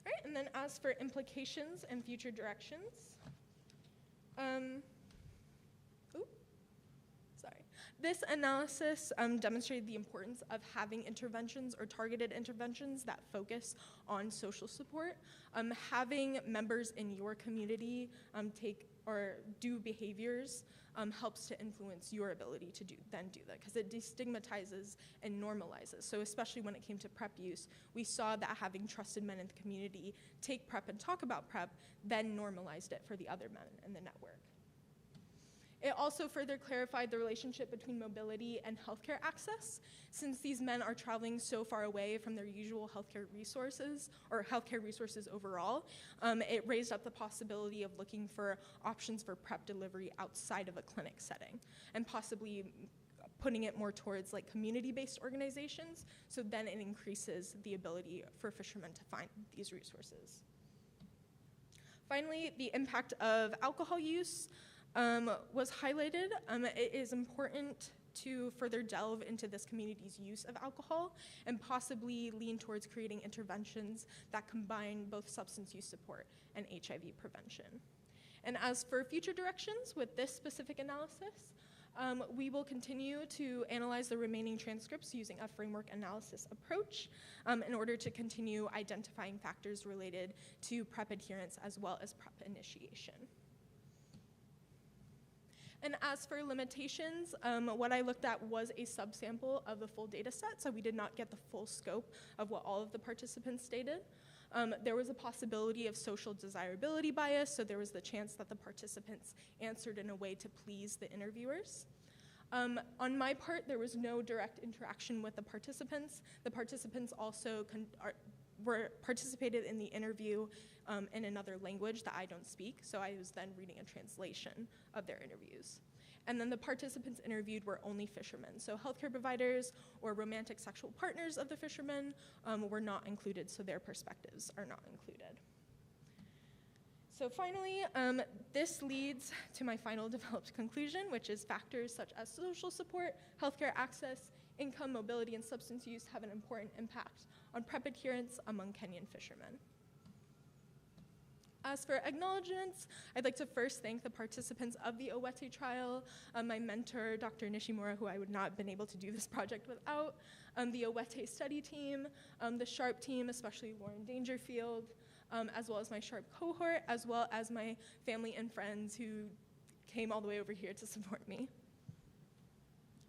All right, and then as for implications and future directions, this analysis demonstrated the importance of having interventions or targeted interventions that focus on social support. Having members in your community take or do behaviors helps to influence your ability to then do that, because it destigmatizes and normalizes. So especially when it came to PrEP use, we saw that having trusted men in the community take PrEP and talk about PrEP then normalized it for the other men in the network. It also further clarified the relationship between mobility and healthcare access. Since these men are traveling so far away from their usual healthcare resources, or healthcare resources overall, it raised up the possibility of looking for options for PrEP delivery outside of a clinic setting, and possibly putting it more towards like community-based organizations, so then it increases the ability for fishermen to find these resources. Finally, the impact of alcohol use was highlighted. It is important to further delve into this community's use of alcohol and possibly lean towards creating interventions that combine both substance use support and HIV prevention. And as for future directions with this specific analysis, we will continue to analyze the remaining transcripts using a framework analysis approach in order to continue identifying factors related to PrEP adherence as well as PrEP initiation. And as for limitations, what I looked at was a subsample of the full data set, so we did not get the full scope of what all of the participants stated. There was a possibility of social desirability bias, so there was the chance that the participants answered in a way to please the interviewers. On my part, there was no direct interaction with the participants. The participants also participated in the interview in another language that I don't speak, so I was then reading a translation of their interviews. And then the participants interviewed were only fishermen, so healthcare providers or romantic sexual partners of the fishermen were not included, so their perspectives are not included. So finally, this leads to my final developed conclusion, which is factors such as social support, healthcare access, income, mobility, and substance use have an important impact on PrEP adherence among Kenyan fishermen. As for acknowledgements, I'd like to first thank the participants of the Owete trial, my mentor, Dr. Nishimura, who I would not have been able to do this project without, the Owete study team, the Sharp team, especially Warren Dangerfield, as well as my Sharp cohort, as well as my family and friends who came all the way over here to support me.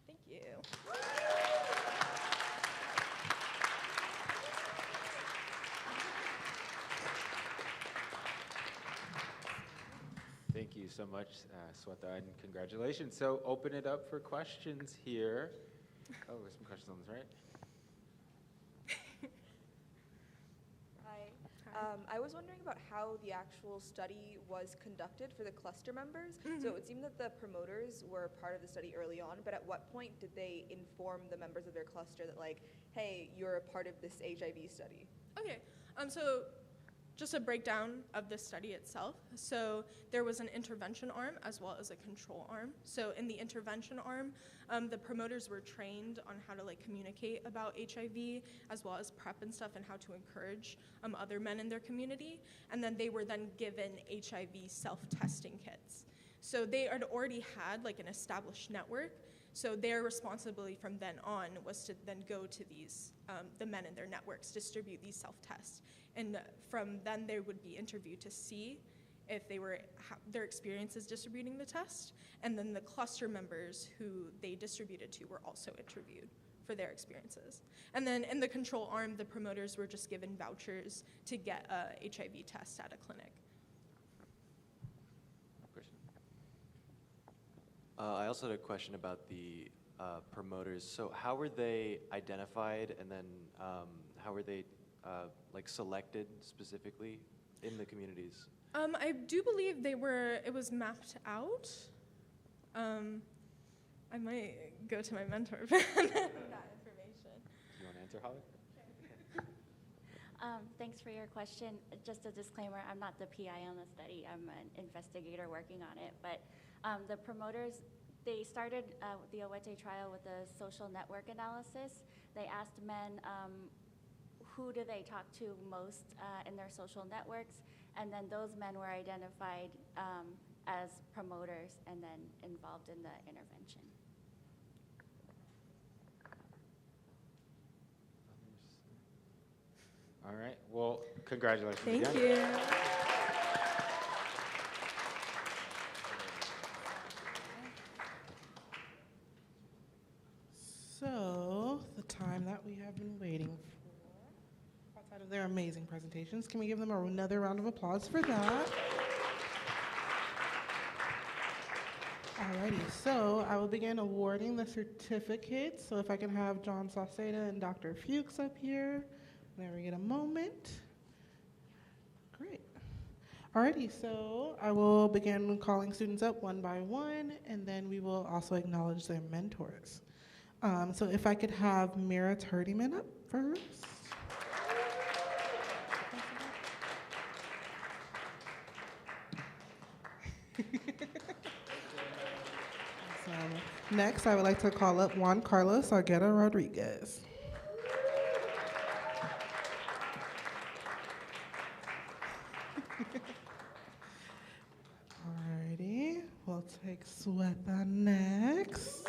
Thank you. Thank you so much, Sweta, and congratulations. So open it up for questions here. Oh, there's some questions on this, right? I was wondering about how the actual study was conducted for the cluster members. So it seemed that the promoters were part of the study early on, but at what point did they inform the members of their cluster that, like, hey, you're a part of this HIV study? Okay, so just a breakdown of the study itself. So there was an intervention arm as well as a control arm. So in the intervention arm, the promoters were trained on how to communicate about HIV as well as PrEP and stuff and how to encourage other men in their community. And then they were then given HIV self-testing kits. So they had already had an established network. So their responsibility from then on was to then go to these, the men in their networks, distribute these self-tests. And from then they would be interviewed to see if they were their experiences distributing the test. And then the cluster members who they distributed to were also interviewed for their experiences. And then in the control arm, the promoters were just given vouchers to get a HIV test at a clinic. I also had a question about the promoters. So how were they identified, and then how were they selected specifically in the communities? I do believe it was mapped out. I might go to my mentor for that information. You want to answer, Holly? Thanks for your question. Just a disclaimer, I'm not the PI on the study. I'm an investigator working on it. But the promoters, they started the Owete trial with a social network analysis. They asked men who do they talk to most in their social networks, and then those men were identified as promoters and then involved in the intervention. All right. Well, congratulations Thank again. you. So, the time that we have been waiting for, outside of their amazing presentations, can we give them another round of applause for that? Alrighty, so I will begin awarding the certificates. So if I can have John Sauceda and Dr. Fuchs up here. Whenever we get a moment. Great. Alrighty, so I will begin calling students up one by one, and then we will also acknowledge their mentors. So if I could have Mira Turdyman up first. Next, I would like to call up Juan Carlos Argueta Rodriguez. Alrighty, we'll take Sweta next.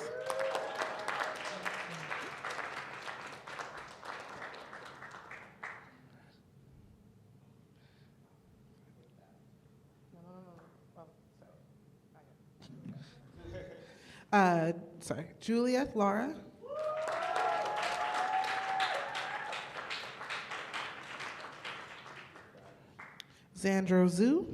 Juliet Laura. Xandro Zhu.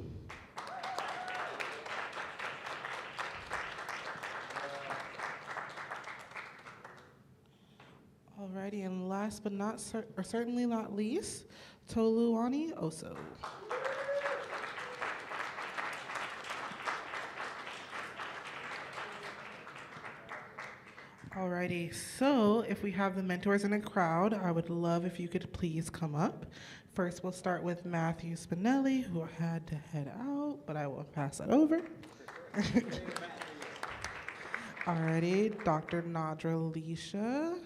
Alrighty, and last but not certainly not least, Toluani Oso. Alrighty, so if we have the mentors in the crowd, I would love if you could please come up. First, we'll start with Matthew Spinelli, who had to head out, but I will pass it over. Alrighty, Dr. Nadra Leisha.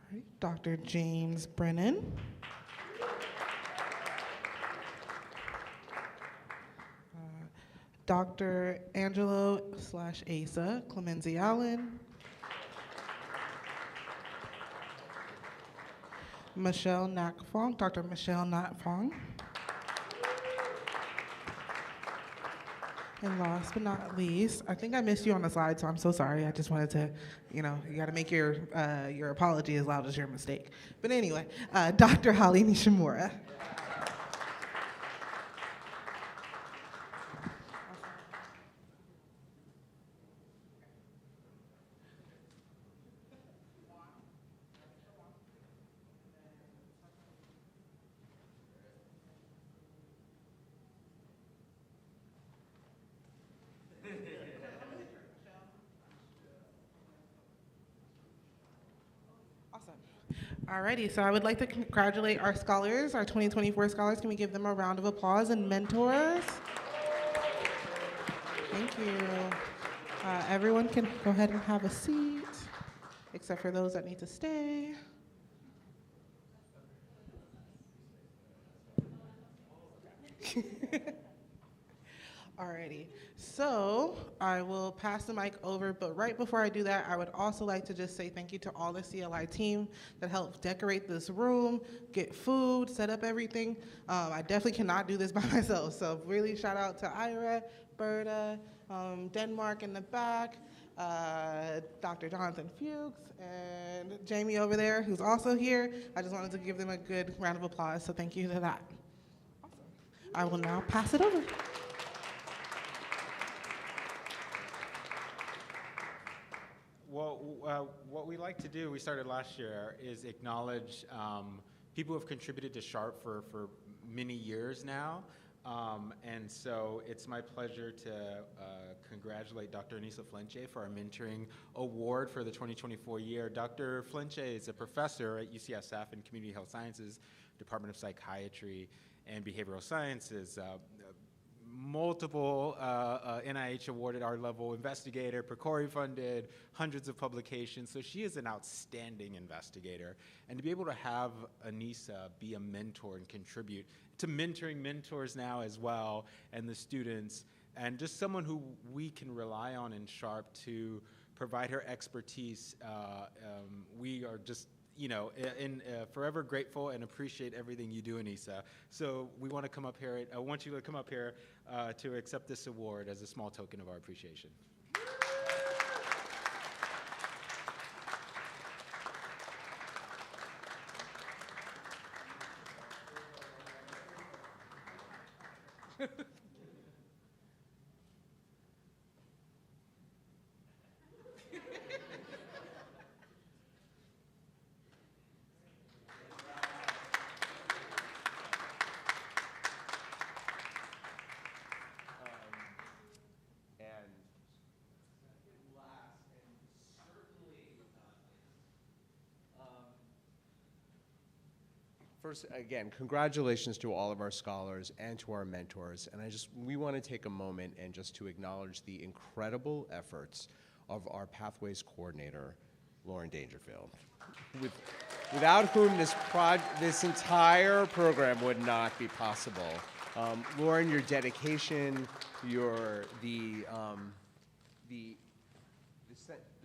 Alright, Dr. James Brennan. Dr. Angelo / Asa Clemenzi Allen. Michelle Nakfong, Dr. Michelle Nakfong. And last but not least, I think I missed you on the slide, so I'm so sorry. I just wanted to, you got to make your apology as loud as your mistake. But anyway, Dr. Holly Nishimura. Alrighty, so I would like to congratulate our scholars, our 2024 scholars. Can we give them a round of applause, and mentors? Thank you. Everyone can go ahead and have a seat, except for those that need to stay. Alrighty, so I will pass the mic over, but right before I do that, I would also like to just say thank you to all the CLI team that helped decorate this room, get food, set up everything. I definitely cannot do this by myself, so really shout out to Ira, Berta, Denmark in the back, Dr. Jonathan Fuchs, and Jamie over there, who's also here. I just wanted to give them a good round of applause, so thank you to that. Awesome. I will now pass it over. Well, what we like to do, we started last year, is acknowledge people who have contributed to Sharp for many years now. And so it's my pleasure to congratulate Dr. Anissa Flenche for our mentoring award for the 2024 year. Dr. Flenche is a professor at UCSF in Community Health Sciences, Department of Psychiatry and Behavioral Sciences. Multiple NIH awarded R-level investigator, PCORI funded, hundreds of publications. So she is an outstanding investigator. And to be able to have Anissa be a mentor and contribute to mentoring mentors now as well, and the students, and just someone who we can rely on in Sharp to provide her expertise, we are just forever grateful and appreciate everything you do, Anissa. So we want to come up here. I want you to come up here to accept this award as a small token of our appreciation. First, again, congratulations to all of our scholars and to our mentors. And we want to take a moment and just to acknowledge the incredible efforts of our Pathways coordinator, Lauren Dangerfield, without whom this entire program would not be possible. Lauren, your dedication, the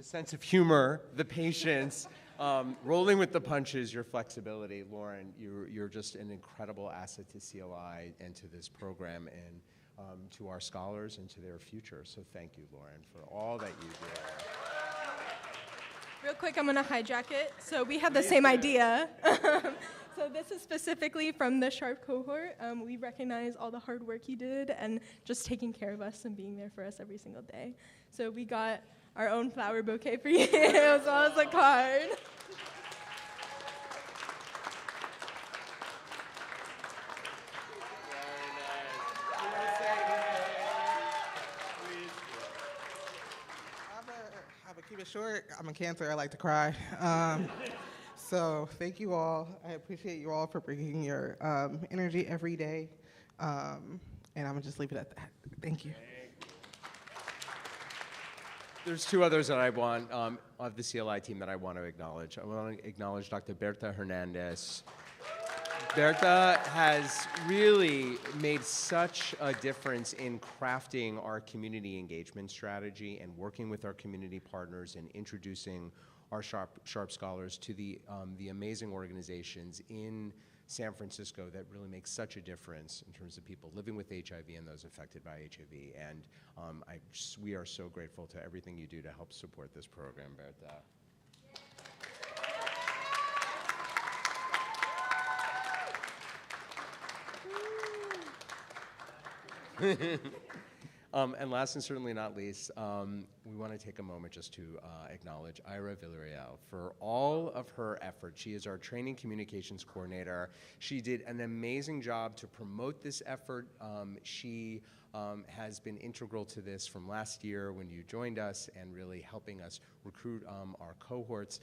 sense of humor, the patience, rolling with the punches, your flexibility, Lauren, you're just an incredible asset to CLI and to this program and to our scholars and to their future. So thank you, Lauren, for all that you do. Real quick, I'm going to hijack it. So we have the same idea. So this is specifically from the Sharp cohort. We recognize all the hard work you did and just taking care of us and being there for us every single day. So we got our own flower bouquet for you, as well as a card. short, I'm a Cancer. I like to cry. So thank you all. I appreciate you all for bringing your energy every day. And I'm going to just leave it at that. Thank you. There's two others that I want, of the CLI team that I want to acknowledge. I want to acknowledge Dr. Berta Hernandez. Berta has really made such a difference in crafting our community engagement strategy and working with our community partners and introducing our Sharp Scholars to the amazing organizations in San Francisco that really make such a difference in terms of people living with HIV and those affected by HIV. And we are so grateful to everything you do to help support this program, Berta. And last and certainly not least, we want to take a moment just to acknowledge Ira Villarreal for all of her efforts. She is our training communications coordinator. She did an amazing job to promote this effort. She has been integral to this from last year when you joined us and really helping us recruit our cohorts.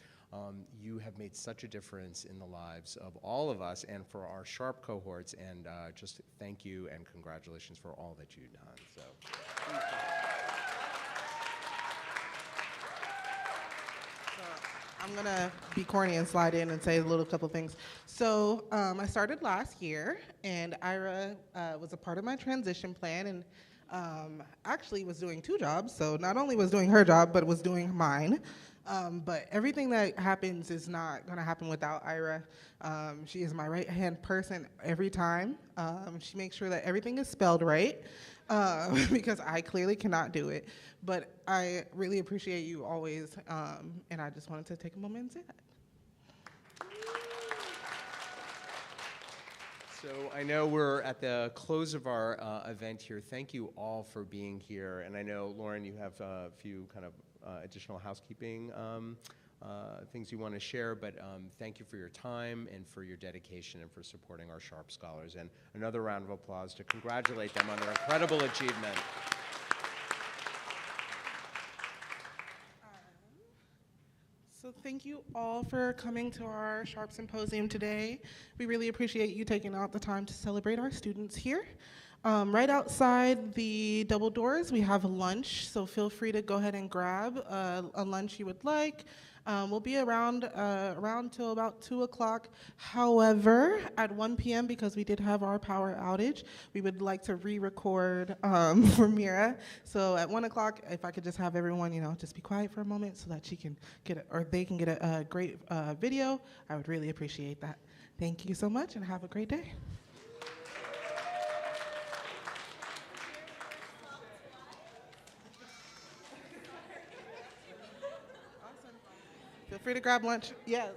You have made such a difference in the lives of all of us and for our Sharp cohorts, and just thank you and congratulations for all that you've done. So. I'm gonna be corny and slide in and say a little couple things. So I started last year, and Ira was a part of my transition plan, and actually was doing two jobs. So not only was doing her job, but was doing mine. But everything that happens is not gonna happen without Ira. She is my right-hand person every time. She makes sure that everything is spelled right, because I clearly cannot do it. But I really appreciate you always, and I just wanted to take a moment and say that. So I know we're at the close of our event here. Thank you all for being here. And I know, Lauren, you have a few kind of additional housekeeping things you want to share, but thank you for your time and for your dedication and for supporting our Sharp Scholars. And another round of applause to congratulate them on their incredible achievement. So thank you all for coming to our Sharp Symposium today. We really appreciate you taking out the time to celebrate our students here. Right outside the double doors, we have lunch, so feel free to go ahead and grab a lunch you would like. We'll be around till about 2 o'clock. However, at 1 p.m., because we did have our power outage, we would like to re-record for Mira. So at 1 o'clock, if I could just have everyone, just be quiet for a moment so that she can get they can get a great video, I would really appreciate that. Thank you so much, and have a great day. Feel free to grab lunch. Yeah.